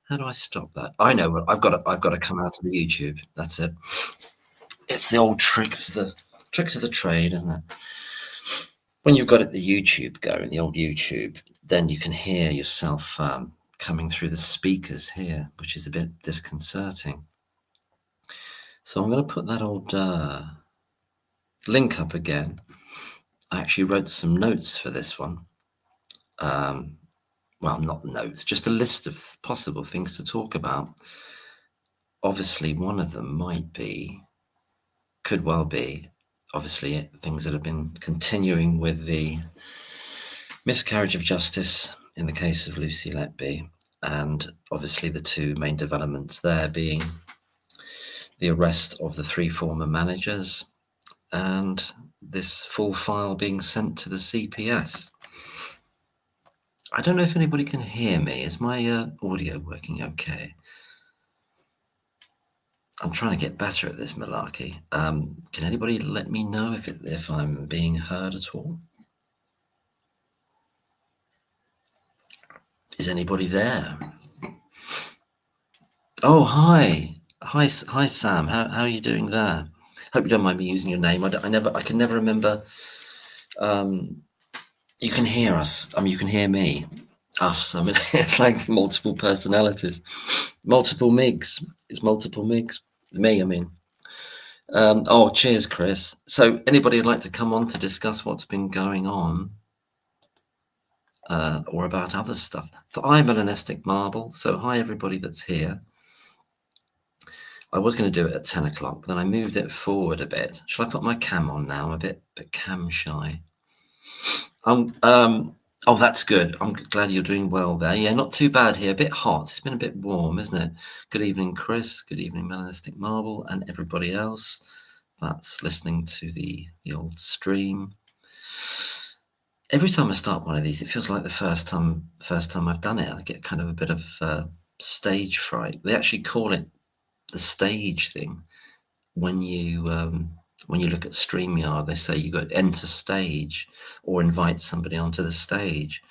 How do I stop that? I know what I've got to come out of the YouTube. That's it. It's the old tricks of the trade, isn't it? When you've got it, the YouTube going, the old YouTube, then you can hear yourself coming through the speakers here, which is a bit disconcerting. So I'm going to put that old link up again. I actually wrote some notes for this one. Well, not notes, just a list of possible things to talk about. Obviously, one of them could well be, obviously, things that have been continuing with the miscarriage of justice in the case of Lucy Letby, and obviously the two main developments there being the arrest of the three former managers and this full file being sent to the CPS. I don't know if anybody can hear me. Is my audio working okay? I'm trying to get better at this malarkey. Can anybody let me know if I'm being heard at all? Is anybody there? Oh, hi, Sam. How are you doing there? Hope you don't mind me using your name. I can never remember. You can hear us. I mean, you can hear me. Us. I mean, it's like multiple personalities, multiple Migs. It's multiple Migs. Me, I mean. Oh, cheers, Chris. So, anybody would like to come on to discuss what's been going on, or about other stuff? For I'm Melanistic Marble. So, hi everybody that's here. I was going to do it at 10 o'clock, but then I moved it forward a bit. Shall I put my cam on now? I'm a bit cam shy. Oh, that's good. I'm glad you're doing well there. Yeah, not too bad here. A bit hot. It's been a bit warm, isn't it? Good evening, Chris. Good evening, Melanistic Marble, and everybody else that's listening to the old stream. Every time I start one of these, it feels like the first time I've done it. I get kind of a bit of stage fright. They actually call it the stage thing when you look at StreamYard. They say you got to enter stage or invite somebody onto the stage,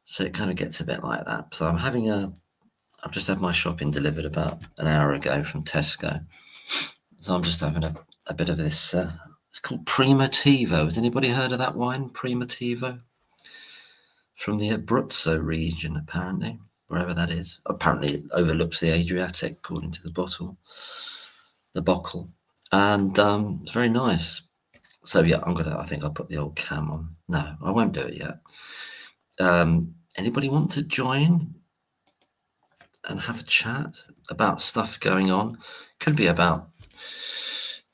so it kind of gets a bit like that. So I've just had my shopping delivered about an hour ago from Tesco, so I'm just having a bit of this it's called Primitivo. Has anybody heard of that wine, Primitivo? From the Abruzzo region, apparently, wherever that is. Apparently it overlooks the Adriatic, according to the bottle. And it's very nice. So yeah, I think I'll put the old cam on. No, I won't do it yet. Anybody want to join and have a chat about stuff going on? Could be about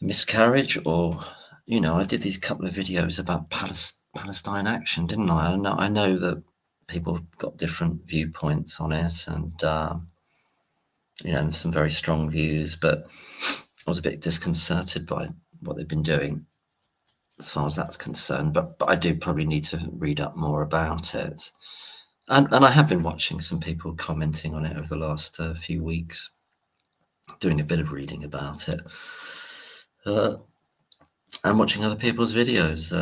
miscarriage, or I did these couple of videos about Palestine action, didn't I? I know that people have got different viewpoints on it, and some very strong views, but I was a bit disconcerted by what they've been doing as far as that's concerned. But I do probably need to read up more about it. And I have been watching some people commenting on it over the last few weeks, doing a bit of reading about it, and watching other people's videos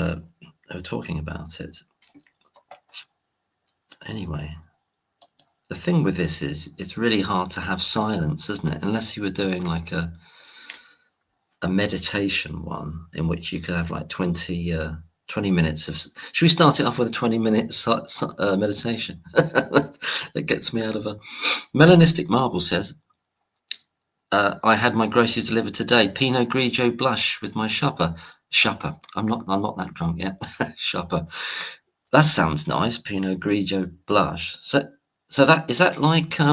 who are talking about it. Anyway, the thing with this is it's really hard to have silence, isn't it? Unless you were doing like a meditation one in which you could have like 20 minutes of. Should we start it off with a 20-minute meditation? That gets me out of a. Melanistic Marble says, I had my groceries delivered today. Pinot Grigio blush with my shopper. I'm not that drunk yet. Shopper. That sounds nice. Pinot Grigio blush. So that is that like I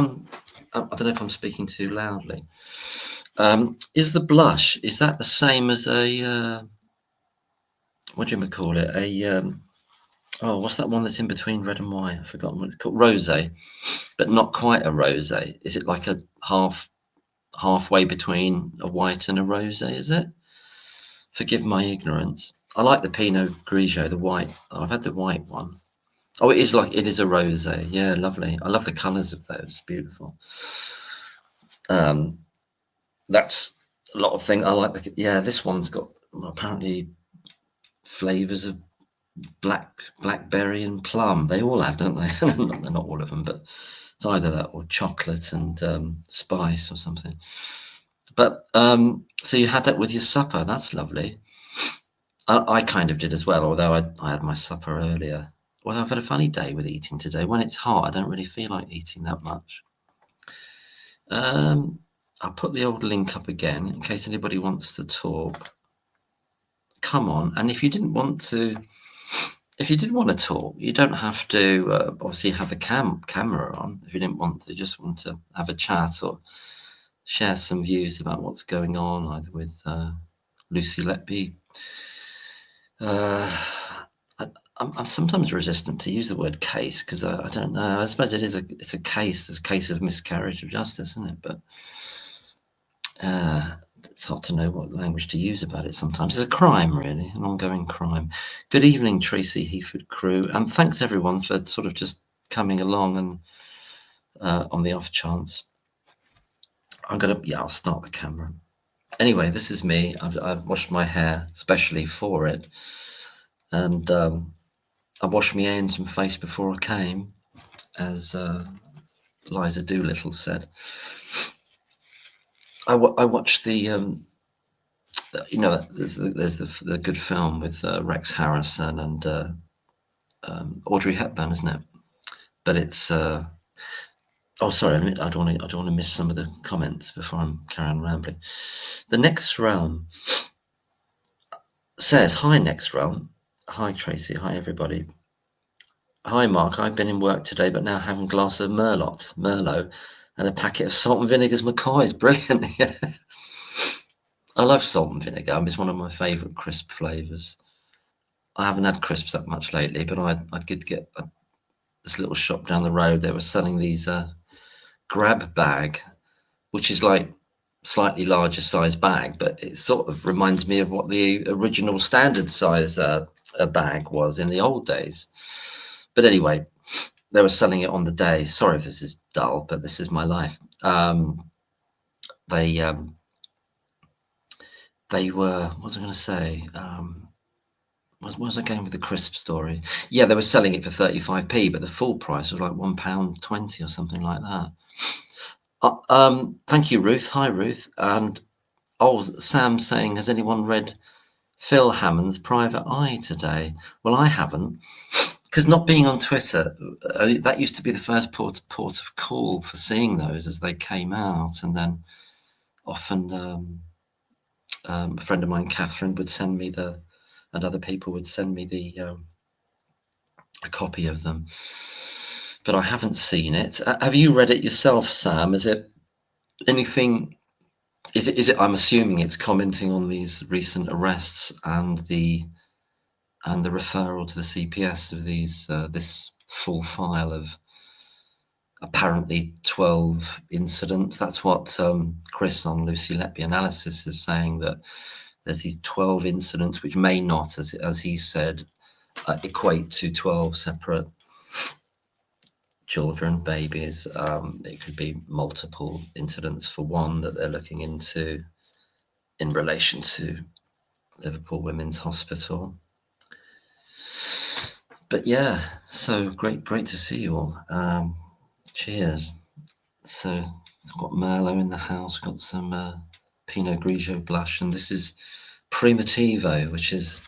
don't know if I'm speaking too loudly. Is the blush, is that the same as a what do you call it? What's that one that's in between red and white? I've forgotten what it's called. Rosé, but not quite a rosé. Is it like a halfway between a white and a rosé? Is it? Forgive my ignorance. I like the Pinot Grigio, the white. Oh, I've had the white one. Oh, it is a rosé. Yeah, lovely. I love the colours of those. Beautiful. That's a lot of things. I like this one's got apparently flavours of blackberry and plum. They all have, don't they? They're not all of them, but It's either that or chocolate and spice or something. But so you had that with your supper. That's lovely. I kind of did as well, although I had my supper earlier. Well, I've had a funny day with eating today. When it's hot, I don't really feel like eating that much. I'll put the old link up again in case anybody wants to talk. Come on, and if you didn't want to talk, you don't have to obviously have the camera on. If you didn't want to, just want to have a chat or share some views about what's going on, either with Lucy Letby. I'm sometimes resistant to use the word case because I don't know. I suppose it's a case. It's a case of miscarriage of justice, isn't it? But it's hard to know what language to use about it sometimes. It's a crime, really, an ongoing crime. Good evening, Tracy, Heaford-Crewe, and thanks everyone for sort of just coming along and on the off chance. I'll start the camera. Anyway, this is me. I've washed my hair especially for it, and I washed my hands and face before I came, as Liza Doolittle said. I watched the there's the good film with Rex Harrison and Audrey Hepburn, isn't it? But it's oh, sorry, I don't want to miss some of the comments before I'm carrying on rambling. The Next Realm says, "Hi, Next Realm. Hi, Tracy. Hi, everybody. Hi, Mark. I've been in work today, but now having a glass of Merlot, and a packet of salt and vinegar's McCoy's. Brilliant." I love salt and vinegar. It's one of my favourite crisp flavours. I haven't had crisps that much lately, but I did get this little shop down the road. They were selling these grab bag, which is like slightly larger size bag, but it sort of reminds me of what the original standard size bag was in the old days. But anyway, they were selling it on the day. Sorry if this is dull, but this is my life. They were, what was I going to say? What was I going with the crisp story? Yeah, they were selling it for 35p, but the full price was like £1.20 or something like that. Thank you, Ruth. Hi, Ruth. And Sam saying, has anyone read Phil Hammond's Private Eye today? Well, I haven't, because not being on Twitter, that used to be the first port of call for seeing those as they came out, and then often a friend of mine, Catherine, would send me and other people would send me a copy of them. But I haven't seen it. Have you read it yourself, Sam? Is it anything? Is it? I'm assuming it's commenting on these recent arrests and the referral to the CPS of this full file of apparently 12 incidents. That's what Chris on Lucy Letby Analysis is saying, that there's these 12 incidents which may not, as he said, equate to 12 separate children, babies. It could be multiple incidents for one that they're looking into in relation to Liverpool Women's Hospital. But yeah, so great to see you all. Cheers. So I've got Merlot in the house, got some Pinot Grigio blush, and this is Primitivo, which is,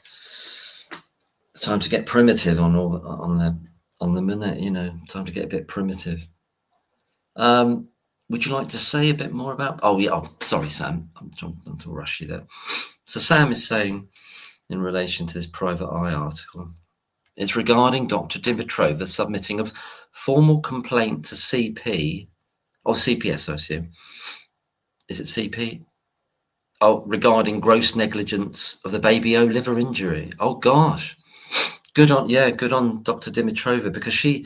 it's time to get primitive on the minute, time to get a bit primitive. Would you like to say a bit more about? Oh yeah, sorry, Sam, I'm trying to rush you there. So Sam is saying, in relation to this Private Eye article, it's regarding Dr. Dimitrova submitting a formal complaint to CP, or CPS, I assume. Is it CP? Oh, regarding gross negligence of the baby O liver injury. Oh gosh, good on Dr. Dimitrova, because she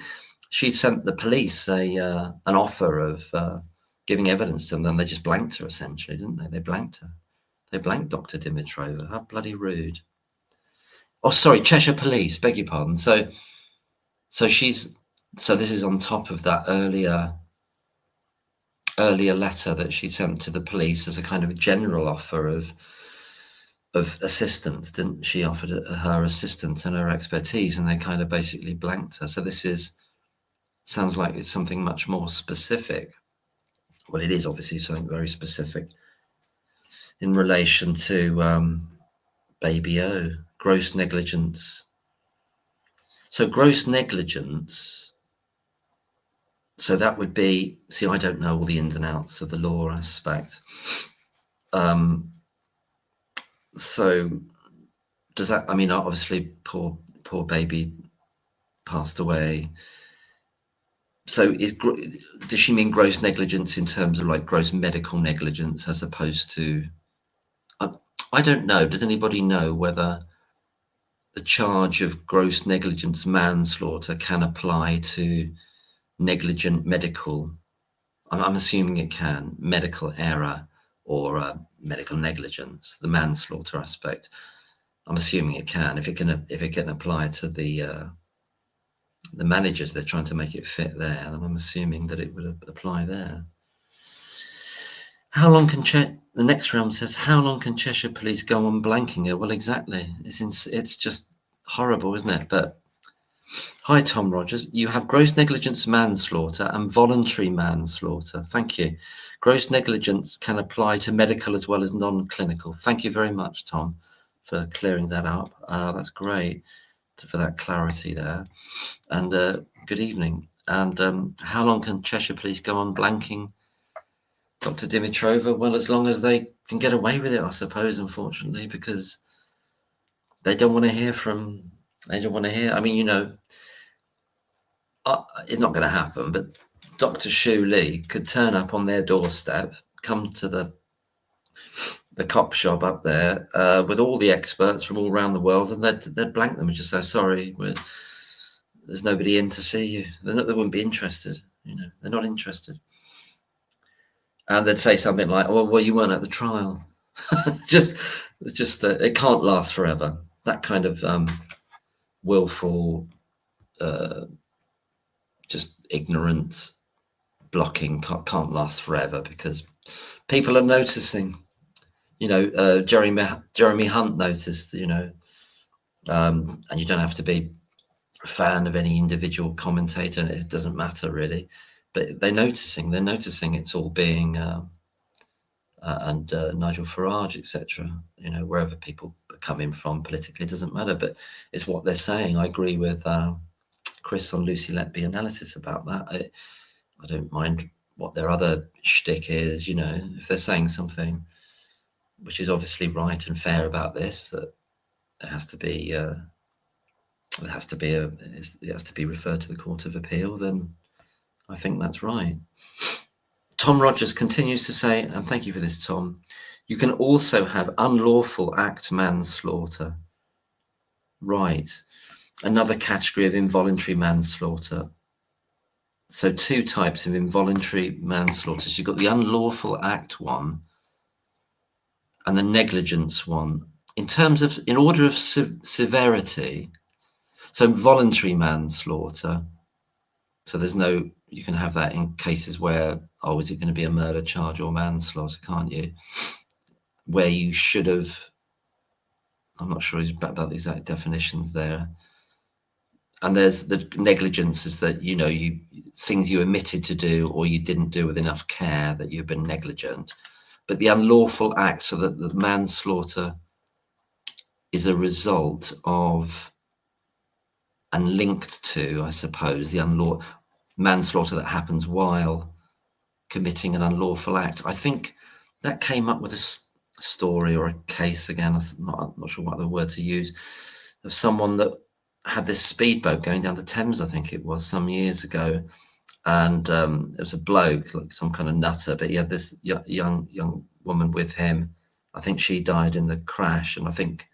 sent the police an offer of giving evidence to them, and they just blanked her essentially, didn't they? They blanked her. They blanked Dr. Dimitrova. How bloody rude. Oh, sorry, Cheshire Police, beg your pardon. So this is on top of that earlier letter that she sent to the police as a kind of general offer of assistance, didn't she? Offered her assistance and her expertise, and they kind of basically blanked her. So this is sounds like it's something much more specific. Well, it is obviously something very specific in relation to Baby O, gross negligence. So gross negligence, so that would be, see, I don't know all the ins and outs of the law aspect. So does that, I mean, obviously poor baby passed away. So does she mean gross negligence in terms of like gross medical negligence as opposed to, I don't know. Does anybody know whether the charge of gross negligence manslaughter can apply to negligent medical? I'm assuming it can, medical error or medical negligence, the manslaughter aspect. I'm assuming it can. If it can apply to the managers, they're trying to make it fit there, then I'm assuming that it would apply there. How long can the next round says, how long can Cheshire Police go on blanking her? Well, exactly. It's just horrible, isn't it? But hi, Tom Rogers. You have gross negligence manslaughter and voluntary manslaughter. Thank you. Gross negligence can apply to medical as well as non-clinical. Thank you very much, Tom, for clearing that up. That's great for that clarity there. And good evening. And how long can Cheshire Police go on blanking Dr. Dimitrova? Well, as long as they can get away with it, I suppose, unfortunately, because they don't want to hear I mean, you know, it's not going to happen, but Dr. Shu Lee could turn up on their doorstep, come to the cop shop up there with all the experts from all around the world, and they'd blank them and just say, sorry, there's nobody in to see you. They wouldn't be interested. You know, they're not interested. And they'd say something like, well, you weren't at the trial. just it can't last forever. That kind of willful, just ignorant blocking can't last forever, because people are noticing. You know, Jeremy Hunt noticed, you know, and you don't have to be a fan of any individual commentator, and it doesn't matter really, but they're noticing it's all being and Nigel Farage, etc. You know, wherever people are coming from politically, it doesn't matter, but it's what they're saying. I agree with Chris on Lucy Letby analysis about that. I don't mind what their other shtick is. You know, if they're saying something which is obviously right and fair about this, that it has to be referred to the Court of Appeal, then I think that's right. Tom Rogers continues to say, and thank you for this, Tom, you can also have unlawful act manslaughter. Right. Another category of involuntary manslaughter. So two types of involuntary manslaughter. So you've got the unlawful act one and the negligence one. In order of severity, so voluntary manslaughter, so you can have that in cases where, is it going to be a murder charge or manslaughter, can't you? Where you should have, I'm not sure about the exact definitions there. And there's the negligence, is that, you know, things you omitted to do or you didn't do with enough care, that you've been negligent. But the unlawful act, so that the manslaughter is a result of and linked to, I suppose, the manslaughter that happens while committing an unlawful act. I think that came up with a story or a case, again, I'm not sure what other word to use, of someone that had this speedboat going down the Thames, I think it was, some years ago, and it was a bloke, like some kind of nutter, but he had this young woman with him. I think she died in the crash, and I think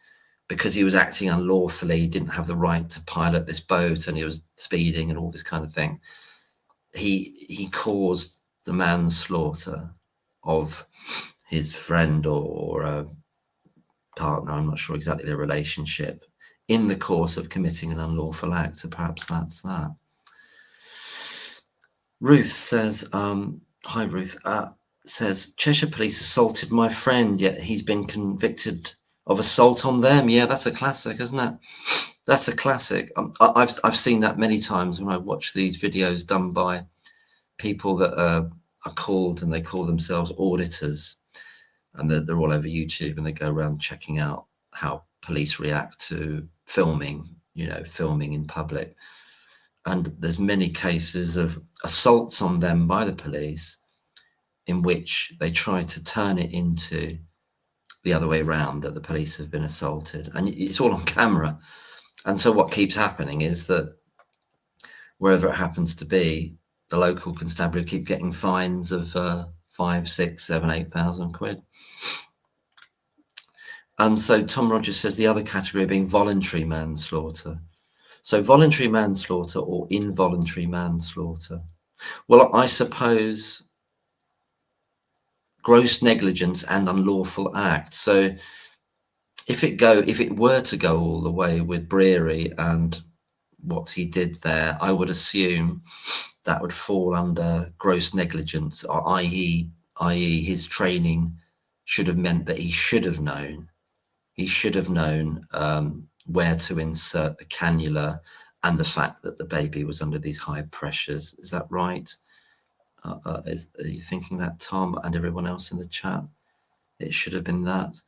because he was acting unlawfully, he didn't have the right to pilot this boat, and he was speeding and all this kind of thing. He caused the manslaughter of his friend or a partner, I'm not sure exactly their relationship, in the course of committing an unlawful act. So perhaps that's that. Ruth says, hi Ruth, says, Cheshire Police assaulted my friend, yet he's been convicted of assault on them. Yeah, that's a classic, isn't it? That's a classic. I've seen that many times when I watch these videos done by people that are called, and they call themselves auditors, and they're all over YouTube, and they go around checking out how police react to filming, filming in public. And there's many cases of assaults on them by the police in which they try to turn it into the other way around, that the police have been assaulted, and it's all on camera. And so what keeps happening is that wherever it happens to be, the local constabulary keep getting fines of 5, 6, 7, 8,000 quid. And so Tom Rogers says the other category being voluntary manslaughter. So voluntary manslaughter or involuntary manslaughter. Well, I suppose gross negligence and unlawful act. So if it were to go all the way with Breary and what he did there, I would assume that would fall under gross negligence, or i.e. his training should have meant that he should have known where to insert the cannula, and the fact that the baby was under these high pressures. Is that right? Are you thinking that, Tom, and everyone else in the chat? It should have been that.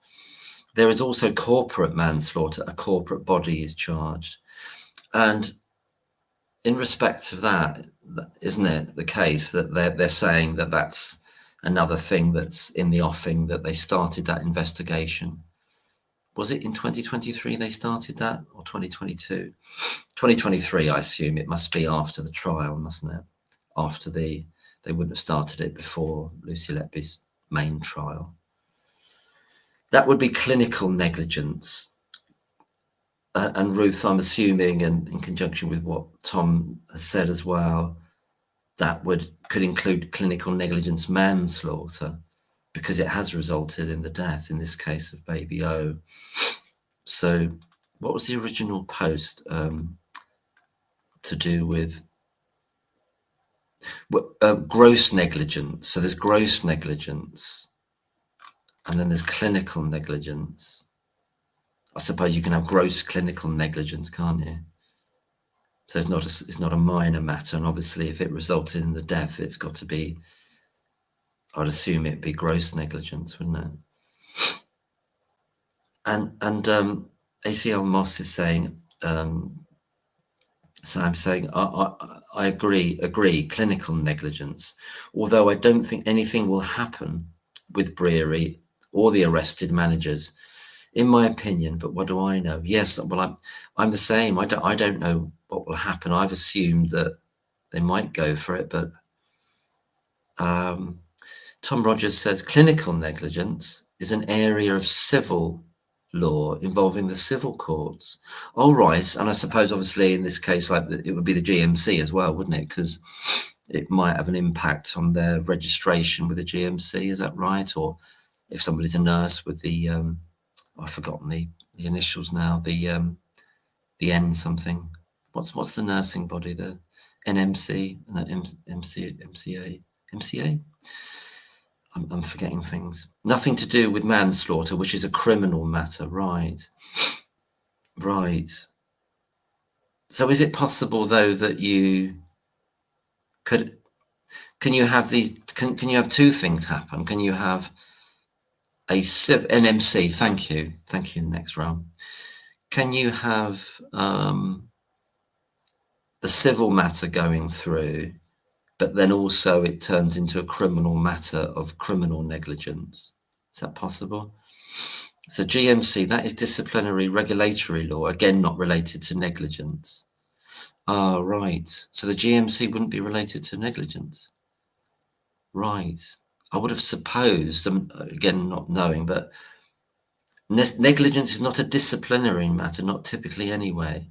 There is also corporate manslaughter. A corporate body is charged. And in respect of that, isn't it the case that they're saying that that's another thing that's in the offing, that they started that investigation? Was it in 2023 they started that, or 2022? 2023, I assume. It must be after the trial, mustn't it? They wouldn't have started it before Lucy Letby's main trial. That would be clinical negligence. And Ruth, I'm assuming, and in conjunction with what Tom has said as well, that could include clinical negligence manslaughter, because it has resulted in the death, in this case, of baby O. So what was the original post to do with gross negligence? So there's gross negligence, and then there's clinical negligence. I suppose you can have gross clinical negligence, can't you? So it's not a minor matter, and obviously if it resulted in the death, it's got to be, I'd assume it'd be gross negligence, wouldn't it? And ACL Moss is saying, so I'm saying I agree, clinical negligence, although I don't think anything will happen with Breary or the arrested managers, in my opinion. But what do I know? Yes, well, I'm the same. I don't know what will happen. I've assumed that they might go for it, but Tom Rogers says clinical negligence is an area of civil law involving the civil courts. Oh, right. And I suppose obviously in this case, like, it would be the GMC as well, wouldn't it? Because it might have an impact on their registration with the GMC. Is that right? Or if somebody's a nurse with the I've forgotten the initials now, the N something. What's the nursing body? The NMC, no, MCA. I'm forgetting things. Nothing to do with manslaughter, which is a criminal matter. Right. So is it possible, though, that you can you have can you have two things happen? Can you have NMC? Thank you. Next round. Can you have the civil matter going through, but then also it turns into a criminal matter of criminal negligence? Is that possible? So GMC, that is disciplinary regulatory law, again, not related to negligence. Ah, right. So the GMC wouldn't be related to negligence. Right. I would have supposed, again, not knowing, but negligence is not a disciplinary matter, not typically anyway.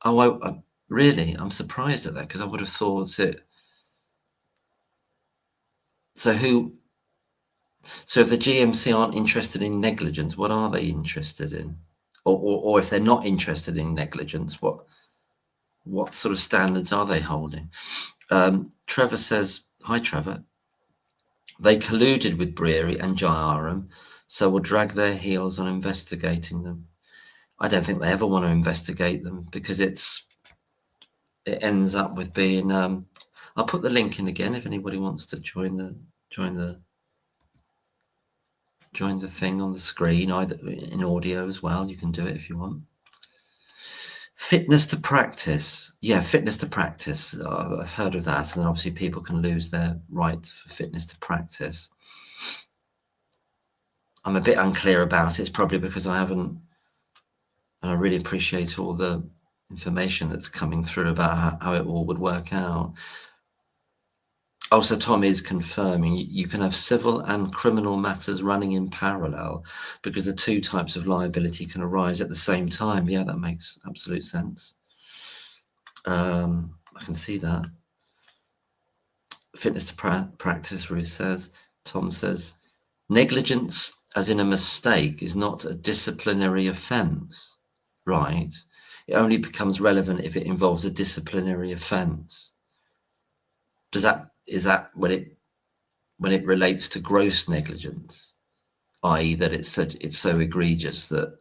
Oh, really? I'm surprised at that, because I would have thought it. So if the GMC aren't interested in negligence, what are they interested in? Or if they're not interested in negligence, what sort of standards are they holding? Trevor says, hi, Trevor. They colluded with Breary and Jayaram, so will drag their heels on investigating them. I don't think they ever want to investigate them, because it ends up with being. I'll put the link in again if anybody wants to join the thing on the screen, either in audio as well. You can do it if you want. Fitness to practice. Yeah, fitness to practice. I've heard of that. And then obviously people can lose their right for fitness to practice. I'm a bit unclear about it. It's probably because I haven't, and I really appreciate all the information that's coming through about how it all would work out. Also, Tom is confirming you can have civil and criminal matters running in parallel, because the two types of liability can arise at the same time. Yeah, that makes absolute sense. I can see that. Fitness to practice, Ruth says. Tom says, negligence as in a mistake is not a disciplinary offence, right? It only becomes relevant if it involves a disciplinary offence. Is that when it relates to gross negligence, i.e. that it's so egregious that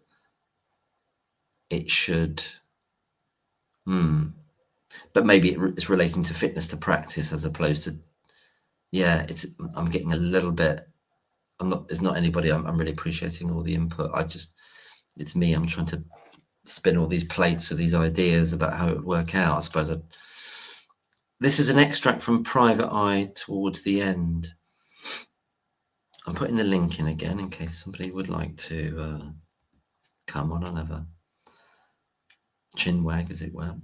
it should, but maybe it's relating to fitness to practice as opposed to, yeah, I'm getting a little bit, there's not anybody, I'm really appreciating all the input. It's me, I'm trying to spin all these plates of these ideas about how it would work out. I suppose this is an extract from Private Eye towards the end. I'm putting the link in again in case somebody would like to come on another chin wag, as it were.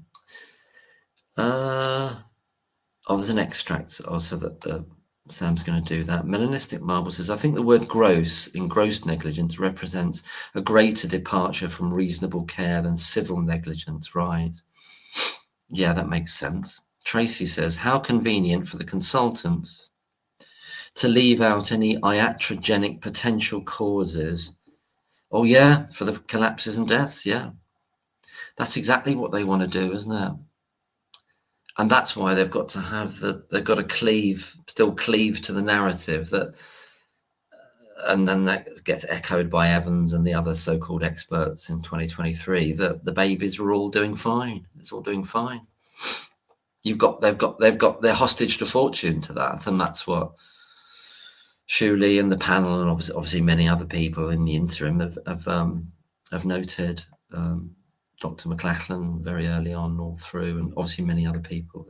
There's an extract also that Sam's going to do that. Melanistic Marble says, I think the word gross in gross negligence represents a greater departure from reasonable care than civil negligence, right? Yeah, that makes sense. Tracy says, how convenient for the consultants to leave out any iatrogenic potential causes. Oh yeah, for the collapses and deaths, yeah. That's exactly what they want to do, isn't it? And that's why they've got to have they've got to still cleave to the narrative that, and then that gets echoed by Evans and the other so-called experts in 2023, that the babies were all doing fine. It's all doing fine. They've got their hostage to fortune to that, and that's what Shuley and the panel, and obviously many other people in the interim have noted. Dr. McClelland very early on, all through, and obviously many other people,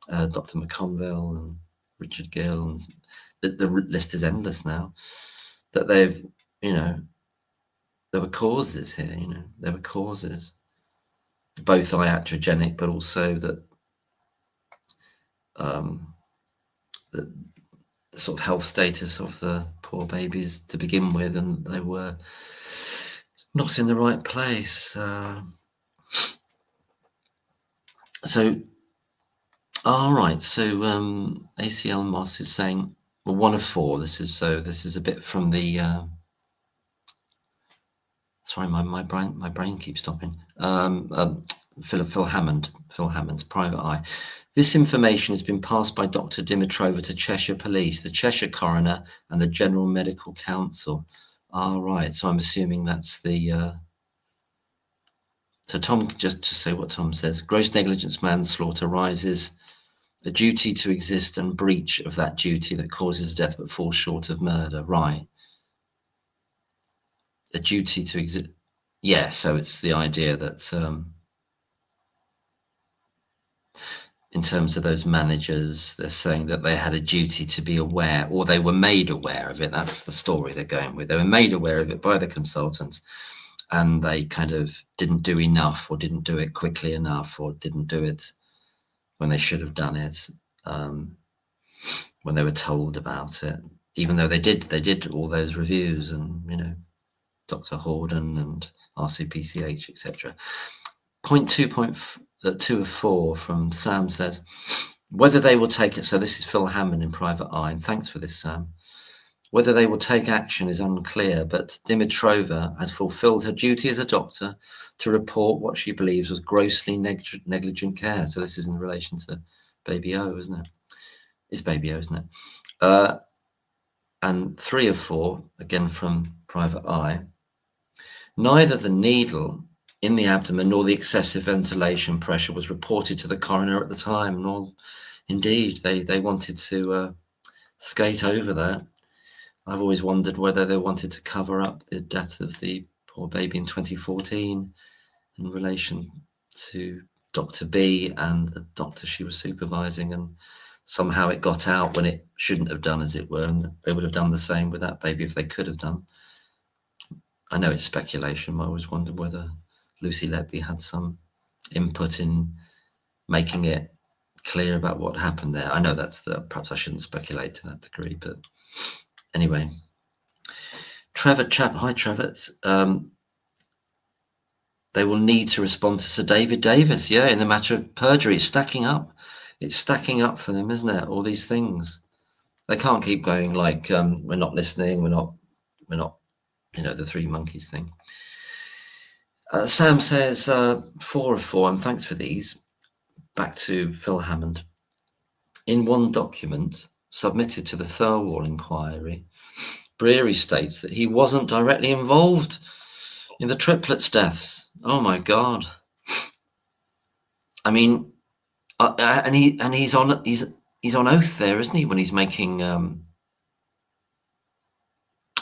and Dr. McConville and Richard Gill, and the list is endless now. That they've, there were causes here. There were causes, both iatrogenic, but also that the sort of health status of the poor babies to begin with, and they were not in the right place. All right. So ACL Moss is saying, well, one of four. This is a bit from the. Sorry, my brain keeps stopping. Phil Hammond's Private Eye. This information has been passed by Dr. Dimitrova to Cheshire Police, the Cheshire Coroner, and the General Medical Council. All right. So I'm assuming that's the. So Tom, just to say what Tom says, gross negligence manslaughter arises a duty to exist and breach of that duty that causes death but falls short of murder. Right. The duty to exist. Yeah, so it's the idea that in terms of those managers, they're saying that they had a duty to be aware, or they were made aware of it. That's the story they're going with. They were made aware of it by the consultants, and they kind of didn't do enough, or didn't do it quickly enough, or didn't do it when they should have done it, when they were told about it, even though they did all those reviews, and Dr. Horden and RCPCH, etc. Point 2 of 4 from Sam says, whether they will take it. So this is Phil Hammond in Private Eye, and thanks for this, Sam. Whether they will take action is unclear, but Dimitrova has fulfilled her duty as a doctor to report what she believes was grossly negligent care. So this is in relation to Baby O, isn't it? It's Baby O, isn't it? And 3 of 4, again from Private Eye. Neither the needle in the abdomen, nor the excessive ventilation pressure was reported to the coroner at the time. Nor, indeed, they wanted to skate over that. I've always wondered whether they wanted to cover up the death of the poor baby in 2014 in relation to Dr. B and the doctor she was supervising, and somehow it got out when it shouldn't have done, as it were, and they would have done the same with that baby if they could have done. I know it's speculation, but I always wondered whether Lucy Letby had some input in making it clear about what happened there. I know perhaps I shouldn't speculate to that degree, but anyway. Trevor Chap, hi Trevor. They will need to respond to Sir David Davis, in the matter of perjury. It's stacking up. It's stacking up for them, isn't it? All these things. They can't keep going like, we're not listening, we're not, the Three Monkeys thing. Sam says 4 of 4, and thanks for these. Back to Phil Hammond. In one document submitted to the Thirlwall inquiry, Breary states that he wasn't directly involved in the triplets' deaths. Oh my God! I mean, and he's on oath there, isn't he? When he's making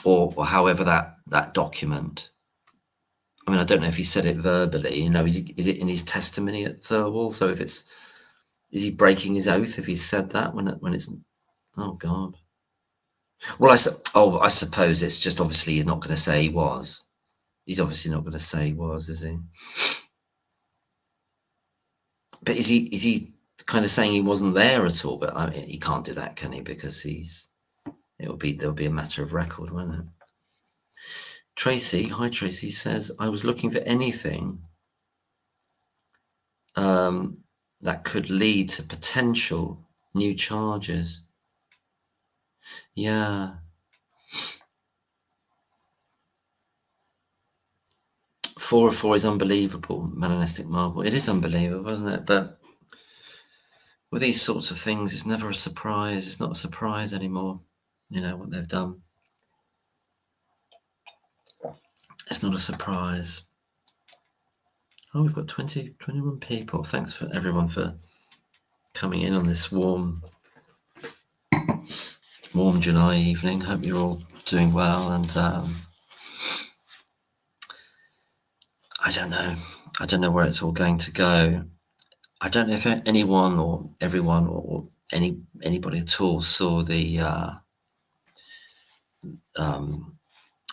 or however that document. I mean, I don't know if he said it verbally. Is it in his testimony at Thirlwall? So is he breaking his oath if he said that when it's? Oh God! Well, I suppose it's just obviously he's not going to say he was. He's obviously not going to say he was, is he? But is he kind of saying he wasn't there at all? But I mean, he can't do that, can he? Because there'll be a matter of record, won't it? Tracy, hi Tracy, says I was looking for anything that could lead to potential new charges. Yeah. 4 of 4 is unbelievable, melanistic marble. It is unbelievable, isn't it? But with these sorts of things, it's never a surprise. It's not a surprise anymore, what they've done. It's not a surprise. Oh, we've got 21 people. Thanks for everyone for coming in on this warm July evening. Hope you're all doing well. And I don't know where it's all going to go. I don't know if anyone or everyone or anybody at all saw the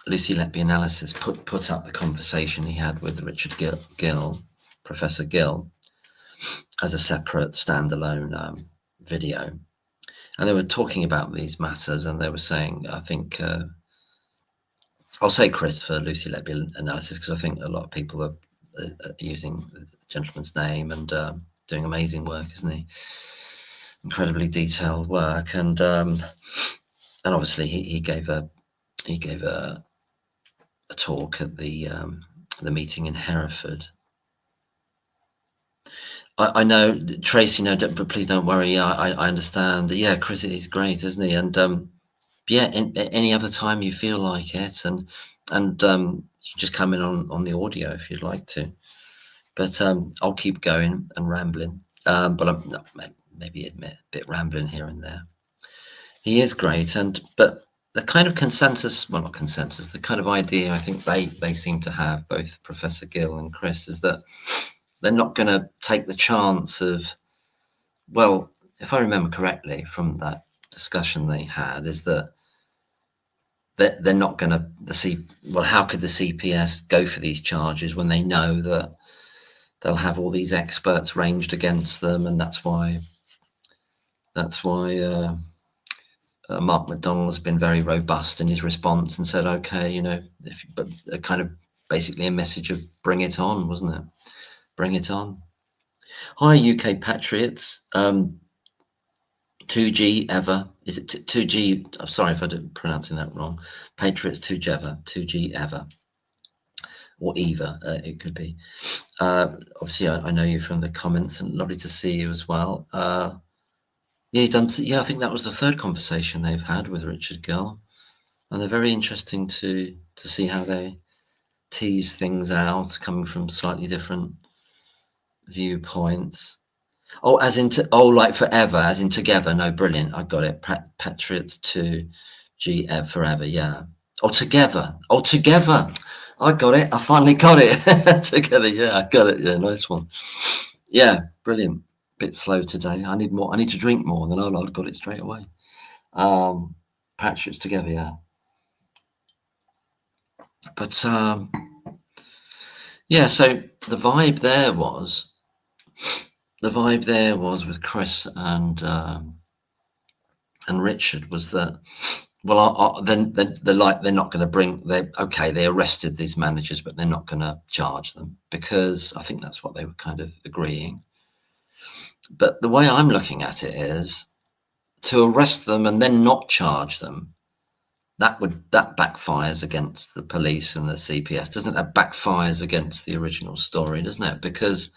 Lucy Letby analysis put up the conversation he had with Richard Gill, Professor Gill, as a separate standalone video. And they were talking about these matters, and they were saying, I think, I'll say Chris for Lucy Letby analysis, because I think a lot of people are using the gentleman's name and doing amazing work, isn't he? Incredibly detailed work, and obviously he gave a talk at the meeting in Hereford. I know Tracy, but please don't worry. I understand. Yeah, Chris is great, isn't he? And any other time you feel like it, and you can just come in on the audio if you'd like to. But I'll keep going and rambling. But I'm maybe admit a bit rambling here and there. He is great, but the kind of consensus, well, not consensus, the kind of idea I think they seem to have, both Professor Gill and Chris, is that they're not going to take the chance of, well, if I remember correctly from that discussion they had, is that they're not going to, how could the CPS go for these charges when they know that they'll have all these experts ranged against them, and that's why Mark McDonnell has been very robust in his response and said, okay, but kind of basically a message of bring it on, wasn't it? Bring it on. Hi, UK Patriots. 2G ever. Is it 2G? I'm sorry if I'm pronouncing that wrong. Patriots 2G ever. Or Eva, it could be. Obviously, I know you from the comments, and lovely to see you as well. He's done. I think that was the third conversation they've had with Richard Gill, and they're very interesting to see how they tease things out, coming from slightly different viewpoints. Oh, as in like forever, as in together. No, brilliant. I got it. Patriots to GF forever. Yeah. Oh, together. Oh, together. I got it. I finally got it. Together. Yeah, I got it. Yeah, nice one. Yeah, brilliant. Bit slow today. I need more. I need to drink more. Then I got it straight away. Patriots together. Yeah. But yeah. So the vibe there was with Chris and Richard was that, well, then they're not going to bring. They arrested these managers, but they're not going to charge them, because I think that's what they were kind of agreeing. But the way I'm looking at it is to arrest them and then not charge them. That backfires against the police and the CPS, doesn't it? That backfires against the original story, doesn't it? Because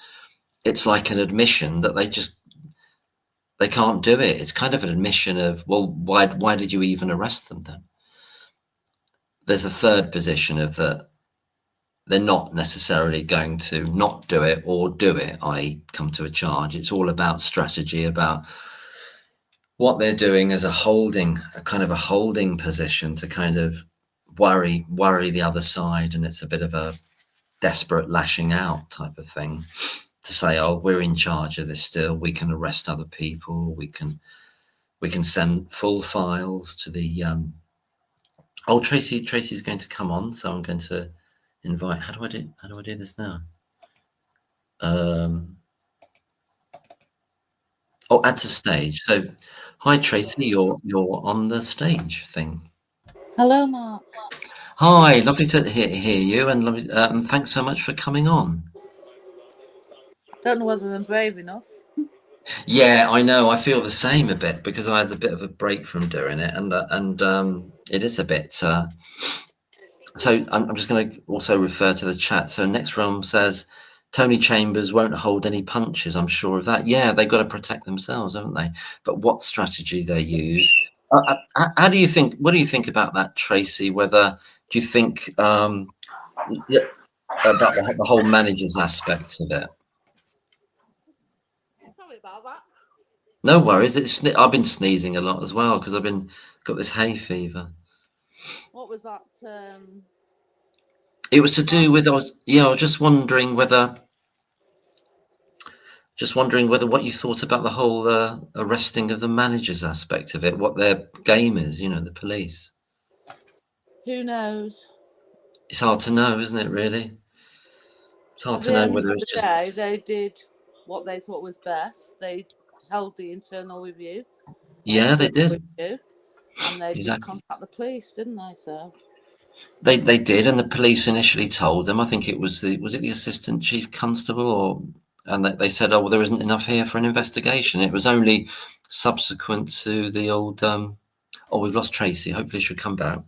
it's like an admission that they can't do it. It's kind of an admission of, well, why did you even arrest them then? There's a third position of that they're not necessarily going to not do it or do it, i.e. come to a charge. It's all about strategy, about what they're doing as a kind of a holding position to kind of worry the other side. And it's a bit of a desperate lashing out type of thing to say, oh, we're in charge of this still. We can arrest other people. We can send full files to the oh, Tracy's going to come on, so I'm going to invite. How do I do this now? Oh, add to stage. So hi Tracy, you're on the stage thing. Hello, Mark. Hi, lovely to hear you, and lovely, thanks so much for coming on. Don't know whether I'm brave enough. Yeah, I know. I feel the same a bit, because I had a bit of a break from doing it, and it is a bit. So I'm just going to also refer to the chat. So Next Realm says Tony Chambers won't hold any punches. I'm sure of that. Yeah, they've got to protect themselves, haven't they? But what strategy they use? How do you think? What do you think about that, Tracy? Do you think about the whole managers aspects of it? Sorry about that. No worries. I've been sneezing a lot as well, because got this hay fever. What was that? It was to do with, I was just wondering whether what you thought about the whole arresting of the managers aspect of it, what their game is, the police. Who knows? It's hard to know, isn't it, really? It's hard to know whether it's just... They did what they thought was best. They held the internal review. Yeah, they did. Review, and they did contact the police, didn't they? So they did, and the police initially told them, I think it was the assistant chief constable, and they said, oh, well, there isn't enough here for an investigation. It was only subsequent to the old oh, we've lost Tracy. Hopefully she'll come back.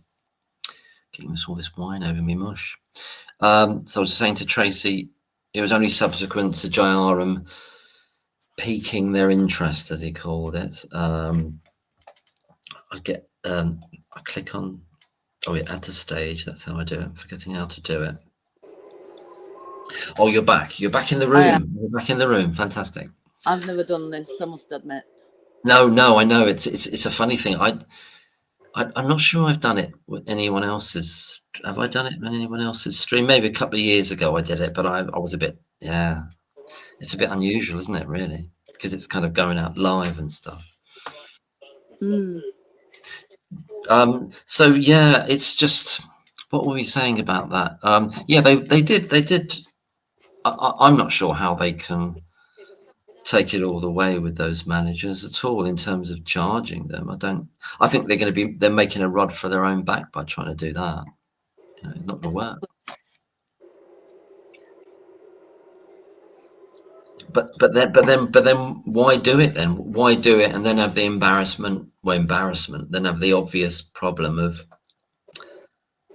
Getting all this wine over me mush. So I was saying to Tracy, it was only subsequent to JRM piquing their interest, as he called it. I click on, oh yeah, add to stage. That's how I do it. I'm forgetting how to do it. Oh, you're back. You're back in the room. You're back in the room. Fantastic. I've never done this, I must admit. No, I know. It's a funny thing. I'm not sure I've done it with anyone else's. Have I done it on anyone else's stream? Maybe a couple of years ago I did it, but I was a bit, yeah. It's a bit unusual, isn't it, really? Because it's kind of going out live and stuff. So yeah, it's just, what were we saying about that? Yeah, they did. I'm not sure how they can take it all the way with those managers at all in terms of charging them. I think they're making a rod for their own back by trying to do that. It's not going to work. But then why do it then? Why do it and then have the embarrassment? Then have the obvious problem of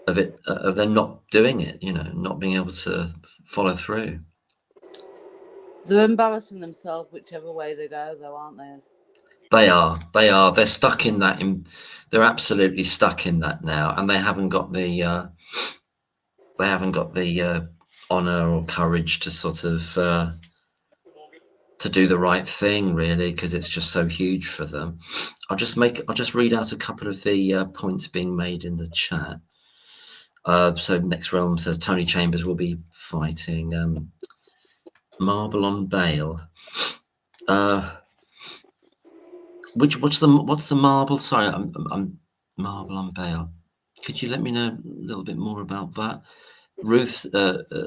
them not doing it, not being able to follow through. They're embarrassing themselves whichever way they go, though, aren't they? They are. They're stuck in that. They're absolutely stuck in that now, and they haven't got the they haven't got the honour or courage to sort of to do the right thing, really, because it's just so huge for them. I'll just read out a couple of the points being made in the chat. So Next Realm says Tony Chambers will be fighting Marble on bail. What's the marble? Sorry, I'm Marble on bail. Could you let me know a little bit more about that, Ruth?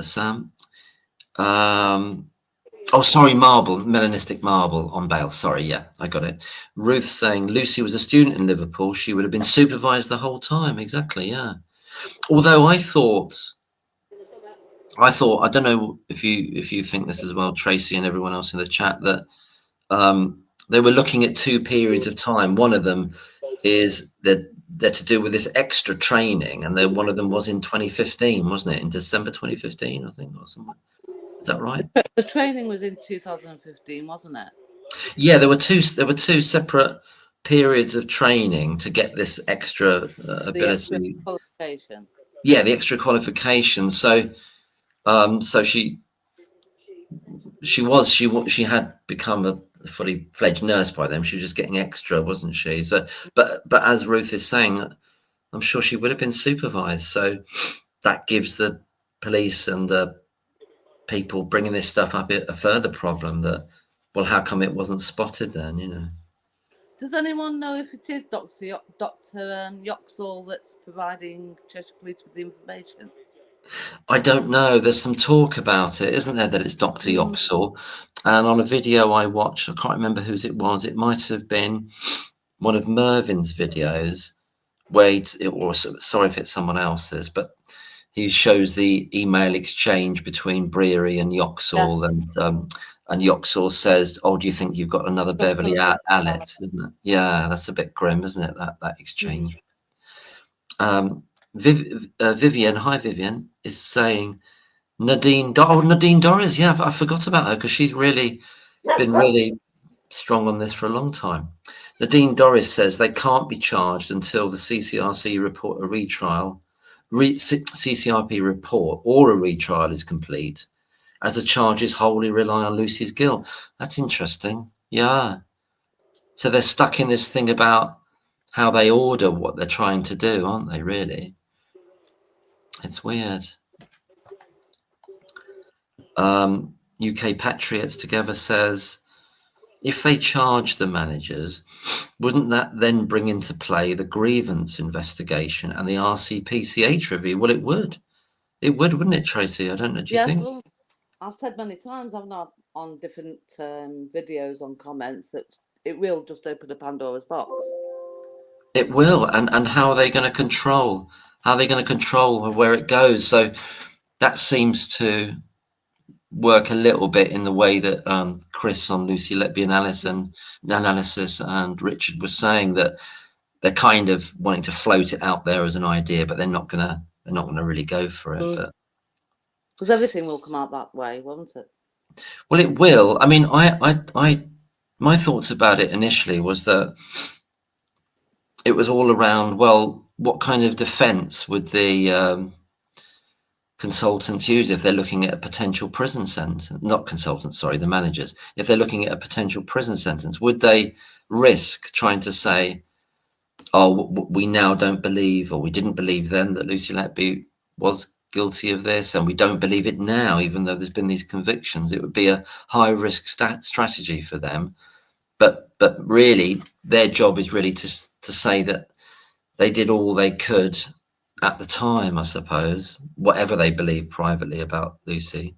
Sam. Oh, sorry, marble, melanistic marble on bail. Sorry, yeah, I got it. Ruth saying Lucy was a student in Liverpool. She would have been supervised the whole time. Exactly, yeah. Although I don't know if you think this as well, Tracy, and everyone else in the chat, that they were looking at two periods of time. One of them is that they're to do with this extra training, and then one of them was in 2015, wasn't it? In December 2015, I think, or something. Is that right? The training was in 2015, wasn't it? Yeah, there were two separate periods of training to get this extra ability. The extra qualification. Yeah, the extra qualification. So, so she had become a fully fledged nurse by then. She was just getting extra, wasn't she? So, but as Ruth is saying, I'm sure she would have been supervised. So that gives the police and the people bringing this stuff up a further problem that, well, how come it wasn't spotted then, you know? Does anyone know if it is Dr. Yoxall that's providing Cheshire Police with the information? I don't know. There's some talk about it, isn't there, that it's Dr. Yoxall? And on a video I watched, I can't remember whose it was. It might have been one of Mervyn's videos, where sorry if it's someone else's, but he shows the email exchange between Breary and Yoxall, yes. And Yoxall says, "Oh, do you think you've got another Beverly Allet?" Isn't it? Yeah, that's a bit grim, isn't it? That exchange. Vivian, hi Vivian, is saying Nadine Dorries. Yeah, I forgot about her because she's really been really strong on this for a long time. Nadine Dorries says they can't be charged until the CCRC report a retrial. CCRP report or a retrial is complete, as the charges wholly rely on Lucy's guilt. That's interesting. Yeah. So they're stuck in this thing about how they order what they're trying to do, aren't they, really? It's weird. UK Patriots Together says, if they charge the managers, wouldn't that then bring into play the grievance investigation and the RCPCH review? Well, it would. It would, wouldn't it, Tracy? I don't know. Do you think? Well, I've said many times, I've not on different videos on comments that it will just open a Pandora's box. It will, and how are they going to control? How are they going to control where it goes? So that seems to work a little bit in the way that Chris on Lucy Letby analysis and Richard was saying, that they're kind of wanting to float it out there as an idea, but they're not gonna really go for it. But because everything will come out that way, won't it? Well, it will. I mean, my thoughts about it initially was that it was all around, well, what kind of defence would the consultants use if they're looking at a potential prison sentence? Not consultants, sorry, the managers. If they're looking at a potential prison sentence, would they risk trying to say, oh, we now don't believe, or we didn't believe then, that Lucy Letby was guilty of this, and we don't believe it now, even though there's been these convictions? It would be a high risk strategy for them. But really, their job is really to say that they did all they could at the time, I suppose, whatever they believe privately about Lucy.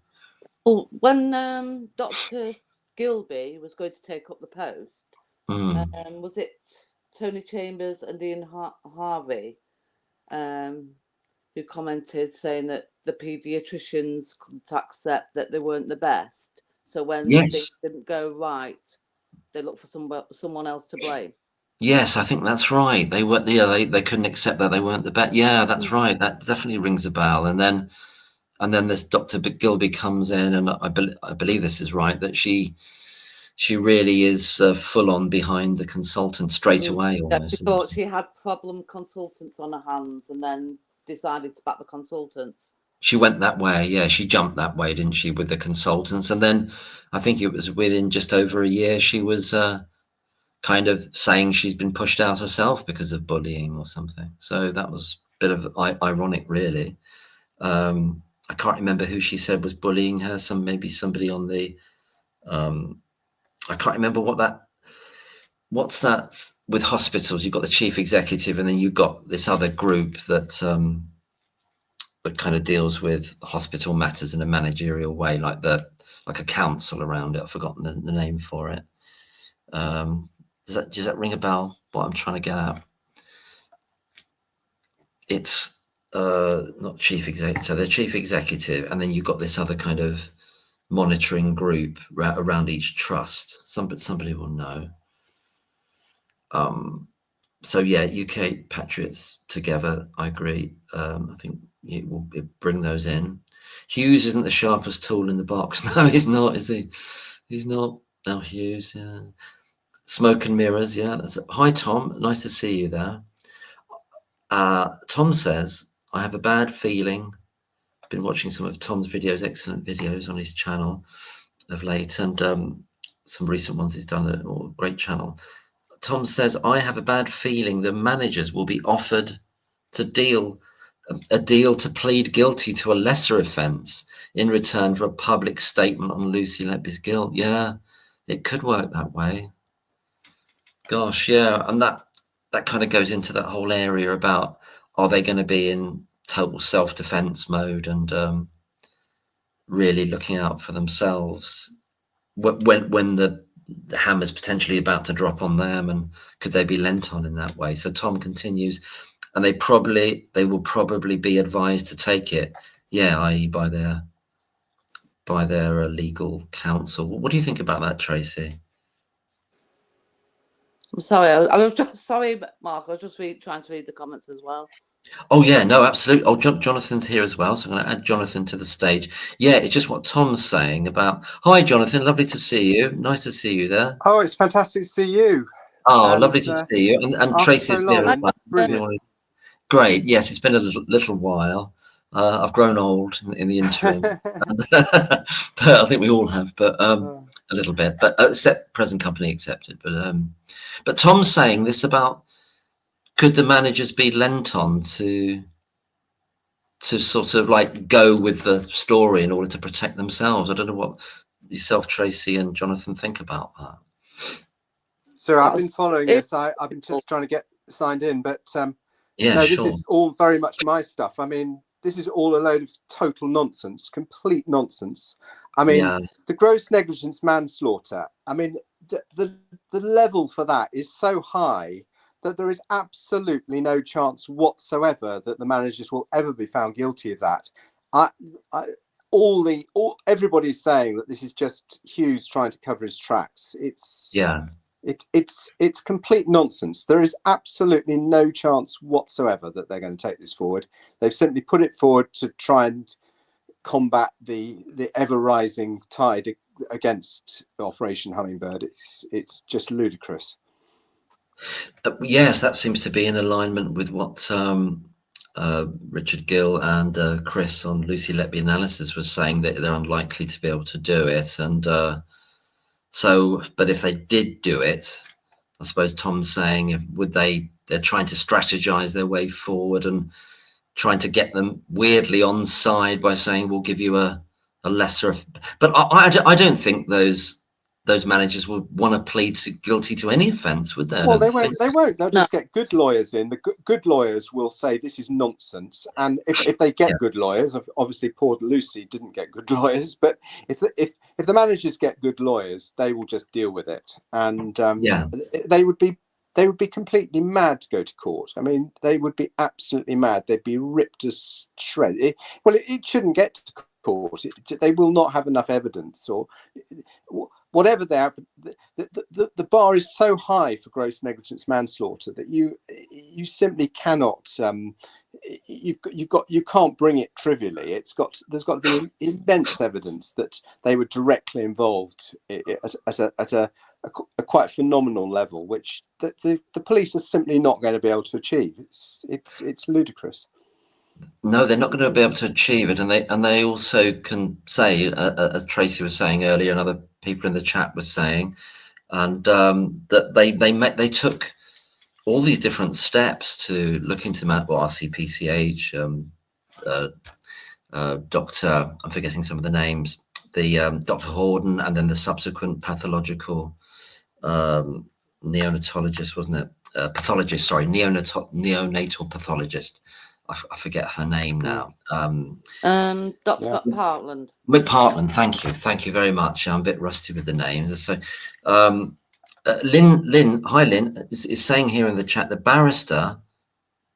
Well, when Dr. Gilby was going to take up the post, was it Tony Chambers and Ian Harvey who commented saying that the paediatricians couldn't accept that they weren't the best? So when things didn't go right, they looked for someone else to blame. Yes, I think that's right. They weren't. Yeah, they couldn't accept that they weren't the best. Yeah, that's right. That definitely rings a bell. And then this Dr. Gilby comes in, and I believe this is right, that she really is full on behind the consultant straight away. Almost. She thought she had problem consultants on her hands, and then decided to back the consultants. She went that way, yeah. She jumped that way, didn't she, with the consultants? And then I think it was within just over a year she was kind of saying she's been pushed out herself because of bullying or something. So that was a bit of ironic, really. I can't remember who she said was bullying her. Maybe somebody on the. I can't remember what's that with hospitals. You've got the chief executive, and then you've got this other group that kind of deals with hospital matters in a managerial way, like a council around it. I've forgotten the name for it. Does that ring a bell? What I'm trying to get at? It's not chief executive. So the chief executive, and then you've got this other kind of monitoring group around each trust. Somebody will know. So yeah, UK Patriots Together. I agree. I think it will bring those in. Hughes isn't the sharpest tool in the box. No, he's not, is he? He's not. Oh, Hughes. Yeah. Smoke and mirrors. Yeah. Hi, Tom. Nice to see you there. Tom says, I have a bad feeling. I've been watching some of Tom's videos, excellent videos on his channel of late, and some recent ones he's done. A great channel. Tom says, I have a bad feeling the managers will be offered a deal to plead guilty to a lesser offence in return for a public statement on Lucy Letby's guilt. Yeah, it could work that way. Gosh, yeah, and that kind of goes into that whole area about, are they going to be in total self-defence mode and really looking out for themselves when the hammer's potentially about to drop on them, and could they be lent on in that way? So Tom continues, and they will probably be advised to take it, yeah, i.e. by their legal counsel. What do you think about that, Tracy? I'm sorry, I was just sorry, Mark. I was just trying to read the comments as well. Oh yeah, no, absolutely. Oh, Jonathan's here as well, so I'm going to add Jonathan to the stage. Yeah, it's just what Tom's saying about. Hi, Jonathan. Lovely to see you. Nice to see you there. Oh, it's fantastic to see you. Oh, lovely to see you. And Tracy's here as well. Brilliant. Great. Yes, it's been a little while. I've grown old in the interim, but I think we all have. But a little bit. But except present company accepted. But Tom's saying this about, could the managers be lent on to sort of like go with the story in order to protect themselves? I don't know what yourself, Tracy, and Jonathan think about that. So I've been following this. I've been just trying to get signed in, but yeah, no, sure. This is all very much my stuff. I mean, this is all a load of total nonsense, complete nonsense. I mean, the gross negligence manslaughter. I mean, the level for that is so high that there is absolutely no chance whatsoever that the managers will ever be found guilty of that. Everybody's saying that this is just Hughes trying to cover his tracks. It's complete nonsense. There is absolutely no chance whatsoever that they're going to take this forward. They've simply put it forward to try and combat the ever rising tide against Operation Hummingbird. It's just ludicrous. Yes, that seems to be in alignment with what Richard Gill and Chris on Lucy Letby Analysis was saying, that they're unlikely to be able to do it. And but if they did do it, I suppose Tom's saying, they're trying to strategize their way forward and trying to get them weirdly on side by saying, we'll give you a lesser. But I don't think those managers would want to plead guilty to any offence, would they? Well, they won't. They'll just get good lawyers in. The good lawyers will say this is nonsense, and if they get good lawyers, obviously poor Lucy didn't get good lawyers, but if the managers get good lawyers, they will just deal with it, and they would be completely mad to go to court. I mean, they would be absolutely mad. They'd be ripped to shreds. It shouldn't get to court. They will not have enough evidence, or whatever they have. The bar is so high for gross negligence manslaughter that you simply cannot. You can't bring it trivially. There's got to be immense evidence that they were directly involved at a quite phenomenal level, which the police are simply not going to be able to achieve. It's ludicrous. No, they're not going to be able to achieve it, and they also can say, as Tracy was saying earlier, and other people in the chat was saying, and that they took all these different steps to look into RCPCH, Dr. I'm forgetting some of the names, the Dr. Horden, and then the subsequent pathological neonatologist, wasn't it? Pathologist, sorry, neonatal pathologist. I forget her name now. Dr. McPartland. McPartland, thank you very much. I'm a bit rusty with the names. So, Lynn, hi Lynn, is saying here in the chat, the barrister,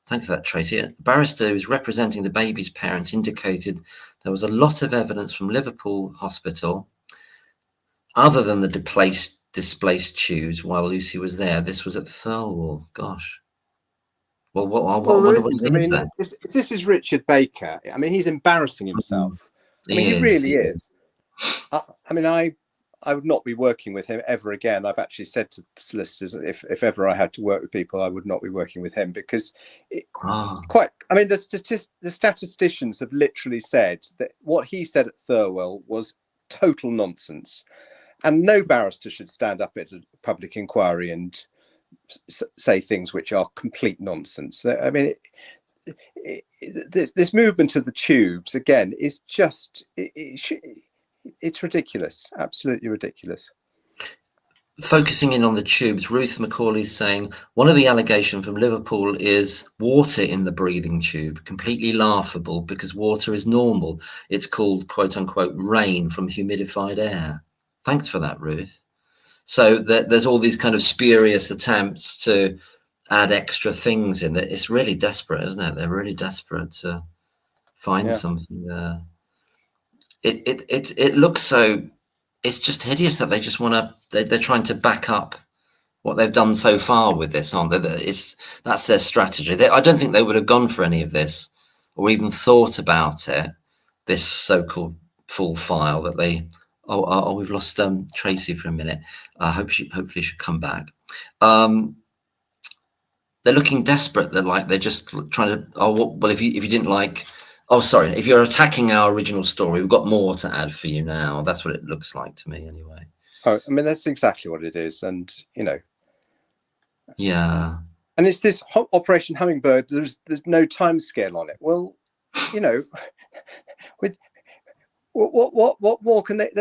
thanks for that, Tracy. The barrister who's representing the baby's parents indicated there was a lot of evidence from Liverpool Hospital, other than the displaced tubes while Lucy was there. This was at Thirlwall. Gosh. Well, there isn't. I mean, this is Richard Baker. I mean, he's embarrassing himself. I mean, he really is. I mean, I would not be working with him ever again. I've actually said to solicitors, if ever I had to work with people, I would not be working with him, because I mean, the statisticians have literally said that what he said at Thirlwall was total nonsense, and no barrister should stand up at a public inquiry and say things which are complete nonsense. I mean, this movement of the tubes again is just it's ridiculous, absolutely ridiculous. Focusing in on the tubes, Ruth McCauley's saying one of the allegations from Liverpool is water in the breathing tube, completely laughable because water is normal. It's called quote unquote rain from humidified air. Thanks for that, Ruth. So there's all these kind of spurious attempts to add extra things in it. It's really desperate, isn't it? They're really desperate to find something there. It looks so, it's just hideous that they just want to, they're trying to back up what they've done so far with this, aren't they? That's their strategy. I don't think they would have gone for any of this or even thought about it, this so-called full file that they, we've lost Tracy for a minute. Hopefully she'll come back. They're looking desperate. They're just trying to, well, if you didn't like, if you're attacking our original story, we've got more to add for you now. That's what it looks like to me anyway. I mean, that's exactly what it is. And, you know. Yeah. And it's this Operation Hummingbird. There's no time scale on it. Well, you know, with what more can they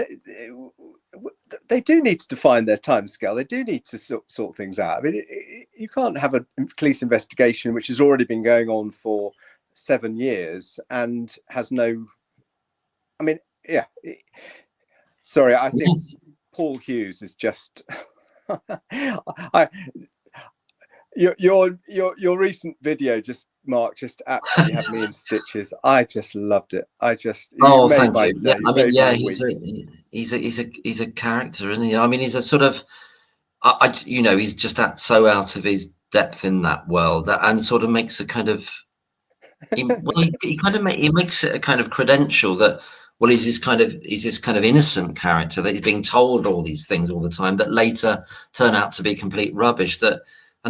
do need to define their time scale. They do need to sort things out. I mean, you can't have a police investigation which has already been going on for 7 years and has no, I mean, yeah. Sorry, I think Paul Hughes is just your recent video, just Mark, just absolutely had me in stitches. I just loved it. Thank you. Yeah, I mean, he's a character, isn't he? I mean, he's a sort of, you know, he's just so out of his depth in that world, and sort of makes a kind of, he makes it a kind of credential that, well, he's this kind of innocent character that he's being told all these things all the time that later turn out to be complete rubbish. And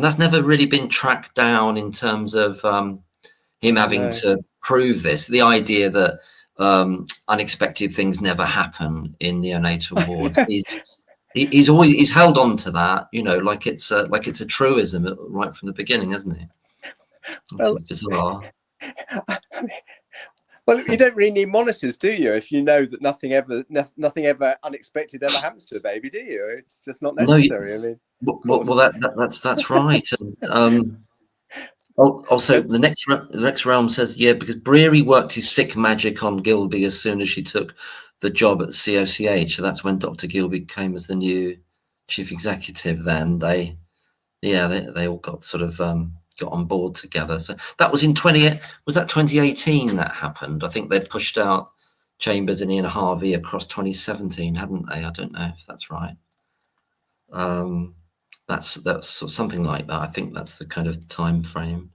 that's never really been tracked down in terms of him having to prove this. The idea that unexpected things never happen in neonatal wards. He's held on to that, you know, like it's a truism right from the beginning, isn't it? Well, it's bizarre. Well, you don't really need monitors, do you? If you know that nothing ever unexpected ever happens to a baby, do you? It's just not necessary. I mean, well, that's right. Also, the next realm says, yeah, because Breary worked his sick magic on Gilby as soon as she took the job at COCH. So that's when Dr. Gilby came as the new chief executive. Then they all got sort of got on board together. So that was in 2018 that happened. I think they'd pushed out Chambers and Ian Harvey across 2017, hadn't they? I don't know if that's right. That's something like that. I think that's the kind of time frame.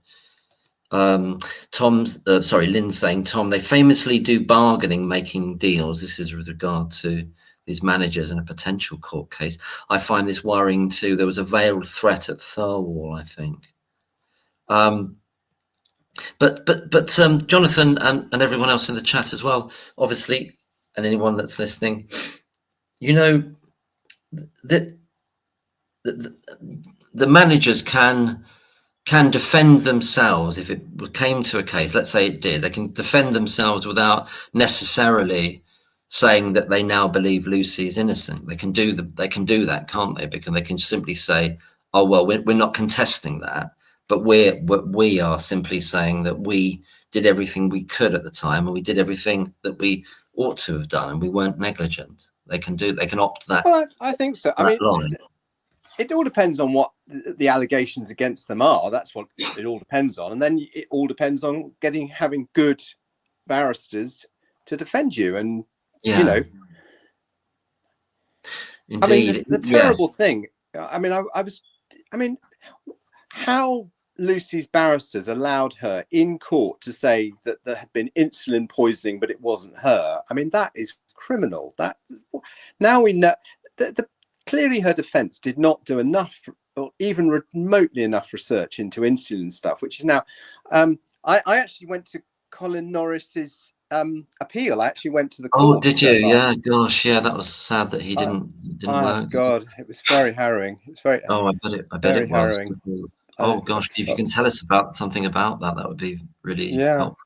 Lynn's saying, Tom, they famously do bargaining, making deals. This is with regard to these managers in a potential court case. I find this worrying too. There was a veiled threat at Thirlwall, I think. But Jonathan and everyone else in the chat as well, obviously, and anyone that's listening, you know, that the managers can defend themselves if it came to a case. Let's say it did. They can defend themselves without necessarily saying that they now believe Lucy is innocent. They can do that, can't they? Because they can simply say, "Oh well, we're not contesting that, but we are simply saying that we did everything we could at the time, and we did everything that we ought to have done, and we weren't negligent." They can opt that. Well, I think so. I mean, line. It all depends on what the allegations against them are. That's what it all depends on. And then it all depends on having good barristers to defend you. And, you know, indeed, I mean, the terrible thing, I mean, how Lucy's barristers allowed her in court to say that there had been insulin poisoning, but it wasn't her. I mean, that is criminal. That now we know that clearly her defense did not do enough or even remotely enough research into insulin stuff, which is now I actually went to Colin Norris's appeal. I actually went to the court. Oh, did you? Yeah, gosh, yeah, that was sad that he didn't work. God, it was very harrowing. It was very. Oh, I bet it was. Harrowing. Oh gosh, if you can tell us about something about that, that would be really helpful.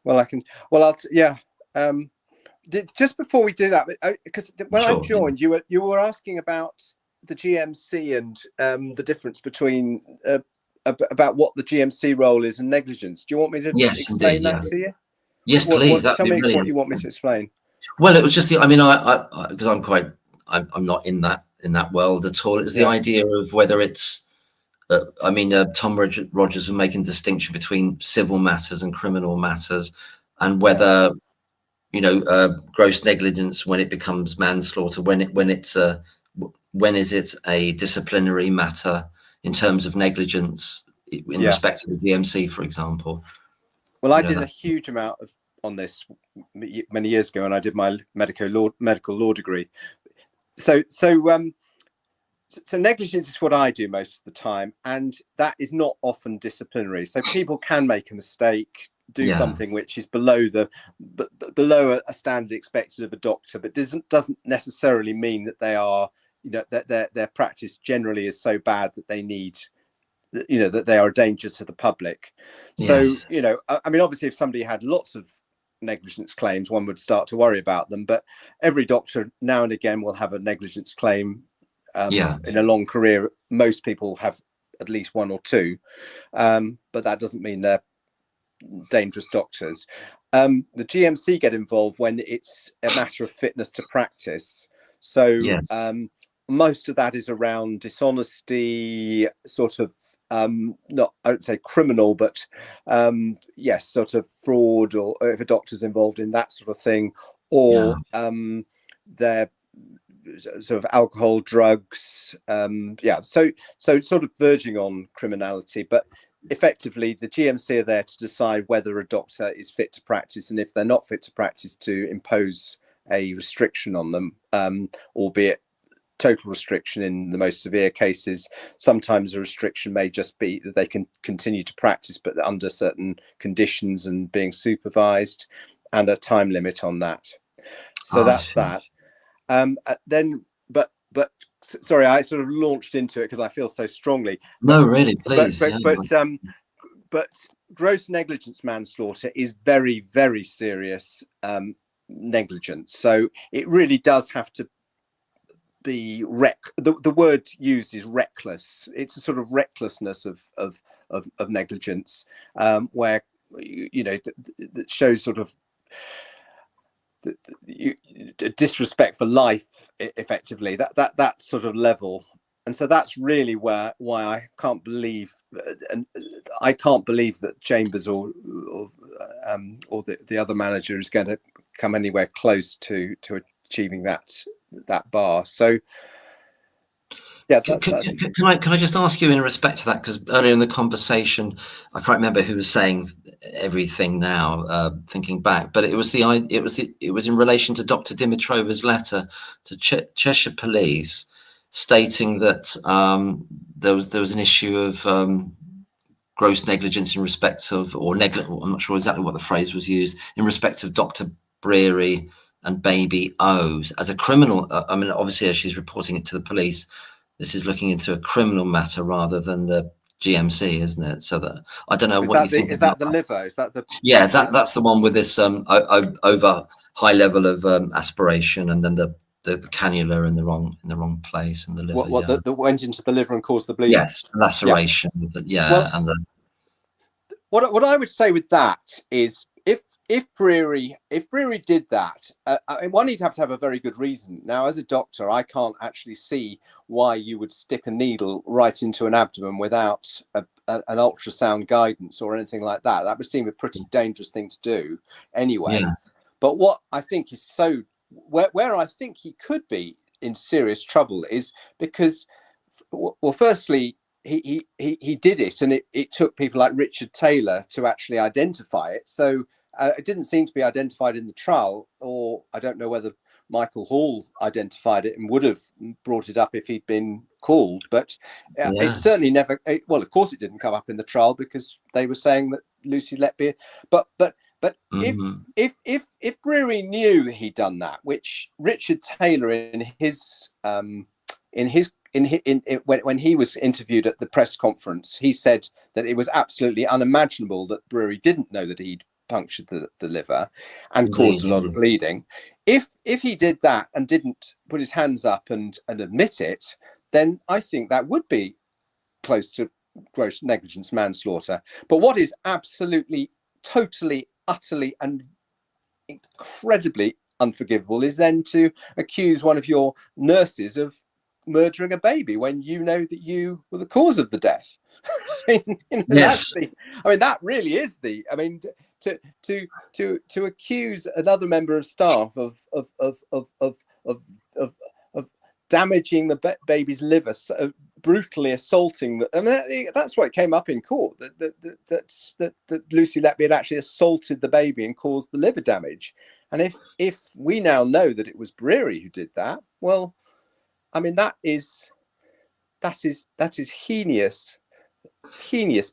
Well, I'll just before we do that, because when I joined, you were asking about the GMC and the difference between about what the GMC role is and negligence. Do you want me to explain that to you? Yes, please. Tell me what you want me to explain. Well, it was just I mean, I because I'm not in that world at all. It was the idea of whether it's Tom Rogers was making distinction between civil matters and criminal matters, and whether gross negligence, when it becomes manslaughter, when is it a disciplinary matter in terms of negligence in respect to the GMC, for example. Well, I did a huge amount on this many years ago, and I did my medical law degree. So negligence is what I do most of the time, and that is not often disciplinary. So people can make a mistake, do something which is below a standard expected of a doctor, but doesn't necessarily mean that they are, that their practice generally is so bad that they need, that they are a danger to the public. So, I mean, obviously, if somebody had lots of negligence claims, one would start to worry about them. But every doctor now and again will have a negligence claim. In a long career, most people have at least one or two, but that doesn't mean they're dangerous doctors. The GMC get involved when it's a matter of fitness to practice. So most of that is around dishonesty, sort of not, I would say criminal, but sort of fraud, or if a doctor's involved in that sort of thing, or they're sort of alcohol, drugs, so sort of verging on criminality. But effectively, the GMC are there to decide whether a doctor is fit to practice, and if they're not fit to practice, to impose a restriction on them, albeit total restriction in the most severe cases. Sometimes a restriction may just be that they can continue to practice, but under certain conditions and being supervised, and a time limit on that. So that's that. Then, but sorry, I sort of launched into it because I feel so strongly. No, really, please. But gross negligence manslaughter is very, very serious negligence. So it really does have to be the word used is reckless. It's a sort of recklessness of negligence, where that shows sort of disrespect for life, effectively, that sort of level. And so that's really why I can't believe that Chambers or the other manager is going to come anywhere close to achieving that bar. So can I just ask you in respect to that, because earlier in the conversation I can't remember who was saying everything now, thinking back, but it was in relation to Dr. Dimitrova's letter to Cheshire Police, stating that there was an issue of gross negligence in respect of, I'm not sure exactly what the phrase was used, in respect of Dr. Breary and baby O's as a criminal. I mean, obviously, as she's reporting it to the police, this is looking into a criminal matter rather than the GMC, isn't it? So that I don't know what you think. Is that the liver? Is that the? Yeah, that's the one with this over high level of aspiration, and then the cannula in the wrong place, and the liver. That went into the liver and caused the bleeding. Yes, laceration. Yeah. Well, and what I would say with that is, if Breary did that, one, he'd have to have a very good reason. Now, as a doctor, I can't actually see why you would stick a needle right into an abdomen without an ultrasound guidance or anything like that. That would seem a pretty dangerous thing to do anyway. Yeah. But what I think is where I think he could be in serious trouble is because, well, firstly, he did it, and it took people like Richard Taylor to actually identify it. So it didn't seem to be identified in the trial, or I don't know whether Michael Hall identified it and would have brought it up if he'd been called. But it certainly never. Well, of course, it didn't come up in the trial because they were saying that Lucy Letby. But if Breary knew he'd done that, which Richard Taylor when he was interviewed at the press conference, he said that it was absolutely unimaginable that Breary didn't know that he'd punctured the liver and caused a lot of bleeding. If he did that and didn't put his hands up and admit it, then I think that would be close to gross negligence manslaughter. But what is absolutely, totally, utterly and incredibly unforgivable is then to accuse one of your nurses of murdering a baby when you know that you were the cause of the death. Yes. That really is to accuse another member of staff of damaging the baby's liver, brutally assaulting that's what came up in court, that Lucy Letby had actually assaulted the baby and caused the liver damage. And if we now know that it was Breary who did that, well, I mean, that is heinous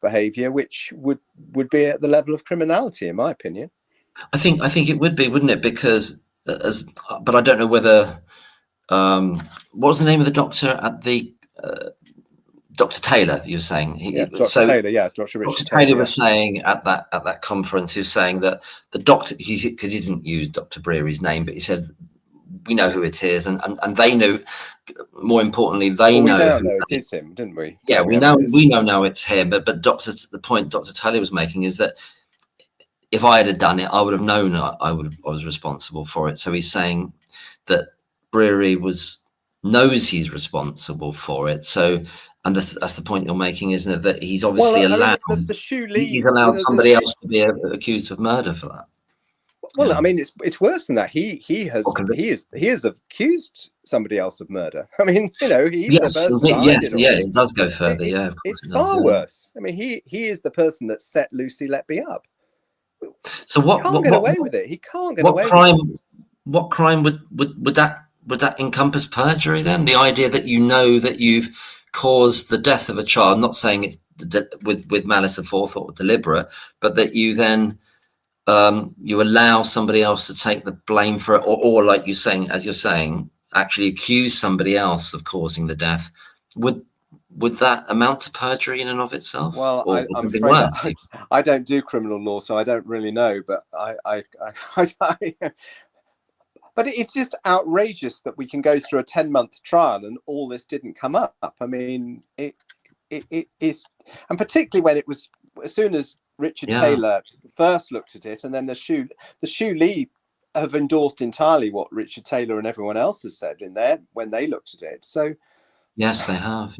behaviour, which would be at the level of criminality, in my opinion. I think it would be, wouldn't it? Because but I don't know whether what was the name of the doctor at the Dr. Taylor? You're saying Dr. Taylor, Dr. Richard Taylor. Taylor was saying at that conference, he was saying that the doctor, because he didn't use Dr. Breary's name, but he said, we know who it is, and they know. More importantly, they know it is him, didn't we? Yeah, we know now it's him. But the point Dr. Taylor was making is that if I had done it, I would have known I was responsible for it. So he's saying that Breary knows he's responsible for it. So, and that's the point you're making, isn't it? That he's obviously allowed he's allowed somebody else to be accused of murder for that. Well, I mean, it's worse than that. He has accused somebody else of murder. I mean, he's the person behind it. It does go further. It's far worse. I mean, he is the person that set Lucy Letby up. So he can't get away with it. He can't get away with it. What crime would that encompass? Perjury, then? The idea that you know that you've caused the death of a child. I'm not saying it's with malice aforethought or deliberate, but that you then you allow somebody else to take the blame for it, or like you're saying, actually accuse somebody else of causing the death. Would that amount to perjury in and of itself? Well, I'm afraid worse? I don't do criminal law, so I don't really know. But but it's just outrageous that we can go through a 10-month trial and all this didn't come up. I mean, it is, and particularly when it was, as soon as Richard Taylor first looked at it, and then the Shoe Lee have endorsed entirely what Richard Taylor and everyone else has said in there when they looked at it. So yes, they have.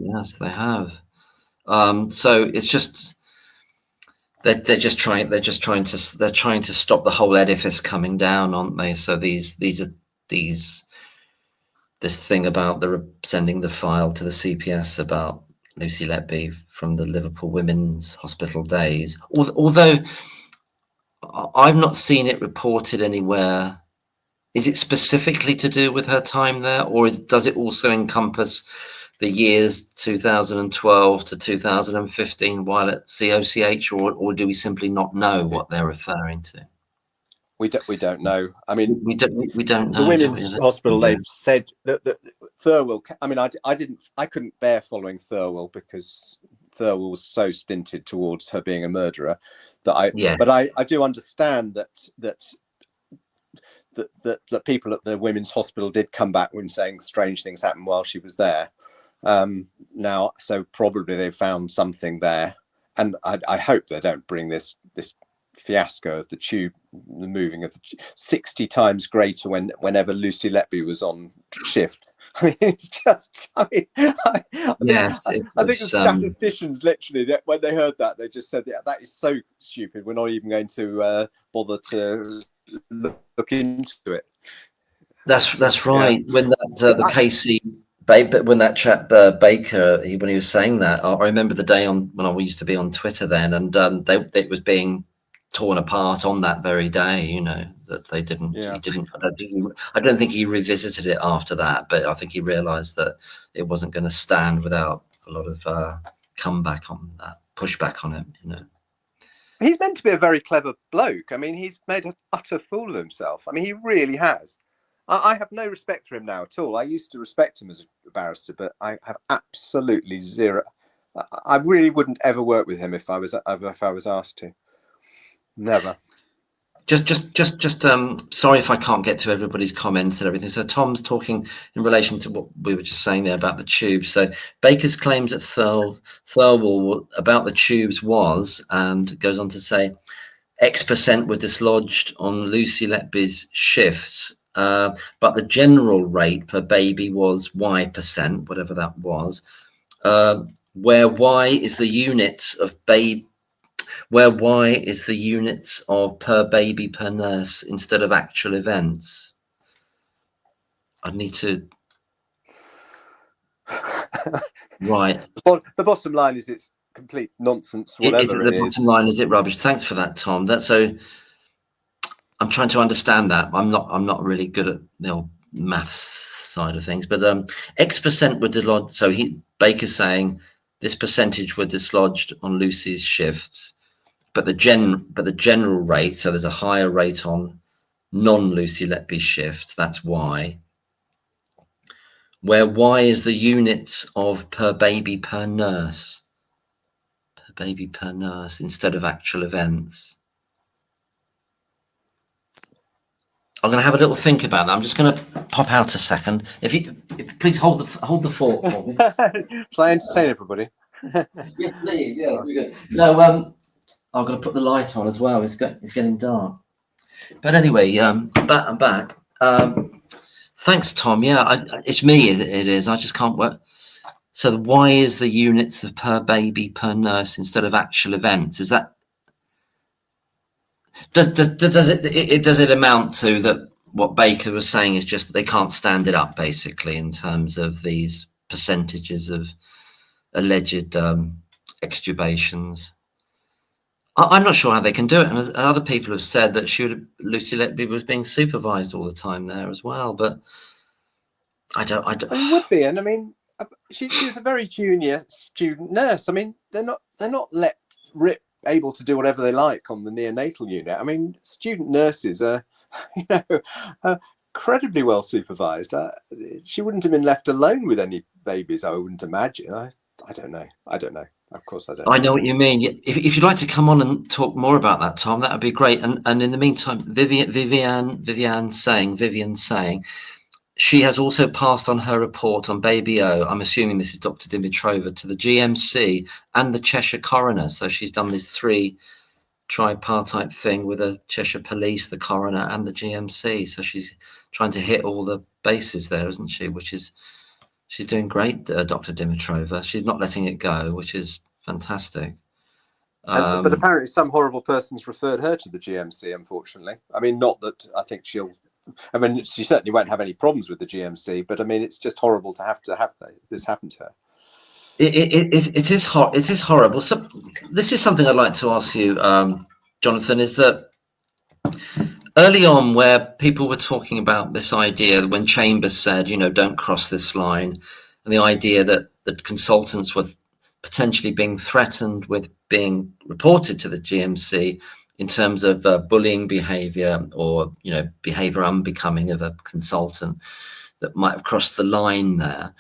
So it's just they're trying to stop the whole edifice coming down, aren't they? So this thing about sending the file to the CPS about Lucy Letby from the Liverpool Women's Hospital days, although I've not seen it reported anywhere. Is it specifically to do with her time there, or does it also encompass the years 2012 to 2015 while at COCH, or do we simply not know what they're referring to? We don't know. I mean, we don't know. The women's hospital, they've said that Thirlwell. I mean, I couldn't bear following Thirlwell because Thirlwell was so stinted towards her being a murderer but I do understand that people at the women's hospital did come back when saying strange things happened while she was there. Now, so probably they found something there, and I hope they don't bring this fiasco of the tube, the moving of the 60 times greater whenever Lucy Letby was on shift. I mean, it's just, I think the statisticians literally, when they heard that, they just said, yeah, that is so stupid. We're not even going to bother to look into it. That's right. Yeah. When the Casey, when that chap Baker, when he was saying that, I remember the day when I used to be on Twitter then, and it was being torn apart on that very day, you know, that they didn't. Yeah. He didn't. I don't think he revisited it after that, but I think he realised that it wasn't going to stand without a lot of comeback on that, pushback on him. You know, he's meant to be a very clever bloke. I mean, he's made an utter fool of himself. I mean, he really has. I have no respect for him now at all. I used to respect him as a barrister, but I have absolutely zero. I really wouldn't ever work with him if I was asked to. Never. Just sorry if I can't get to everybody's comments and everything. So Tom's talking in relation to what we were just saying there about the tubes. So Baker's claims at Thirlwell about the tubes was, and goes on to say, X% were dislodged on Lucy Letby's shifts, but the general rate per baby was Y%, whatever that was, where Y is the units of per baby per nurse instead of actual events. I need to. Right. The bottom line is it's complete nonsense. Whatever the bottom line is it rubbish. Thanks for that, Tom. That's so. I'm trying to understand that. I'm not really good at the old maths side of things, but X% were dislodged. So Baker's saying this percentage were dislodged on Lucy's shifts. But the general rate, so there's a higher rate on non-Lucy Letby shift. That's Y. Where Y is the units of per baby per nurse. Per baby per nurse instead of actual events. I'm going to have a little think about that. I'm just going to pop out a second. If you please hold the fort for me. Shall I entertain everybody? Yeah, please. Yeah, good. No, I'm going to put the light on as well. It's getting dark. But anyway, I'm back. Thanks, Tom. Yeah, it's me. It is. I just can't work. So why is the units of per baby per nurse instead of actual events? Is that does it amount to that? What Baker was saying is just that they can't stand it up, basically, in terms of these percentages of alleged extubations. I'm not sure how they can do it, and other people have said that Lucy Letby was being supervised all the time there as well. But I don't. It would be, and I mean, she was a very junior student nurse. I mean, they're not able to do whatever they like on the neonatal unit. I mean, student nurses are, incredibly well supervised. She wouldn't have been left alone with any babies, I wouldn't imagine. I don't know. Of course I don't. I know what you mean. If you'd like to come on and talk more about that, Tom, that would be great. And in the meantime, Vivian saying, she has also passed on her report on Baby O. I'm assuming this is Dr. Dimitrova, to the GMC and the Cheshire coroner. So she's done this 3 tripartite thing with the Cheshire police, the coroner, and the GMC. So she's trying to hit all the bases there, isn't she? She's doing great, Dr. Dimitrova. She's not letting it go, which is fantastic. But apparently some horrible person's referred her to the GMC, unfortunately. I mean, not that I think she certainly won't have any problems with the GMC, but I mean, it's just horrible to have this happen to her. It is horrible. So this is something I'd like to ask you, Jonathan, is that early on, where people were talking about this idea when Chambers said, don't cross this line, and the idea that consultants were potentially being threatened with being reported to the GMC in terms of bullying behaviour, or behaviour unbecoming of a consultant that might have crossed the line there.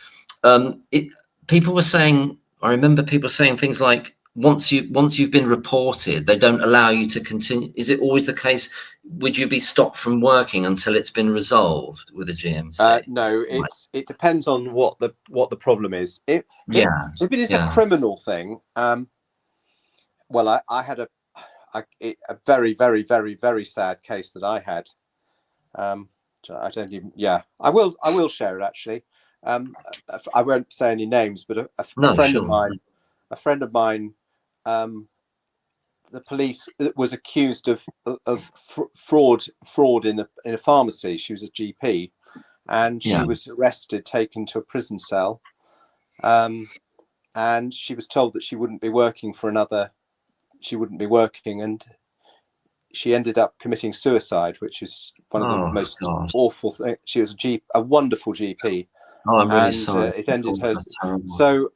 People were saying, I remember people saying things like, once you've been reported, they don't allow you to continue. Is it always the case? Would you be stopped from working until it's been resolved with the GMC? No, it depends on what the problem is. If it is a criminal thing, well, I had a very, very, very, very sad case that I had. I don't even. Yeah, I will share it actually. I won't say any names, but a friend of mine, the police was accused of fraud in a pharmacy. She was a GP, and she was arrested, taken to a prison cell, and she was told that she wouldn't be working, and she ended up committing suicide, which is one of the most awful things. She was a wonderful GP. Oh, I'm really sorry. It ended her. So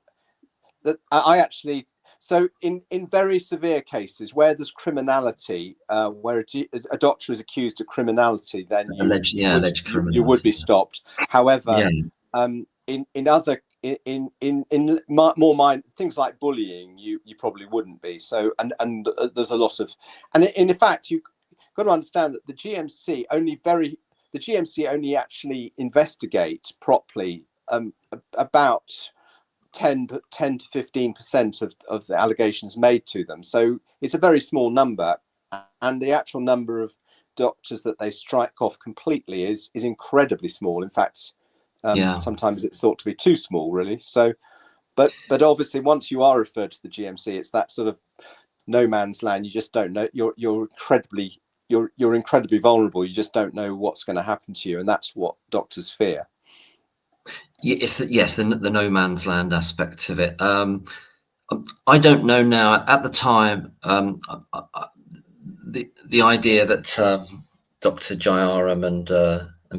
So in very severe cases where there's criminality, where a doctor is accused of criminality, then you would be stopped. However, in other more minor things like bullying, you probably wouldn't be. So and there's a lot of, and in fact you've got to understand that the GMC only actually investigate properly about 10 to 15% of the allegations made to them. So it's a very small number, and the actual number of doctors that they strike off completely is incredibly small. In fact, sometimes it's thought to be too small, really. So, but obviously, once you are referred to the GMC, it's that sort of no man's land. You just don't know. You're incredibly vulnerable. You just don't know what's going to happen to you, and that's what doctors fear. Yes, the no man's land aspect of it. I don't know now. At the time, the idea that Dr. Jayaram and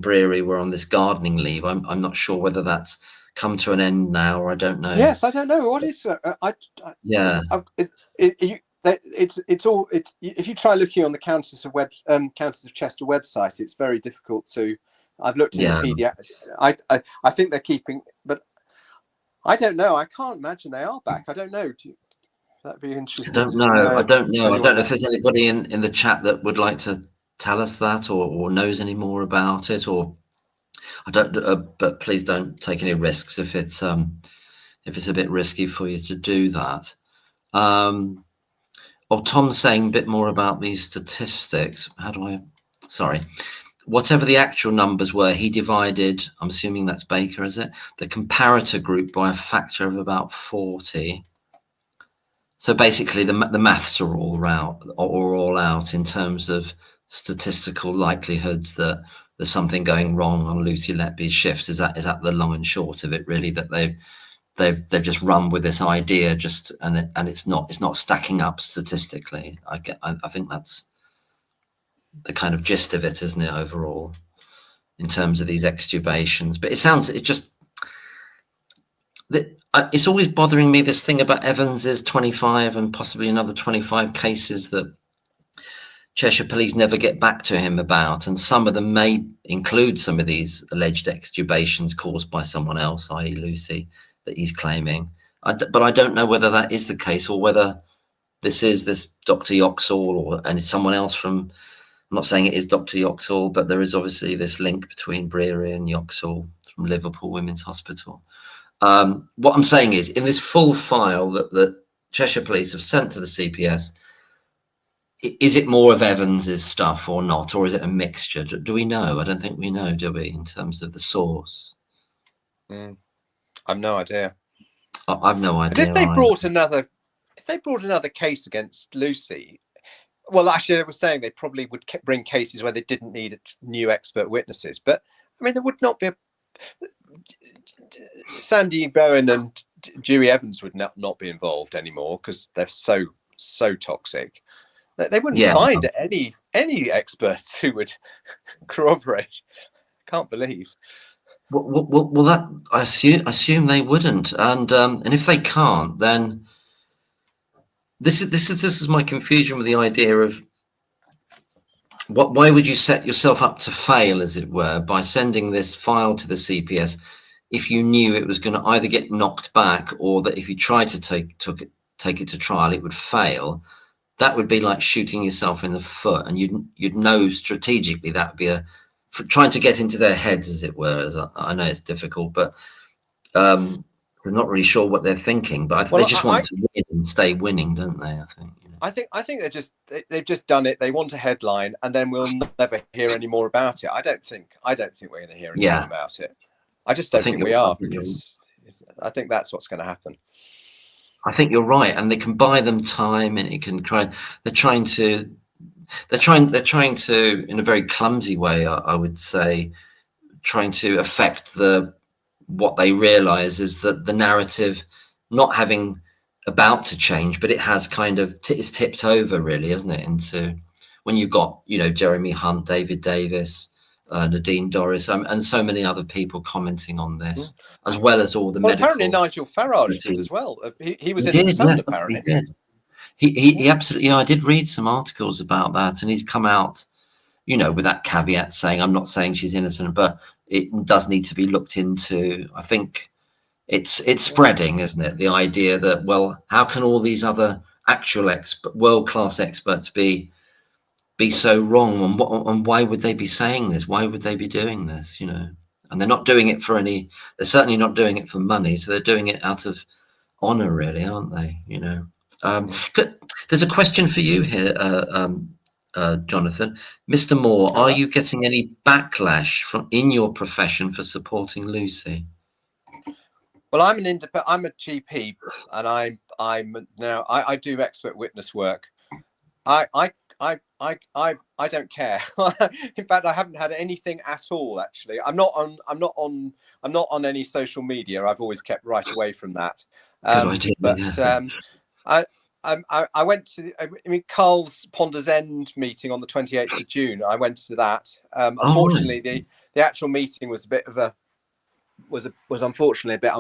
Breary were on this gardening leave, I'm not sure whether that's come to an end now, or I don't know. Yes, I don't know. What is it's all. If you try looking on the Countess of Chester website, it's very difficult to. I've looked in the pediatric. I think they're keeping, but I don't know. I can't imagine they are back. I don't know. That'd be interesting. I don't know. I don't know if there's anybody in the chat that would like to tell us that, or knows any more about it, or I don't. But please don't take any risks if it's a bit risky for you to do that. Tom's saying a bit more about these statistics. Sorry. Whatever the actual numbers were, he divided, I'm assuming that's Baker, is it? The comparator group by a factor of about 40. So basically the maths are all out in terms of statistical likelihoods that there's something going wrong on Lucy Letby's shift. Is that the long and short of it, really, that they've just run with this idea and it's not stacking up statistically. I think that's the kind of gist of it, isn't it, overall, in terms of these extubations? But it's always bothering me, this thing about Evans's 25 and possibly another 25 cases that Cheshire Police never get back to him about, and some of them may include some of these alleged extubations caused by someone else, i.e. Lucy, that he's claiming. But I don't know whether that is the case, or whether this is this Dr. Yoxall and it's someone else from. I'm not saying it is Dr. Yoxall, but there is obviously this link between Breary and Yoxall from Liverpool Women's Hospital. What I'm saying is, in this full file that Cheshire Police have sent to the CPS, is it more of Evans's stuff or not, or is it a mixture? Do we know? I don't think we know, do we, in terms of the source? I've no idea. I've no idea. But if they brought another case against Lucy. Well, actually, I was saying they probably would bring cases where they didn't need new expert witnesses. But, I mean, there would not be Sandy Bowen and Dewey Evans would not be involved anymore because they're so toxic. They wouldn't find any experts who would corroborate. Can't believe. Well, that I assume they wouldn't, and if they can't, then this is my confusion with the idea of why would you set yourself up to fail, as it were, by sending this file to the CPS if you knew it was going to either get knocked back, or that if you tried to take it to trial, it would fail. That would be like shooting yourself in the foot, and you'd know strategically that would be for trying to get into their heads, as it were. As I know it's difficult, but they're not really sure what they're thinking. But they just want to win and stay winning, don't they? I think. I think they've just done it. They want a headline, and then we'll never hear any more about it. I don't think we're going to hear any more about it. I just don't think we are, because I think that's what's going to happen. I think you're right, and they can buy them time, and it can try. They're trying to, in a very clumsy way, I would say, trying to affect what they realise is that the narrative, not having about to change, but it has kind of it's tipped over, really, isn't it? Into when you've got Jeremy Hunt, David Davis, Nadine Dorries, and so many other people commenting on this, as well as all the medical. Apparently Nigel Farage did as well. He was in the Sun, yes, apparently. He did. He absolutely. I did read some articles about that, and he's come out, with that caveat saying, I'm not saying she's innocent, but it does need to be looked into. I think it's spreading, isn't it? The idea that, well, how can all these other actual world-class experts be so wrong, and why would they be saying this? Why would they be doing this? And they're not doing it for they're certainly not doing it for money. So they're doing it out of honor, really, aren't they? There's a question for you here, Jonathan. Mr. Moore, are you getting any backlash in your profession for supporting Lucy? Well, I'm a GP, and I do expert witness work. I don't care. In fact, I haven't had anything at all. Actually, I'm not on any social media. I've always kept right away from that. Good idea. But I went to Carl's Ponders End meeting on the 28th of June. I went to that. Unfortunately, the actual meeting was a bit of a was unfortunately a bit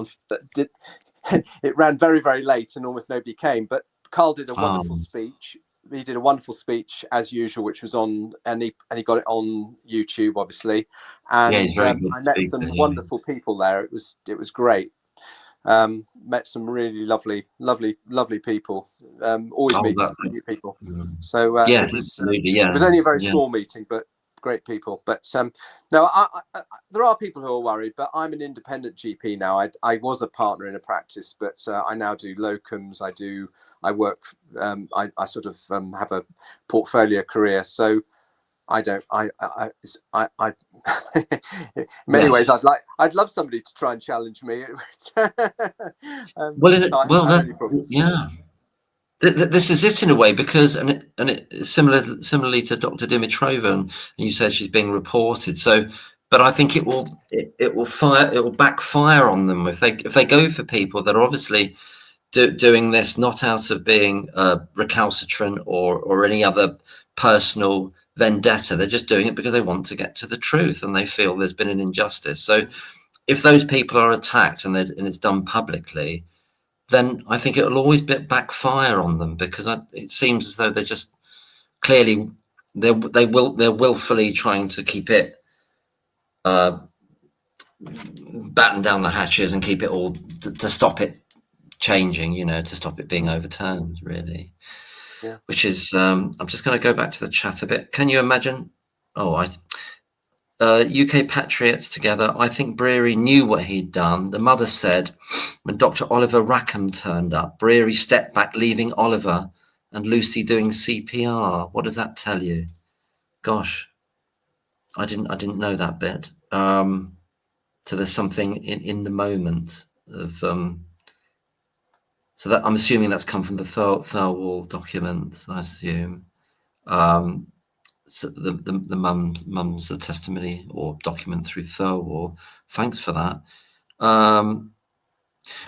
it ran very, very late, and almost nobody came. But Carl did a wonderful speech. He did a wonderful speech as usual, which was on, and he got it on YouTube, obviously. And I met some wonderful people there. It was great. Met some really lovely people. Always meet new people. So it was only a very small meeting, but great people. But no, there are people who are worried, but I'm an independent GP now. I was a partner in a practice, but I now do locums. I work. I sort of have a portfolio career. So I don't. I in many ways, I'd love somebody to try and challenge me. This is it in a way, because and it similarly to Dr. Dimitrova, and you said she's being reported. So, but I think it will backfire on them if they go for people that are obviously doing this not out of being recalcitrant or any other personal vendetta. They're just doing it because they want to get to the truth, and they feel there's been an injustice. So, if those people are attacked and it's done publicly, then I think it'll always backfire on them, because it seems as though they're just clearly they're willfully trying to keep it batten down the hatches and keep it all to stop it changing, to stop it being overturned, really. Yeah. Which is I'm just going to go back to the chat a bit. Can you imagine? UK Patriots together. I think Breary knew what he'd done. The mother said when Dr. Oliver Rackham turned up, Breary stepped back, leaving Oliver and Lucy doing CPR. What does that tell you? Gosh, I didn't know that bit. So there's something in the moment of so that I'm assuming that's come from the Thirlwall documents, I assume. So the mum's the testimony or document through Thirlwall. Thanks for that.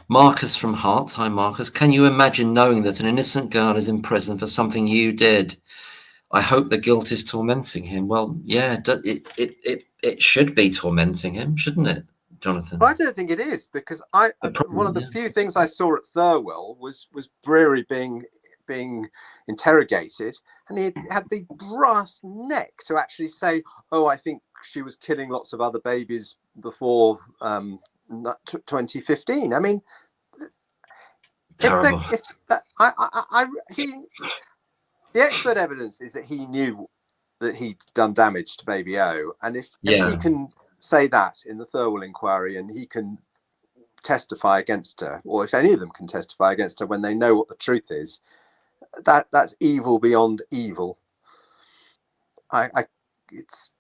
Marcus from Hearts. Hi, Marcus. Can you imagine knowing that an innocent girl is in prison for something you did? I hope the guilt is tormenting him. Well, yeah, it should be tormenting him, shouldn't it? Jonathan? I don't think it is, because one of the few things I saw at Thirlwell was Brewery being interrogated, and he had the brass neck to actually say, "Oh, I think she was killing lots of other babies before 2015." I mean, terrible. The expert evidence is that he knew that he'd done damage to baby O, and if he can say that in the Thirlwell inquiry, and he can testify against her, or if any of them can testify against her when they know what the truth is, that's evil beyond evil. It's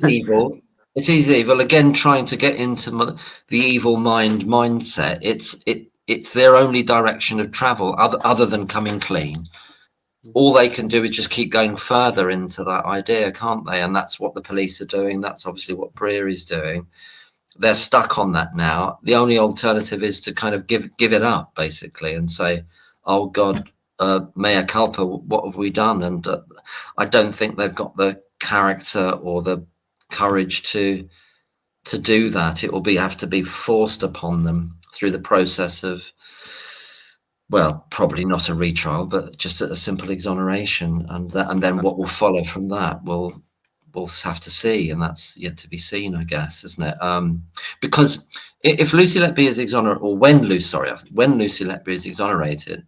evil. It is evil. Again, trying to get into the evil mindset. It's their only direction of travel other than coming clean. All they can do is just keep going further into that idea, can't they? And that's what the police are doing. That's obviously what Brewery's doing. They're stuck on that now. The only alternative is to kind of give it up, basically, and say, "Oh God, mea culpa, what have we done?" And I don't think they've got the character or the courage to do that. It will have to be forced upon them through the process of, well, probably not a retrial, but just a simple exoneration, and then what will follow from that we'll have to see, and that's yet to be seen, I guess, isn't it? Because if Lucy Letby is exonerated, or when Lucy Letby is exonerated,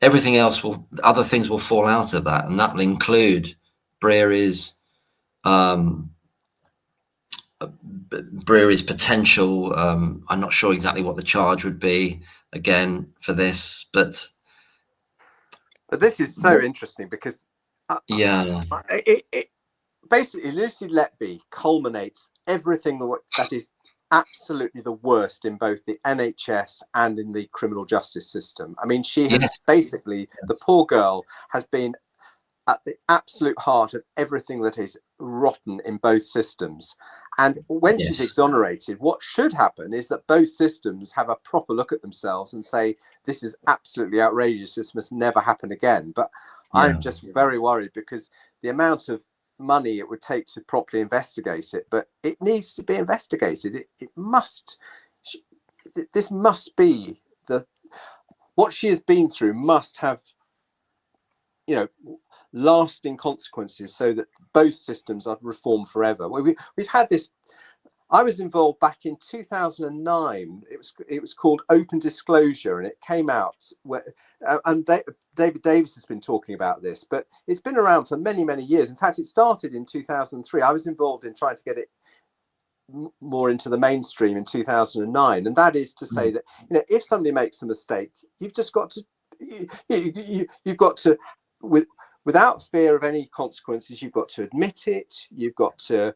everything else other things will fall out of that, and that will include Brewery's potential. I'm not sure exactly what the charge would be again for this, but this is so interesting, because basically Lucy Letby culminates everything that is absolutely the worst in both the NHS and in the criminal justice system. I mean, she has basically, the poor girl has been at the absolute heart of everything that is rotten in both systems. And when she's exonerated, what should happen is that both systems have a proper look at themselves and say, "This is absolutely outrageous. This must never happen again." But I'm just very worried, because the amount of money it would take to properly investigate it, but it needs to be investigated. This must be what she has been through must have, lasting consequences, so that both systems are reformed forever. We've had this. I was involved back in 2009. It was called Open Disclosure, and it came out and David Davis has been talking about this, but it's been around for many, many years. In fact, it started in 2003. I was involved in trying to get it more into the mainstream in 2009, and that is to say that if somebody makes a mistake, you've just got to you've got to without fear of any consequences, you've got to admit it, you've got to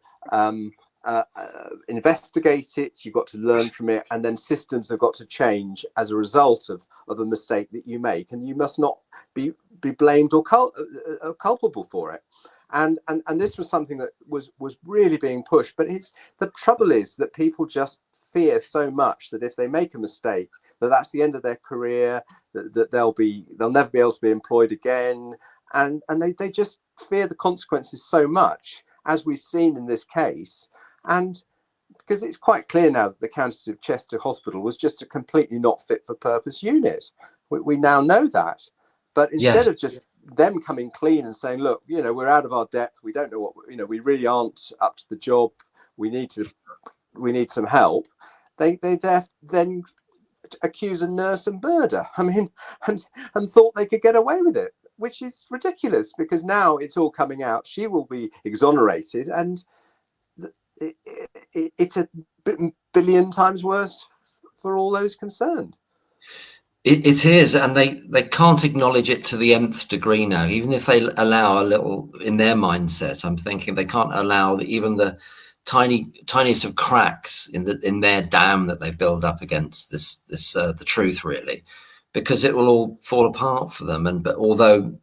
investigate it, you've got to learn from it, and then systems have got to change as a result of a mistake that you make, and you must not be blamed or culpable for it. And this was something that was really being pushed. But the trouble is that people just fear so much that if they make a mistake, that's the end of their career, that they'll never be able to be employed again. And they just fear the consequences so much, as we've seen in this case. And because it's quite clear now that the Countess of Chester Hospital was just a completely not fit for purpose unit. We now know that. But instead of just them coming clean and saying, "Look, we're out of our depth. We don't know what, we really aren't up to the job. We need some help." They then accuse a nurse of murder. I mean, and thought they could get away with it, which is ridiculous, because now it's all coming out. She will be exonerated, and it's a billion times worse for all those concerned. It is, and they can't acknowledge it to the nth degree now. Even if they allow a little in their mindset, I'm thinking they can't allow even the tiniest of cracks in their dam that they build up against the truth, really, because it will all fall apart for them. But although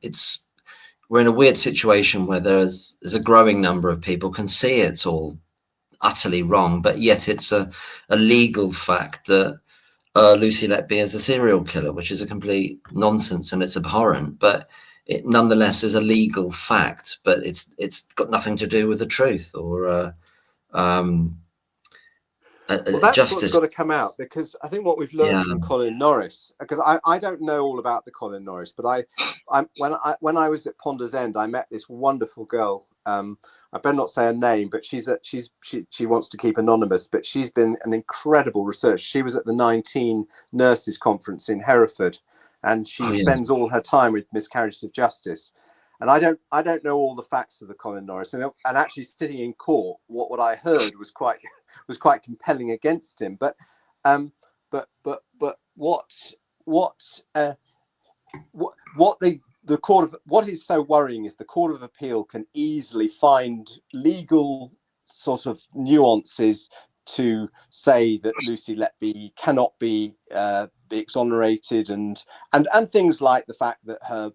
we're in a weird situation where there's a growing number of people can see it's all utterly wrong, but yet it's a legal fact that Lucy Letby is a serial killer, which is a complete nonsense, and it's abhorrent, but it nonetheless is a legal fact. But it's got nothing to do with the truth, or Well, that's justice. what's got to come out, because I think what we've learned from Colin Norris, because I don't know all about the Colin Norris, but when I was at Ponder's End, I met this wonderful girl. I better not say her name, but she wants to keep anonymous, but she's been an incredible researcher. She was at the 19 Nurses Conference in Hereford, and she spends all her time with miscarriages of justice. And I don't know all the facts of the Colin Norris, and actually sitting in court, what I heard was quite compelling against him. But what is so worrying is the Court of Appeal can easily find legal sort of nuances to say that Lucy Letby cannot be exonerated, and things like the fact that her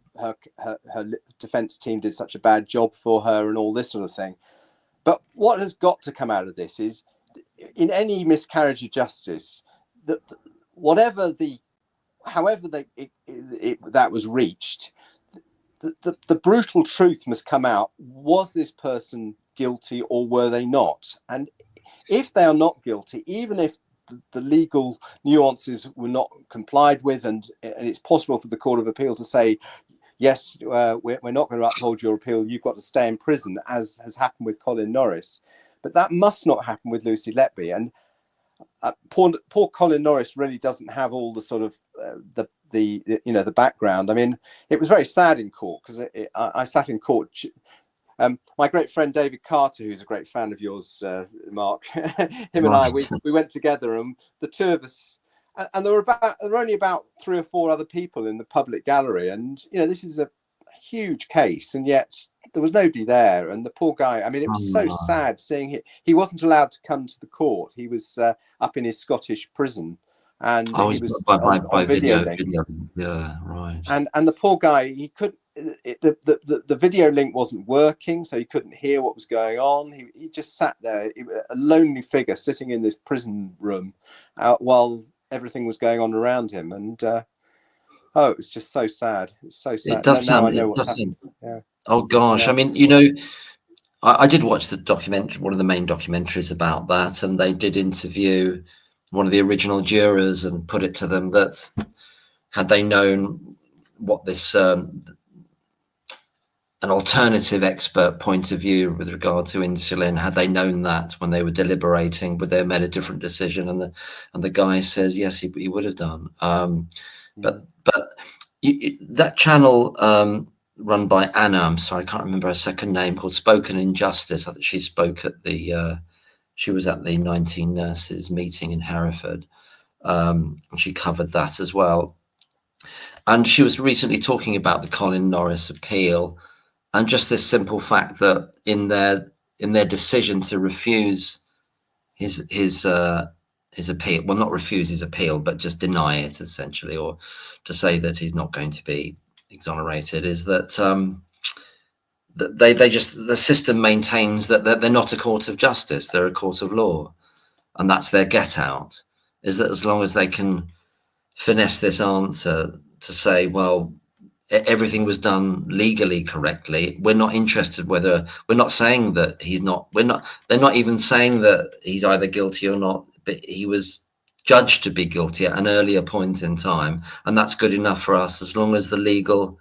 defence team did such a bad job for her and all this sort of thing. But what has got to come out of this is, in any miscarriage of justice, that however that was reached, the brutal truth must come out. Was this person guilty or were they not? And if they are not guilty, even if the legal nuances were not complied with, and it's possible for the Court of Appeal to say, yes, we're not going to uphold your appeal, you've got to stay in prison, as has happened with Colin Norris. But that must not happen with Lucy Letby. And poor Colin Norris really doesn't have all the sort of the background. I mean, it was very sad in court, because I sat in court. My great friend David Carter, who's a great fan of yours, Mark, him and I, we went together, and the two of us, and there were only about 3 or 4 other people in the public gallery, and this is a huge case, and yet there was nobody there. And the poor guy, I mean, it was so sad seeing he wasn't allowed to come to the court. He was up in his Scottish prison, and he was by video link. Yeah, right. And the poor guy, he couldn't. The video link wasn't working, so he couldn't hear what was going on. He just sat there, a lonely figure sitting in this prison room, while everything was going on around him. And it was just so sad. It's so sad. It does sound. I know what's happened. Yeah. Oh gosh, yeah. I mean, I did watch the documentary, one of the main documentaries about that, and they did interview one of the original jurors and put it to them that had they known what this an alternative expert point of view with regard to insulin, had they known that when they were deliberating, would they have made a different decision? And the guy says yes, he would have done. But that channel run by Anna, I'm sorry, I can't remember her second name, called Spoken Injustice. I think she spoke at she was at the 19 Nurses meeting in Hereford. And she covered that as well. And she was recently talking about the Colin Norris appeal, and just this simple fact that in their decision to refuse his appeal, well, not refuse his appeal, but just deny it essentially, or to say that he's not going to be exonerated, is that the system maintains that they're not a court of justice, they're a court of law, and that's their get out, is that as long as they can finesse this answer to say, well, everything was done legally correctly, we're not interested whether, we're not saying that he's not, they're not even saying that he's either guilty or not, but he was judged to be guilty at an earlier point in time, and that's good enough for us, as long as the legal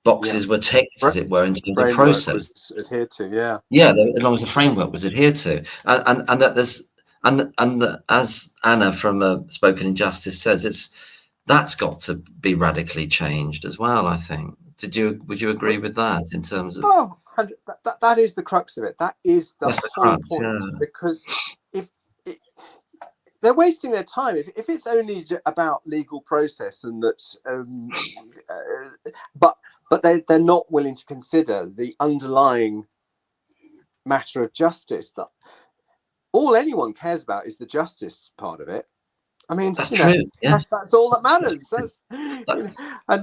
boxes were ticked, as it were, in terms of process was adhered to. As long as the framework was adhered to, and that there's and as Anna from Spoken Injustice says, that's got to be radically changed as well, I think. Would you agree with that in terms of? Oh, that is the crux of it. That is the whole point. Yeah. Because if they're wasting their time, if it's only about legal process, and that, but they're not willing to consider the underlying matter of justice. That all anyone cares about is the justice part of it. I mean, that's true. Yes. That's all that matters.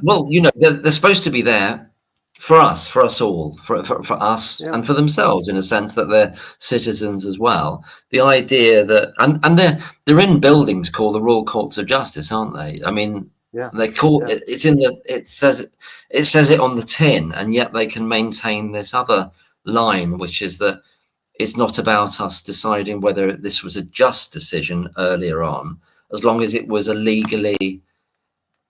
Well, they're supposed to be there for us all, for us, and for themselves, in a sense that they're citizens as well. The idea that, and they're in buildings called the Royal Courts of Justice, aren't they? I mean, they call it. It's in it says it on the tin, and yet they can maintain this other line, which is that it's not about us deciding whether this was a just decision earlier on, as long as it was a legally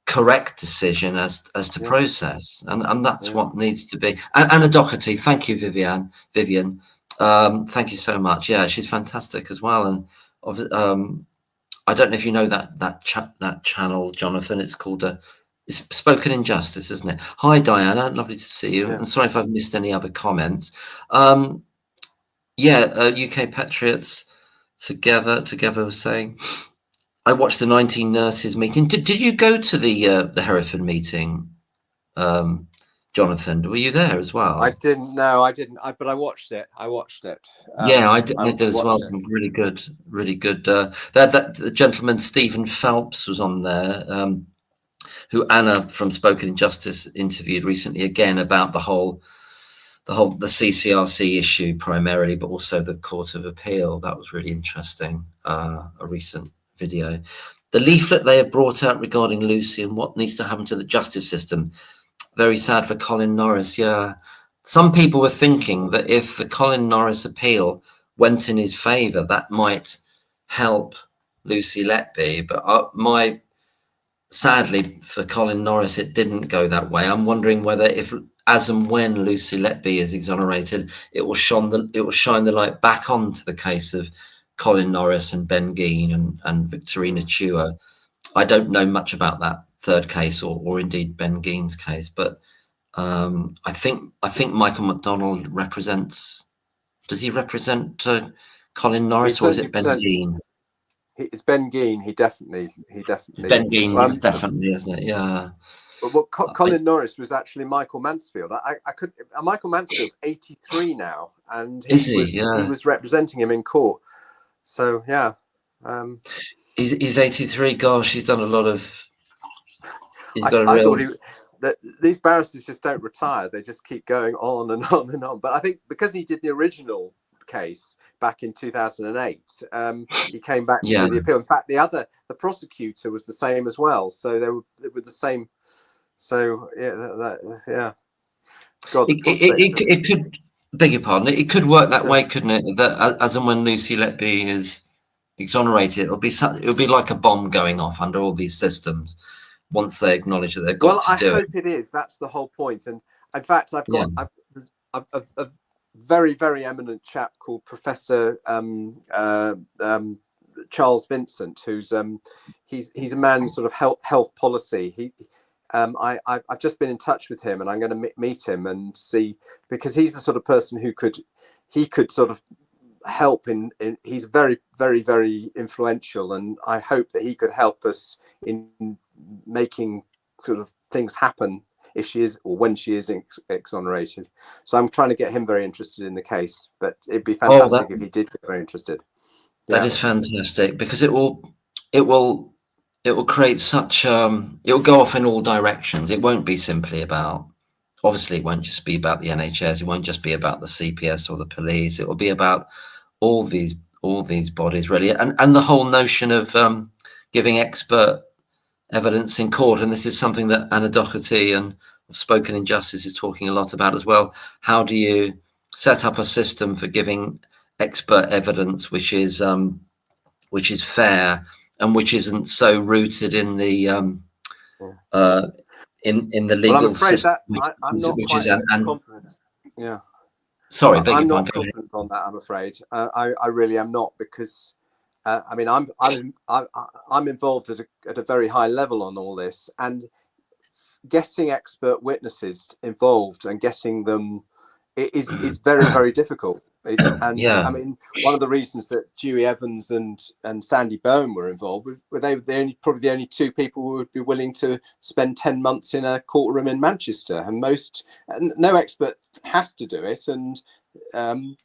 correct decision as to process, and that's what needs to be. And Anna Doherty, thank you, Vivian. Thank you so much. Yeah, she's fantastic as well. And I don't know if you know that channel, Jonathan. It's called it's Spoken Injustice, isn't it? Hi, Diana. Lovely to see you. And sorry if I've missed any other comments. UK Patriots together was saying, I watched the 19 nurses meeting. Did you go to the Hereford meeting, Jonathan? Were you there as well? I didn't. No, I didn't. But I watched it. Yeah, I did as well. Some really good. That gentleman Stephen Phelps was on there, who Anna from Spoken Injustice interviewed recently again about the CCRC issue primarily, but also the Court of Appeal. That was really interesting. A recent video. The leaflet they have brought out regarding Lucy and what needs to happen to the justice system. Very sad for Colin Norris. Yeah. Some people were thinking that if the Colin Norris appeal went in his favour, that might help Lucy Letby. But sadly for Colin Norris, it didn't go that way. I'm wondering whether, if as and when Lucy Letby is exonerated, it will shine the light back onto the case of Colin Norris and Ben Geen and Victorina Chua. I don't know much about that third case or indeed Ben Geen's case, but I think Michael McDonald represents. Does he represent Colin Norris, or is it Ben Geen? It's Ben Geen. He definitely. It's Ben Geen, yes, definitely, isn't it? Yeah. Well, Colin Norris was actually Michael Mansfield. Michael Mansfield's 83 now, and he was representing him in court. So yeah, he's 83. Gosh, he's done a lot of. I thought that these barristers just don't retire; they just keep going on and on and on. But I think because he did the original case back in 2008, he came back with the appeal. In fact, the prosecutor was the same as well, so they were the same. So yeah. God, it could. Beg your pardon. It could work that way, couldn't it? That as and when Lucy Letby is exonerated, it'll be like a bomb going off under all these systems once they acknowledge that they've got to do it. Well, I hope it is. That's the whole point. And in fact, I've got a very, very eminent chap called Professor Charles Vincent, who's he's a man in sort of health policy. I've just been in touch with him, and I'm going to meet him and see, because he's the sort of person who could sort of help in he's very, very, very influential, and I hope that he could help us in making sort of things happen if she is, or when she is exonerated. So I'm trying to get him very interested in the case, but it'd be fantastic if he did get very interested. That is fantastic, because it will create such it will go off in all directions. It won't be simply about, obviously it won't just be about the NHS, it won't just be about the CPS or the police, it will be about all these bodies really, and the whole notion of giving expert evidence in court. And this is something that Anna Doherty and Spoken Injustice is talking a lot about as well. How do you set up a system for giving expert evidence which is fair and which isn't so rooted in the in the legal system? I'm not quite confident. Yeah. Sorry, I'm not confident on that, I'm afraid. I really am not, because I mean, I'm involved at a very high level on all this, and getting expert witnesses involved and getting them is very, very difficult. I mean, one of the reasons that Dewey Evans and Sandy Bowen were involved were they probably the only two people who would be willing to spend 10 months in a courtroom in Manchester, and no expert has to do it. And and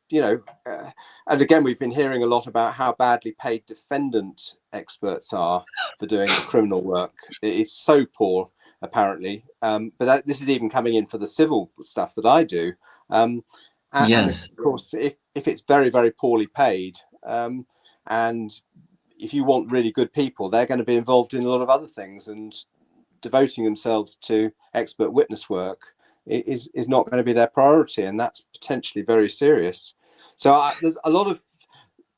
again, we've been hearing a lot about how badly paid defendant experts are for doing the criminal work. It's so poor, apparently. But this is even coming in for the civil stuff that I do. And of course, if it's very, very poorly paid, and if you want really good people, they're going to be involved in a lot of other things, and devoting themselves to expert witness work is not going to be their priority, and that's potentially very serious. So there's a lot of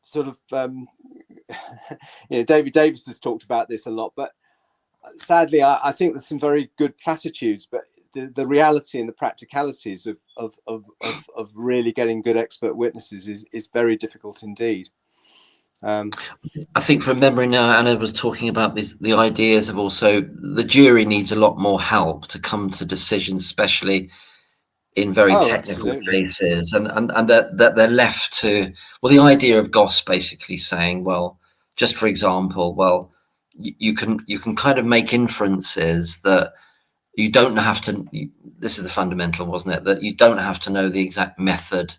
sort of, David Davis has talked about this a lot, but sadly, I think there's some very good platitudes, but the reality and the practicalities of really getting good expert witnesses is very difficult indeed. I think from memory now, Anna was talking about the ideas of also the jury needs a lot more help to come to decisions, especially in very technical cases, and that they're left to, well, the idea of Goss basically saying, well, just for example, well, you can kind of make inferences that you don't have to, this is the fundamental, wasn't it, that you don't have to know the exact method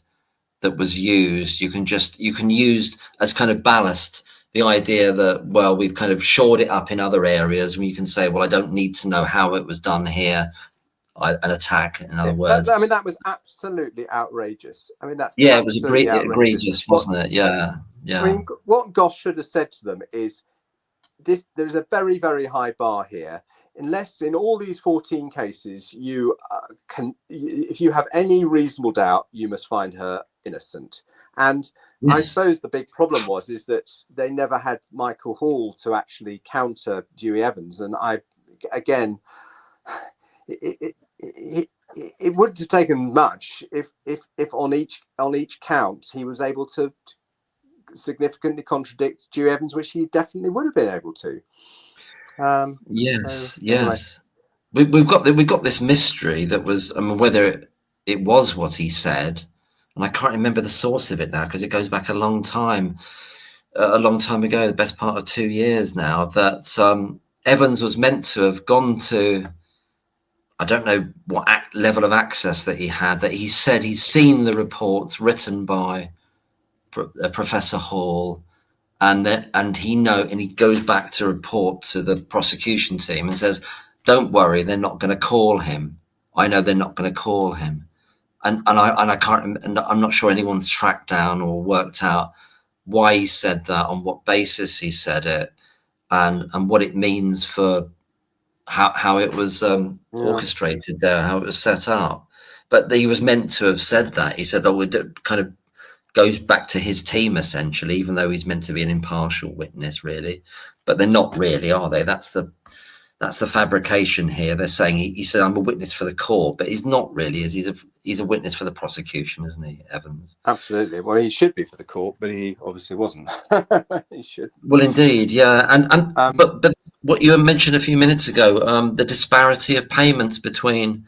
that was used. You can use as kind of ballast the idea that, well, we've kind of shored it up in other areas, and you can say, well, I don't need to know how it was done here. An attack, in other words. I mean, that was absolutely outrageous. I mean, that's it was egregious, wasn't it? Yeah. I mean, what Goss should have said to them is, there's a very, very high bar here. Unless in all these 14 cases you if you have any reasonable doubt, you must find her innocent. And yes. I suppose the big problem is that they never had Michael Hall to actually counter Dewey Evans. And it wouldn't have taken much if on each count he was able to significantly contradict Dewey Evans, which he definitely would have been able to. Yes. We've got this mystery that was, I mean, whether it was what he said, and I can't remember the source of it now because it goes back a long time ago, the best part of 2 years now, that Evans was meant to have gone to, I don't know what level of access that he had, that he said he's seen the reports written by Professor Hall, and he goes back to report to the prosecution team and says, don't worry, they're not going to call him. I know they're not going to call him. And I can't, and I'm not sure anyone's tracked down or worked out why he said that, on what basis he said it, and what it means for how it was orchestrated there, how it was set up. But he was meant to have said that. He said, it kind of goes back to his team, essentially, even though he's meant to be an impartial witness, really. But they're not really, are they? That's the fabrication here. They're saying he said, I'm a witness for the court, but he's not really, he's a witness for the prosecution, isn't he, Evans? Absolutely. Well, he should be for the court, but he obviously wasn't. He should. Well, indeed, yeah. But what you mentioned a few minutes ago, the disparity of payments between,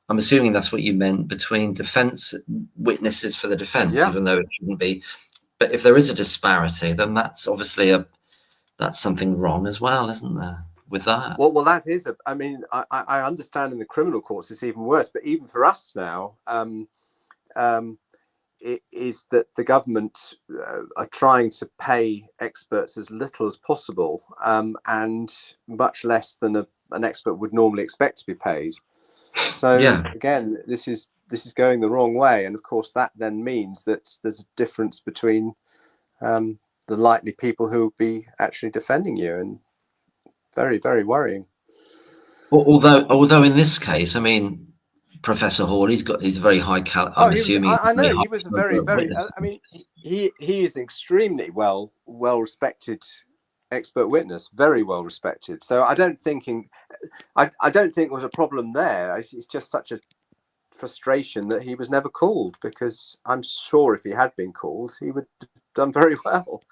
I'm assuming that's what you meant, between defence witnesses for the defence, even though it shouldn't be. But if there is a disparity, then that's obviously that's something wrong as well, isn't there, with that? Well, that is. I mean, I understand in the criminal courts it's even worse, but even for us now, it is that the government are trying to pay experts as little as possible, and much less than an expert would normally expect to be paid. So again, this is going the wrong way, and of course that then means that there's a difference between the likely people who will be actually defending you, and very, very worrying. Although in this case, I mean, Professor Hall, he's a very high caliber. I'm assuming. I know he was a very. I mean, he is an extremely well respected expert witness, very well respected. So I don't think there was a problem there. It's just such a frustration that he was never called, because I'm sure if he had been called, he would have done very well.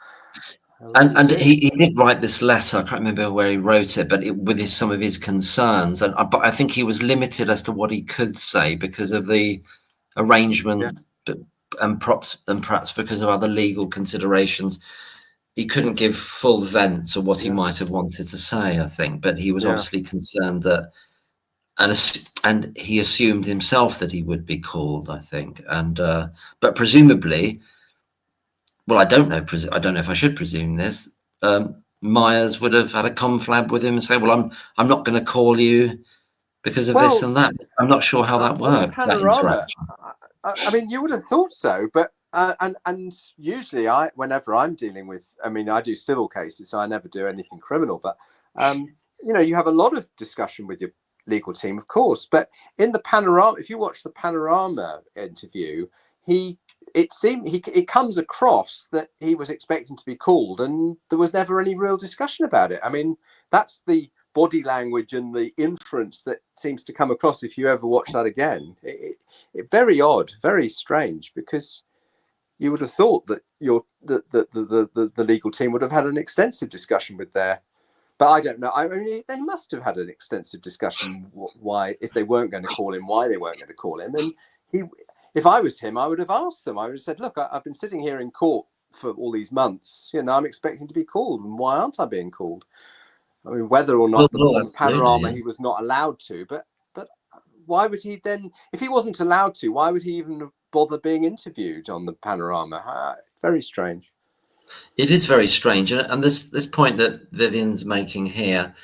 And he did write this letter. I can't remember where he wrote it, but with some of his concerns. But I think he was limited as to what he could say because of the arrangement, and perhaps because of other legal considerations. He couldn't give full vent to what he might have wanted to say, I think. But he was obviously concerned that, and he assumed himself that he would be called, I think. But presumably, well, I don't know if I should presume this. Myers would have had a conflab with him and say, "Well, I'm not going to call you because of this and that." I'm not sure how that worked. That interaction. I mean, you would have thought so, but and usually, whenever I'm dealing with, I mean, I do civil cases, so I never do anything criminal. But you have a lot of discussion with your legal team, of course. But in the panorama, if you watch the panorama interview, it comes across that he was expecting to be called, and there was never any real discussion about it. I mean, that's the body language and the inference that seems to come across if you ever watch that again. Very odd, very strange, because you would have thought that the legal team would have had an extensive discussion with their. But I don't know. I mean, they must have had an extensive discussion why, if they weren't going to call him, why they weren't going to call him. And if I was him, I would have asked them. I would have said, look, I've been sitting here in court for all these months. You know, I'm expecting to be called, and why aren't I being called? I mean, whether or not on the panorama he was not allowed to, but why would he then, if he wasn't allowed to, why would he even bother being interviewed on the panorama? Very strange. It is very strange, and this point that Vivian's making here,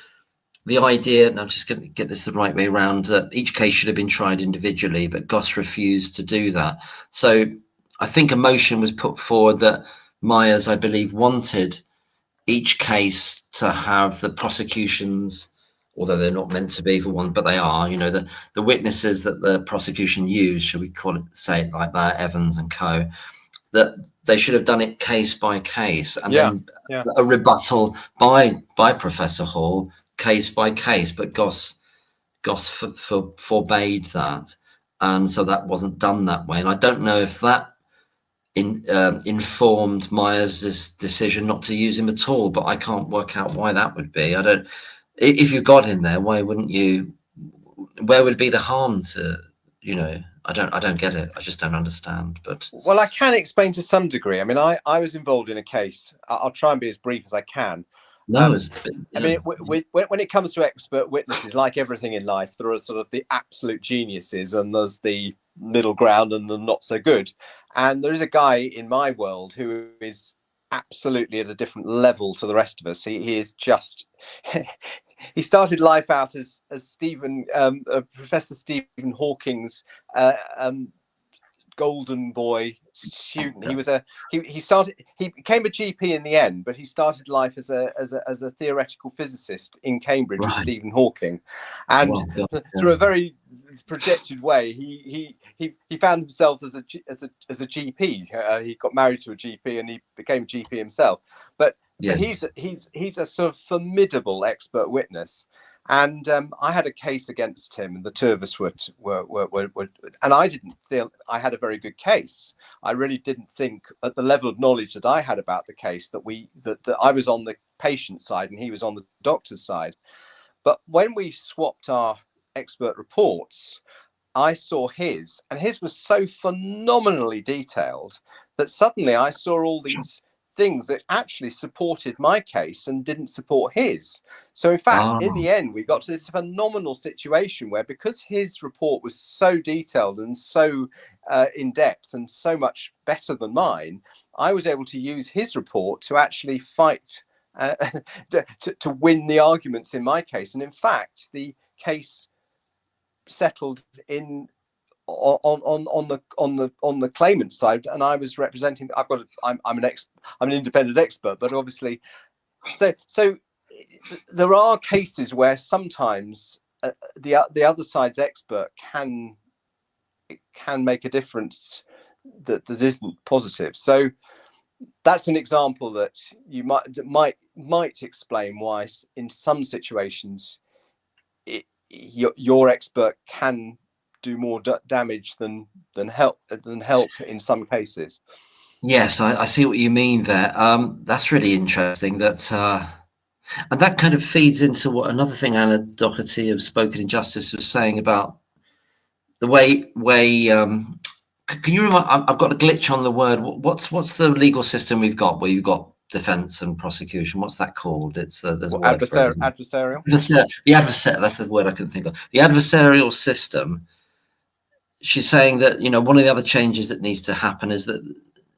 the idea, and I'm just going to get this the right way around, each case should have been tried individually, but Goss refused to do that. So I think a motion was put forward that Myers, I believe, wanted each case to have the prosecutions, although they're not meant to be for one, but they are, you know, the witnesses that the prosecution used, shall we call it, say it like that, Evans and co., that they should have done it case by case, and then a rebuttal by Professor Hall, case by case. But Goss forbade that, and so that wasn't done that way. And I don't know if that informed Myers' decision not to use him at all. But I can't work out why that would be. I don't. If you got him there, why wouldn't you? Where would be the harm to, you know? I don't get it. I just don't understand. But well, I can explain to some degree. I mean, I was involved in a case. I'll try and be as brief as I can. No, I mean, when it comes to expert witnesses, like everything in life, there are sort of the absolute geniuses, and there's the middle ground and the not so good. And there is a guy in my world who is absolutely at a different level to the rest of us. He is just. He started life out as Professor Stephen Hawking's golden boy student. He was he became a GP in the end, but he started life as a theoretical physicist in Cambridge with Stephen Hawking, and through a very projected way, he found himself as a GP. He got married to a GP and he became a GP himself. But he's a sort of formidable expert witness. And I had a case against him, and the two of us were and I didn't feel I had a very good case. I really didn't think, at the level of knowledge that I had about the case, that I was on the patient side and he was on the doctor's side. But when we swapped our expert reports, I saw his, and his was so phenomenally detailed that suddenly I saw all these things that actually supported my case and didn't support his. So in fact, in the end, we got to this phenomenal situation where, because his report was so detailed and so in depth and so much better than mine, I was able to use his report to actually fight to win the arguments in my case. And in fact, the case settled on the claimant side, and I was representing. I'm an independent expert, but obviously, so there are cases where sometimes the other side's expert can make a difference that isn't positive. So that's an example that you might explain why in some situations your expert can do more damage than help in some cases. Yes, I see what you mean there. That's really interesting. And that kind of feeds into what another thing Anna Doherty of Spoken Injustice was saying about the way. Can you remember? I've got a glitch on the word. What's the legal system we've got where you've got defence and prosecution? What's that called? It's there's a word for it, adversarial. The adversarial. That's the word I couldn't think of. The adversarial system. She's saying that, you know, one of the other changes that needs to happen is that,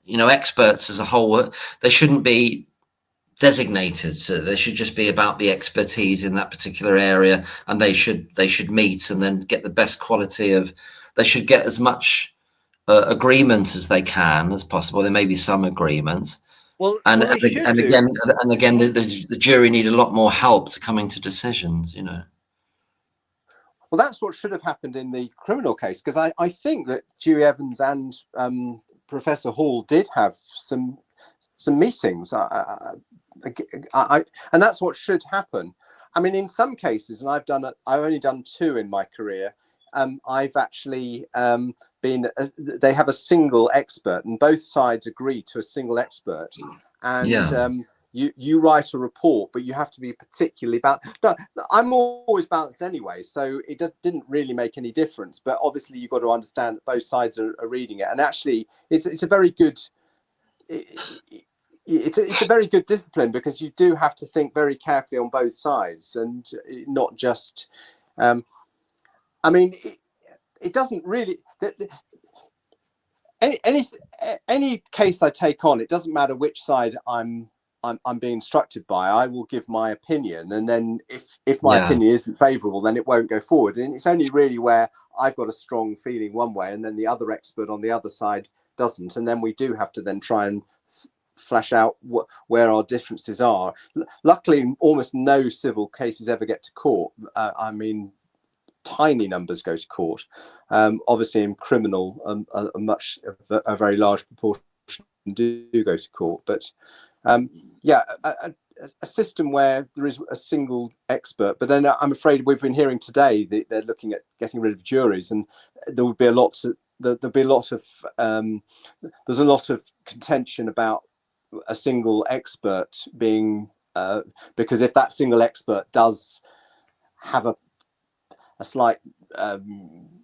you know, experts as a whole, they shouldn't be designated. So they should just be about the expertise in that particular area, and they should meet and then get the best quality of. They should get as much agreement as they can as possible. There may be some agreements. Again, the jury need a lot more help to coming to decisions. You know. Well, that's what should have happened in the criminal case, because I think that Dewey Evans and Professor Hall did have some meetings. And that's what should happen. I mean, in some cases, and I've only done 2 in my career. I've actually they have a single expert, and both sides agree to a single expert, and you write a report, but you have to be particularly balanced. No, I'm always balanced anyway, so it didn't really make any difference. But obviously, you've got to understand that both sides are reading it, and actually, it's a very good. It's a very good discipline, because you do have to think very carefully on both sides, and not just. I mean, it doesn't really. Any case I take on, it doesn't matter which side I'm being instructed by. I will give my opinion, and then if my opinion isn't favourable, then it won't go forward. And it's only really where I've got a strong feeling one way, and then the other expert on the other side doesn't, and then we do have to then try and flash out where our differences are. Luckily, almost no civil cases ever get to court. I mean, tiny numbers go to court. Obviously, in criminal, a very large proportion do go to court. But a system where there is a single expert. But then I'm afraid we've been hearing today that they're looking at getting rid of juries, and there would be a lot of there's a lot of contention about a single expert being because if that single expert does have a slight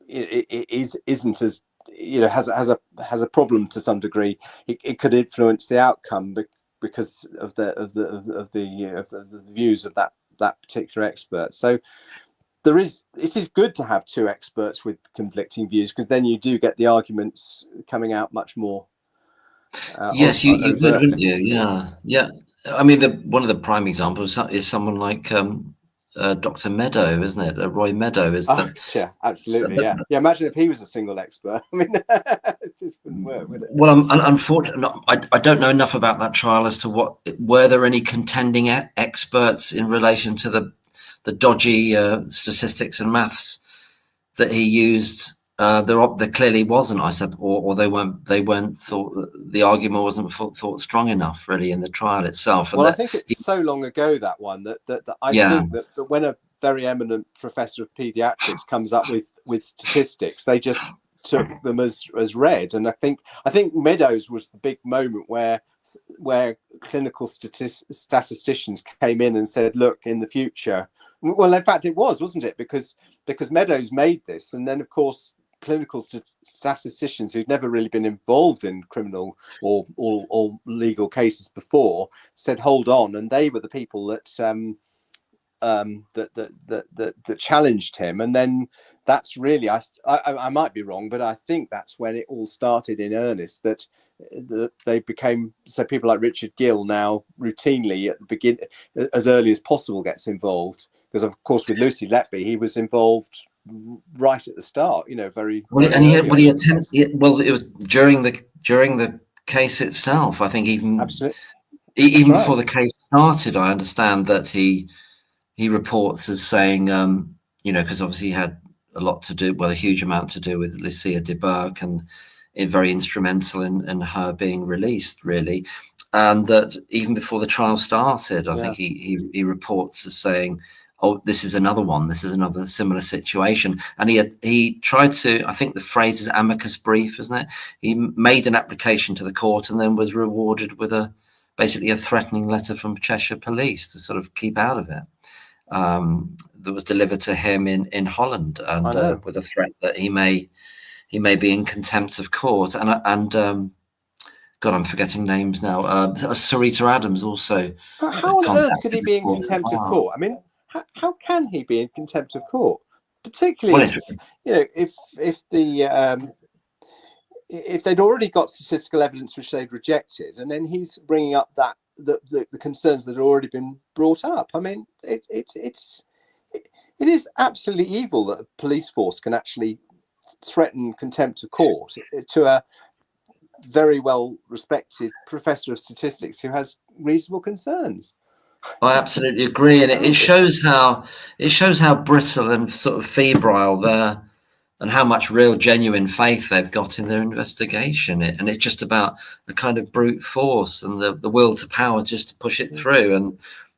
isn't as has a problem to some degree, it could influence the outcome because of the views of that particular expert. So it is good to have 2 experts with conflicting views, because then you do get the arguments coming out much more. Yes, you would, wouldn't you? Yeah. I mean, one of the prime examples is someone like Dr. Meadow, isn't it? Roy Meadow is. Yeah, absolutely. Yeah. Imagine if he was a single expert. I mean, it just wouldn't work, would it? Well, unfortunately, I don't know enough about that trial as to were there any contending experts in relation to the dodgy statistics and maths that he used. There clearly wasn't, I said, or they weren't thought, the argument wasn't thought strong enough really in the trial itself. Well, I think it's so long ago, that one, that I think that when a very eminent professor of paediatrics comes up with statistics, they just took them as read. And I think Meadows was the big moment where clinical statisticians came in and said, look, in the future, well, in fact, it wasn't it? Because Meadows made this, and then of course clinical statisticians who'd never really been involved in criminal or legal cases before said, hold on, and they were the people that that challenged him. And then that's really, I might be wrong, but I think that's when it all started in earnest, that they became, so people like Richard Gill now routinely at the beginning, as early as possible, gets involved, because of course with Lucy Letby he was involved right at the start, very well, and he attempted. It was during the case itself. I think even before the case started, I understand that he reports as saying, because obviously he had a huge amount to do with Lucia de Burgh, and very instrumental in her being released, really. And that even before the trial started, I think he reports as saying, oh, this is another one. This is another similar situation. And he tried to, I think the phrase is amicus brief, isn't it? He made an application to the court and then was rewarded with basically a threatening letter from Cheshire Police to sort of keep out of it. That was delivered to him in Holland, and with a threat that he may be in contempt of court. And God, I'm forgetting names now. Sarita Adams also. How on earth could he be in contempt of court? I mean, how can he be in contempt of court? Particularly, if they'd already got statistical evidence which they'd rejected, and then he's bringing up that the concerns that had already been brought up. I mean, it is absolutely evil that a police force can actually threaten contempt of court to a very well respected professor of statistics who has reasonable concerns. I absolutely agree, and it shows how brittle and sort of febrile and how much real genuine faith they've got in their investigation. And it's just about a kind of brute force and the will to power just to push it through.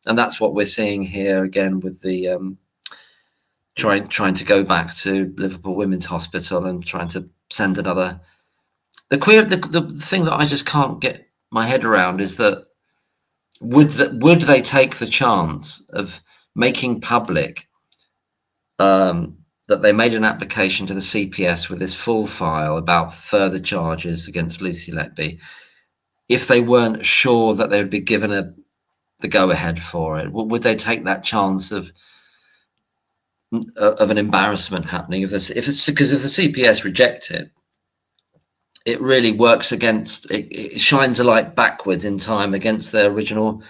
And that's what we're seeing here again with the trying to go back to Liverpool Women's Hospital and trying to send another. The thing that I just can't get my head around is that would they take the chance of making public that they made an application to the CPS with this full file about further charges against Lucy Letby if they weren't sure that they would be given the go-ahead for it? Would they take that chance of an embarrassment happening because if the CPS reject it, it really works against it shines a light backwards in time against their original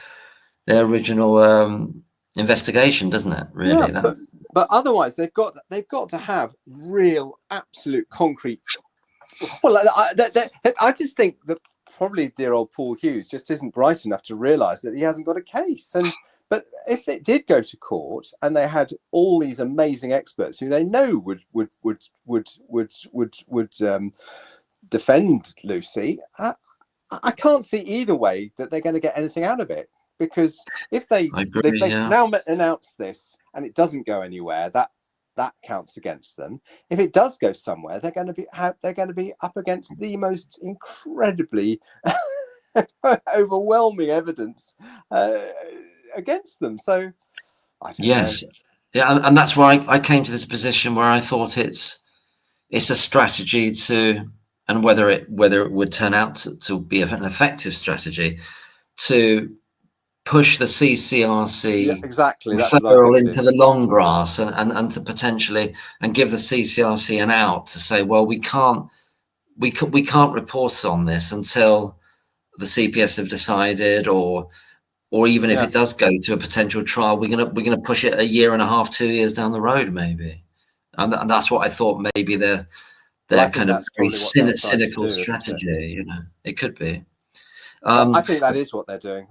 investigation, doesn't it? Really, yeah, but otherwise they've got to have real, absolute, concrete. Well, I just think that probably dear old Paul Hughes just isn't bright enough to realise that he hasn't got a case. But if it did go to court and they had all these amazing experts who they know would defend Lucy, I can't see either way that they're going to get anything out of it. Because if they now announce this and it doesn't go anywhere, that counts against them. If it does go somewhere, they're going to be up against the most incredibly overwhelming evidence against them. So I don't know. Yeah, and that's why I came to this position where I thought it's a strategy to, and whether it would turn out to be an effective strategy to push the CCRC exactly referral into the long grass and to potentially and give the CCRC an out to say, well, we can't report on this until the CPS have decided, or even if it does go to a potential trial, we're gonna push it a year and a half, 2 years down the road, maybe. And that's what I thought maybe their kind of very cynical strategy. It could be. I think that is what they're doing.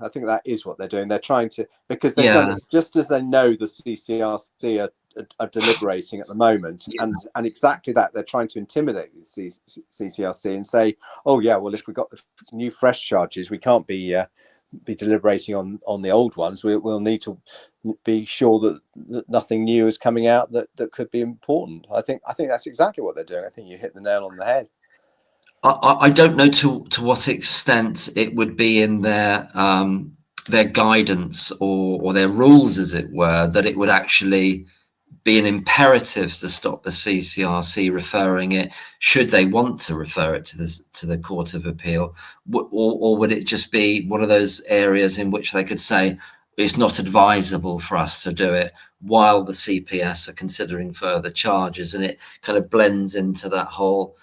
They're trying to, because they've done it just as they know the CCRC are deliberating at the moment, and exactly that, they're trying to intimidate the CCRC and say, oh yeah, well, if we've got the new fresh charges, we can't be deliberating on the old ones. We'll need to be sure that nothing new is coming out that could be important. I think that's exactly what they're doing. I think you hit the nail on the head. I don't know to what extent it would be in their guidance or their rules, as it were, that it would actually be an imperative to stop the CCRC referring it, should they want to refer it to the Court of Appeal, or would it just be one of those areas in which they could say it's not advisable for us to do it while the CPS are considering further charges, and it kind of blends into that whole,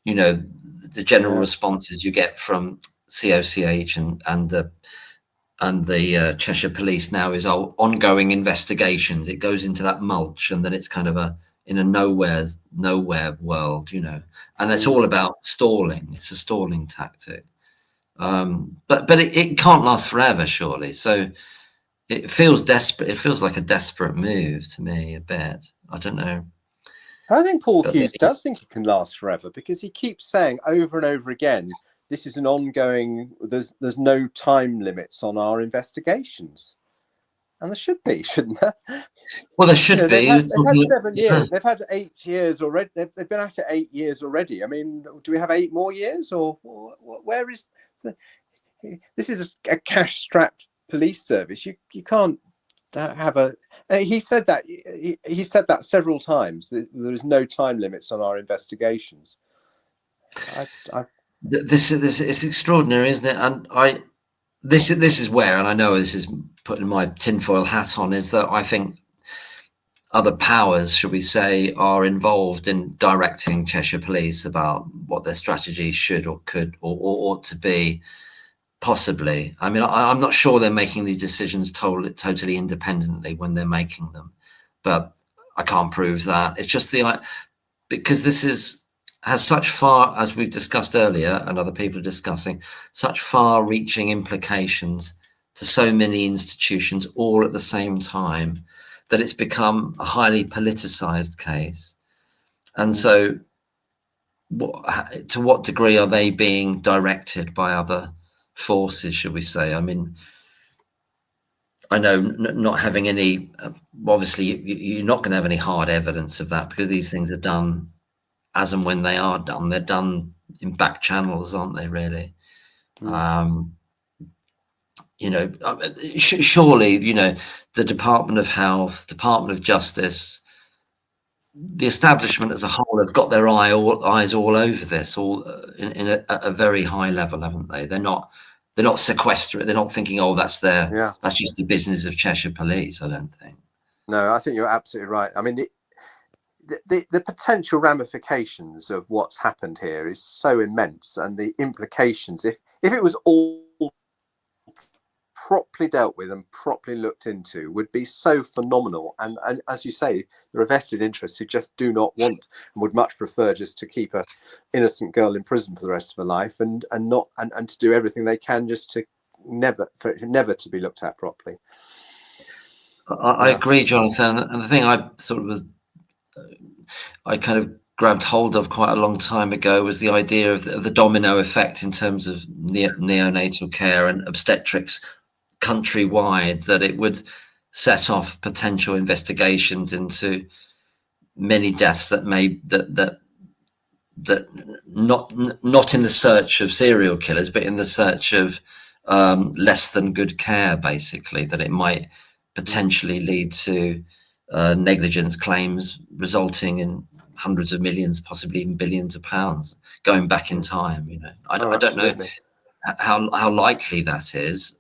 the general responses you get from COCH and the Cheshire Police now is ongoing investigations. It goes into that mulch, and then it's kind of in a nowhere world, and it's all about stalling. It's a stalling tactic, but it can't last forever, surely. So it feels desperate. It feels like a desperate move to me a bit. I don't know. I think Paul Hughes does think it can last forever, because he keeps saying over and over again, this is an ongoing, there's no time limits on our investigations. And there should be, shouldn't there? Well, there should be. They've had 7 years. They've had 8 years already. They've been at it 8 years already. I mean, do we have 8 more years? Or where is this is a cash-strapped police service. You can't have a... He said that several times, that there is no time limits on our investigations. This is extraordinary, isn't it? And this is where, and I know this is putting my tinfoil hat on, is that I think other powers, should we say, are involved in directing Cheshire Police about what their strategy should or could or ought to be. Possibly. I mean, I'm not sure they're making these decisions totally independently when they're making them, but I can't prove that. It's just because this has such far, as we've discussed earlier and other people are discussing, such far-reaching implications to so many institutions all at the same time, that it's become a highly politicized case. And so to what degree are they being directed by other forces, should we say? I mean, I know not having any, obviously you're not going to have any hard evidence of that, because these things are done as and when they are done. They're done in back channels, aren't they, really? You know, surely, you know, the Department of Health, Department of Justice, the establishment as a whole have got their eyes all over this, all in a very high level, haven't they? They're not sequestering. They're not thinking, oh, that's just the business of Cheshire Police. I don't think. No, I think you're absolutely right. I mean, the potential ramifications of what's happened here is so immense, and the implications, if it was all properly dealt with and properly looked into, would be so phenomenal. And as you say, there are vested interests who just do not want and would much prefer just to keep a innocent girl in prison for the rest of her life, and to do everything they can just to never to be looked at properly. I agree, Jonathan. And the thing I kind of grabbed hold of quite a long time ago was the idea of the domino effect in terms of neonatal care and obstetrics countrywide, that it would set off potential investigations into many deaths that not in the search of serial killers, but in the search of less than good care, basically, that it might potentially lead to negligence claims resulting in hundreds of millions, possibly even billions of pounds going back in time. You know, I don't know how likely that is.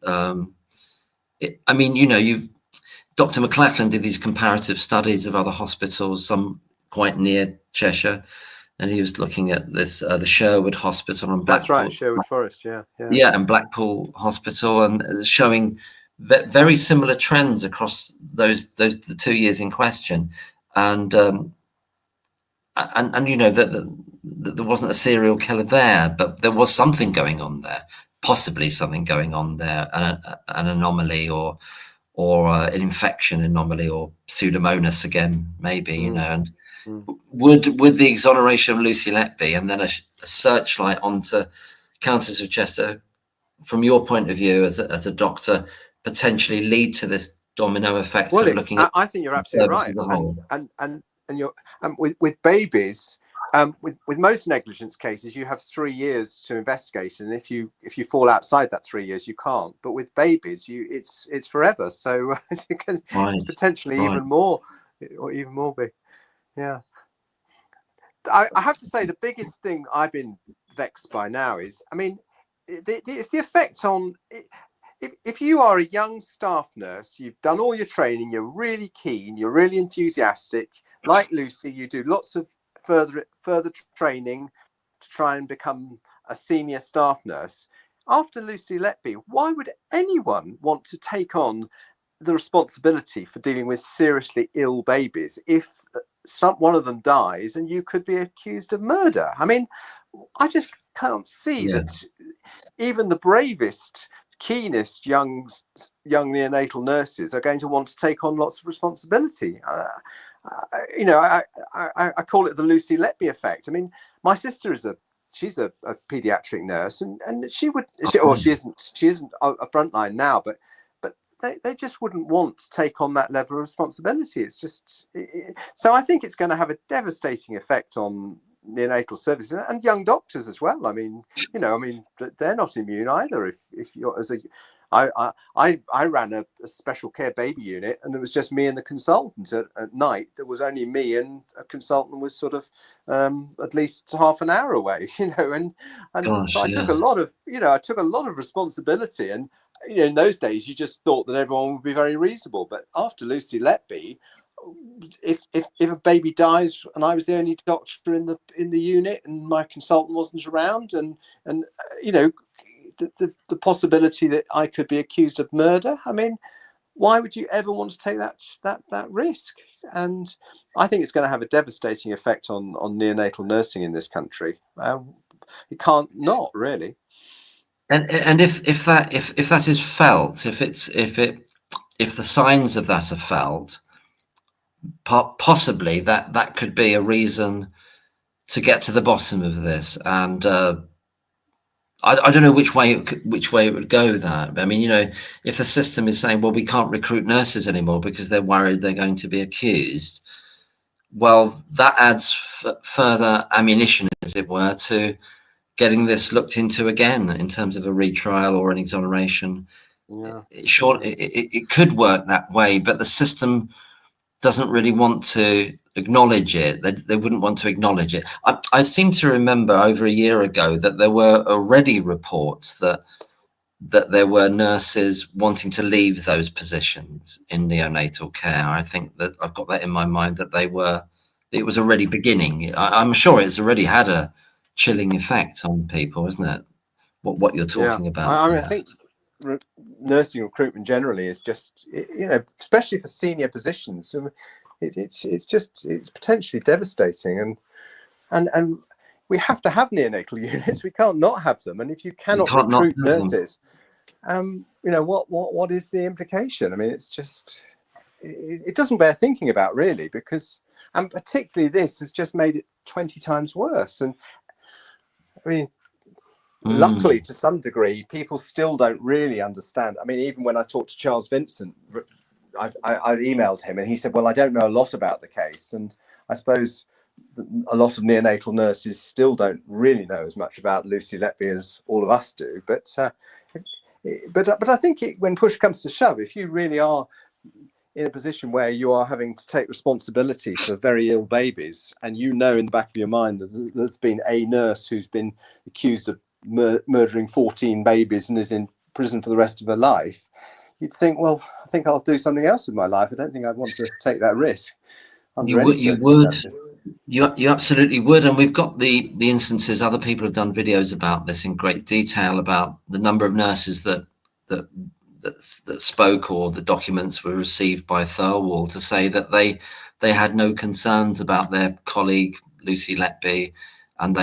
I mean, you know, Dr. McClelland did these comparative studies of other hospitals, some quite near Cheshire, and he was looking at this the Sherwood Hospital and Blackpool. That's right, Sherwood Forest, yeah, and Blackpool Hospital, and showing very similar trends across the 2 years in question, and you know that there wasn't a serial killer there, but there was something going on there, possibly something going on there, an anomaly or an infection anomaly, or Pseudomonas again, maybe, you know. And would the exoneration of Lucy Letby and then a searchlight onto Countess of Chester, from your point of view as a doctor, potentially lead to this domino effect? Well, looking at, I think you're absolutely right, and with babies, with most negligence cases, you have 3 years to investigate, and if you fall outside that 3 years, you can't. But with babies, it's forever. So it's potentially even more big. Yeah, I have to say the biggest thing I've been vexed by now is, I mean, it's the effect on. If you are a young staff nurse, you've done all your training, you're really keen, you're really enthusiastic, like Lucy, you do lots of further training to try and become a senior staff nurse. After Lucy Letby, why would anyone want to take on the responsibility for dealing with seriously ill babies if one of them dies and you could be accused of murder? I mean, I just can't see that even the bravest, keenest young neonatal nurses are going to want to take on lots of responsibility. You know, I call it the Lucy Letby effect. I mean, my sister she's a pediatric nurse, and she isn't a frontline now, but they just wouldn't want to take on that level of responsibility. It's just so I think it's going to have a devastating effect on neonatal services and young doctors as well. I mean, you know, they're not immune either. If you're I ran a special care baby unit, and it was just me and the consultant at night. There was only me, and a consultant was sort of at least half an hour away, you know, and so I took a lot of responsibility. And you know, in those days, you just thought that everyone would be very reasonable. But after Lucy Letby, if a baby dies and I was the only doctor in the unit and my consultant wasn't around, and you know, the possibility that I could be accused of murder, I mean, why would you ever want to take that risk? And I think it's going to have a devastating effect on neonatal nursing in this country. It can't not really. And if that is felt, if the signs of that are felt, possibly that could be a reason to get to the bottom of this. And I don't know which way it would go. That, I mean, you know, if the system is saying, well, we can't recruit nurses anymore because they're worried they're going to be accused, well, that adds further ammunition, as it were, to getting this looked into again in terms of a retrial or an exoneration. Yeah. It could work that way, but the system doesn't really want to acknowledge it. They wouldn't want to acknowledge it. I seem to remember over a year ago that there were already reports that there were nurses wanting to leave those positions in neonatal care. I think that I've got that in my mind, that it was already beginning. I'm sure it's already had a chilling effect on people, isn't it? What you're talking about. I mean, I think nursing recruitment generally is just, you know, especially for senior positions, it's potentially devastating, and we have to have neonatal units. We can't not have them, and if you cannot recruit nurses, you know, what is the implication? I mean, it's just, it doesn't bear thinking about, really, because, and particularly this has just made it 20 times worse. And I mean, luckily, to some degree, people still don't really understand. I mean, even when I talked to Charles Vincent, I emailed him and he said, well, I don't know a lot about the case. And I suppose a lot of neonatal nurses still don't really know as much about Lucy Letby as all of us do. But I think when push comes to shove, if you really are in a position where you are having to take responsibility for very ill babies, and you know in the back of your mind that there's been a nurse who's been accused of murdering 14 babies and is in prison for the rest of her life, you'd think, well, I think I'll do something else with my life. I don't think I'd want to take that risk. You absolutely would. And we've got the instances, other people have done videos about this in great detail, about the number of nurses that spoke, or the documents were received by Thirlwall to say that they had no concerns about their colleague Lucy Letby, and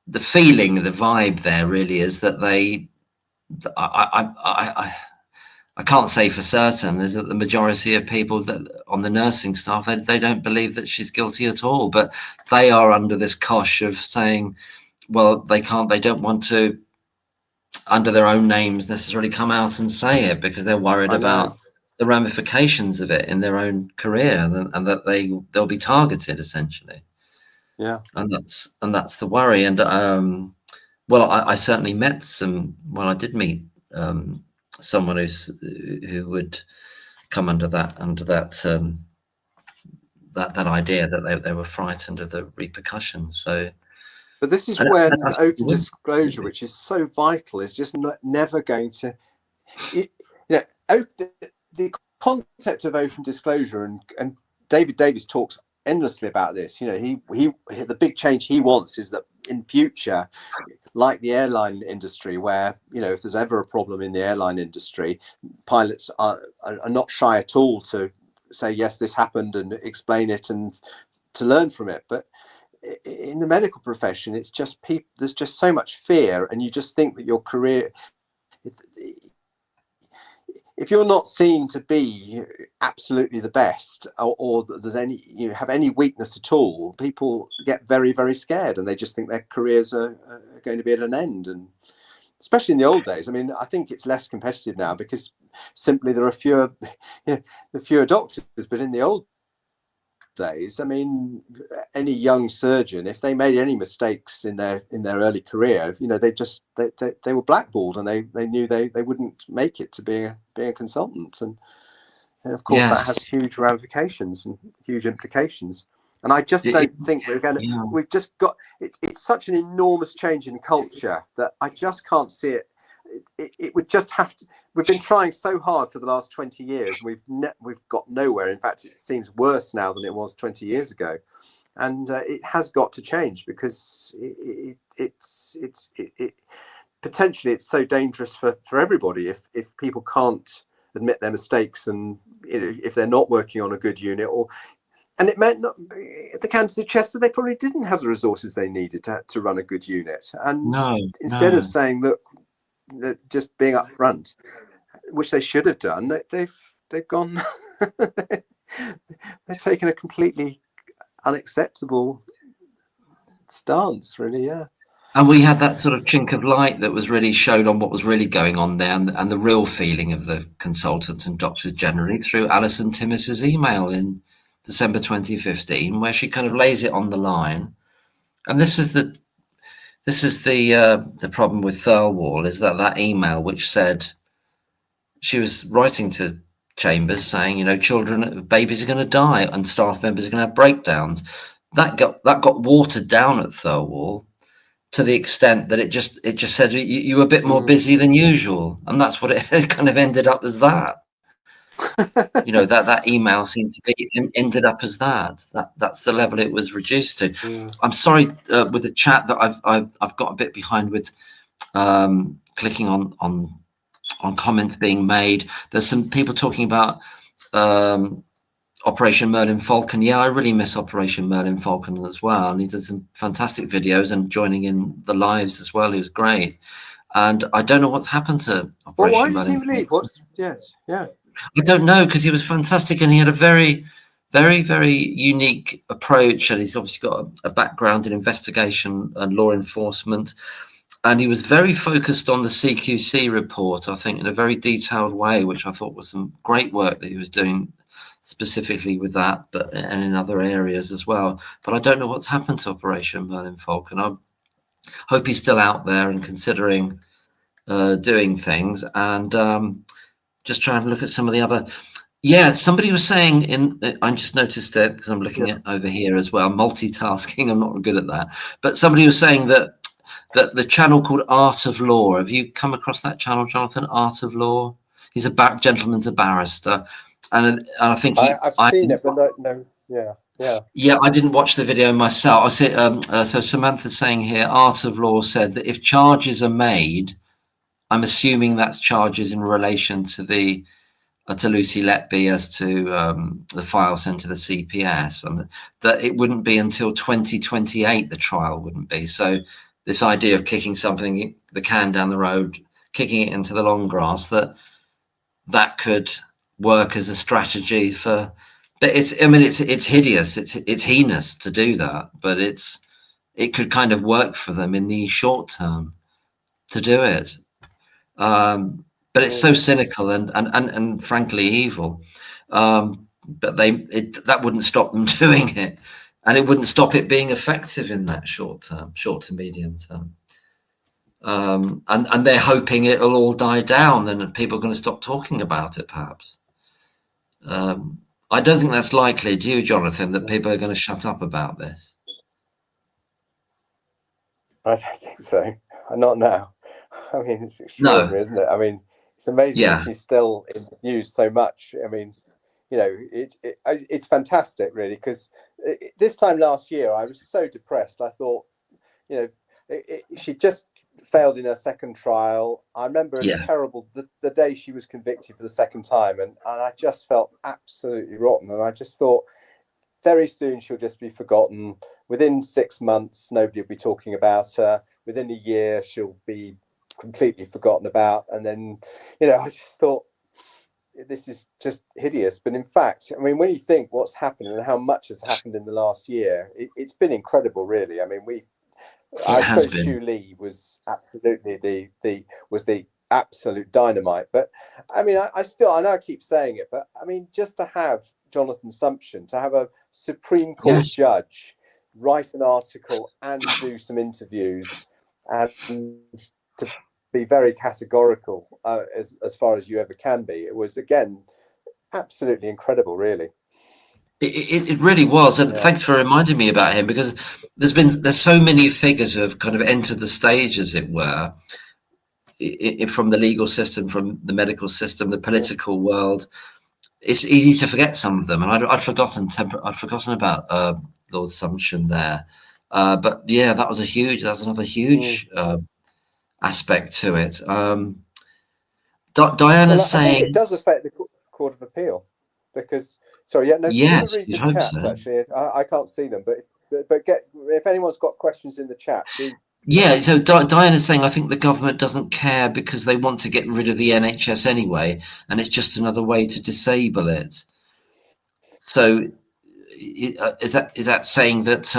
the feeling, the vibe there really is that I can't say for certain, is that the majority of people that on the nursing staff, they don't believe that she's guilty at all, but they are under this cosh of saying, well, they don't want to, under their own names, necessarily come out and say it, because they're worried about the ramifications of it in their own career, and that they'll be targeted essentially. Yeah, and that's the worry. And well, I certainly met I did meet someone who would come under that idea, that they were frightened of the repercussions. So, but this is where open disclosure, which is so vital, is just never going to. The concept of open disclosure, and David Davies talks endlessly about this. You know, he the big change he wants is that in future, like the airline industry, where, you know, if there's ever a problem in the airline industry, pilots are not shy at all to say, yes, this happened, and explain it and to learn from it. But in the medical profession, it's just there's just so much fear, and you just think that your career, if you're not seen to be absolutely the best, or that there's you have any weakness at all, people get very, very scared, and they just think their careers are going to be at an end. And especially in the old days, I mean, I think it's less competitive now because simply there are fewer doctors. But in the old days, I mean, any young surgeon, if they made any mistakes in their early career, you know, they were blackballed, and they knew they wouldn't make it to being a consultant. And of course, that has huge ramifications and huge implications. And I just don't think we're going to. We've just got it's such an enormous change in culture that I just can't see it. It would just have to. We've been trying so hard for the last 20 years. We've got nowhere. In fact, it seems worse now than it was 20 years ago, and it has got to change, because it's potentially it's so dangerous for everybody if people can't admit their mistakes, and, you know, if they're not working on a good unit, and it meant not the cancer of Chester, they probably didn't have the resources they needed to run a good unit, and instead of saying, look, just being upfront, which they should have done, they've gone they've taken a completely unacceptable stance, really. Yeah. And we had that sort of chink of light that was really showed on what was really going on there, and the real feeling of the consultants and doctors generally through Alison Timmis's email in December 2015, where she kind of lays it on the line. And this is the problem with Thirlwall, is that email which said she was writing to Chambers saying, you know, babies are going to die and staff members are going to have breakdowns. That got watered down at Thirlwall to the extent that it just said you were a bit more busy than usual, and that's what it kind of ended up as. That you know, that email seemed to be ended up as that's the level it was reduced to. I'm sorry with the chat that I've got a bit behind with clicking on comments being made. There's some people talking about Operation Merlin Falcon. Yeah, I really miss Operation Merlin Falcon as well. And he did some fantastic videos and joining in the lives as well. He was great. And I don't know what's happened to Operation Merlin. Why did he leave? I don't know, because he was fantastic and he had a very, very, very unique approach. And he's obviously got a background in investigation and law enforcement. And he was very focused on the CQC report, I think, in a very detailed way, which I thought was some great work that he was doing specifically with that, but and in other areas as well. But I don't know what's happened to Operation Merlin Falcon. I hope he's still out there and considering doing things. And just trying to look at some of the other. Yeah, somebody was saying I just noticed it because I'm looking at over here as well. Multitasking, I'm not good at that. But somebody was saying that the channel called Art of Law. Have you come across that channel, Jonathan? Art of Law. He's a gentleman's a barrister. And I think I've seen it, but no, yeah. I didn't watch the video myself. I said so. Samantha's saying here, Art of Law said that if charges are made, I'm assuming that's charges in relation to to Lucy Letby as to the file sent to the CPS, that it wouldn't be until 2028 the trial wouldn't be. So this idea of kicking the can down the road, kicking it into the long grass, that could work as a strategy for, but it's hideous, it's heinous to do that, but it could kind of work for them in the short term to do it, but it's so cynical and frankly evil, but that wouldn't stop them doing it, and it wouldn't stop it being effective in that short to medium term. And they're hoping it'll all die down and people are going to stop talking about it, perhaps. I don't think that's likely, do you, Jonathan, that people are going to shut up about this? I don't think so. Not now. I mean, it's extraordinary, isn't it? I mean, it's amazing that she's still in the news so much. I mean, you know, it's fantastic, really, because this time last year, I was so depressed. I thought, you know, she just failed in her second trial. I remember the day she was convicted for the second time, and I just felt absolutely rotten. And I just thought, very soon she'll just be forgotten. Within 6 months, nobody will be talking about her. Within a year, she'll be completely forgotten about. And then, you know, I just thought, this is just hideous. But in fact, I mean, when you think what's happened and how much has happened in the last year, it's been incredible, really. I mean, I suppose Shu Lee was absolutely the absolute dynamite. But I mean, I know I keep saying it, but I mean, just to have Jonathan Sumption, to have a Supreme Court judge write an article and do some interviews and to be very categorical as far as you ever can be, it was, again, absolutely incredible, really. It really was, and thanks for reminding me about him, because there's so many figures who have kind of entered the stage, as it were, from the legal system, from the medical system, the political world. It's easy to forget some of them, and I'd forgotten about Lord Sumption there, but yeah, that was another huge aspect to it. Diana's saying it does affect the Court of Appeal. Because yes, read the chats, so. Actually, I can't see them, but if anyone's got questions in the chat, so Diana's saying, I think the government doesn't care because they want to get rid of the NHS anyway, and it's just another way to disable it. So is that saying that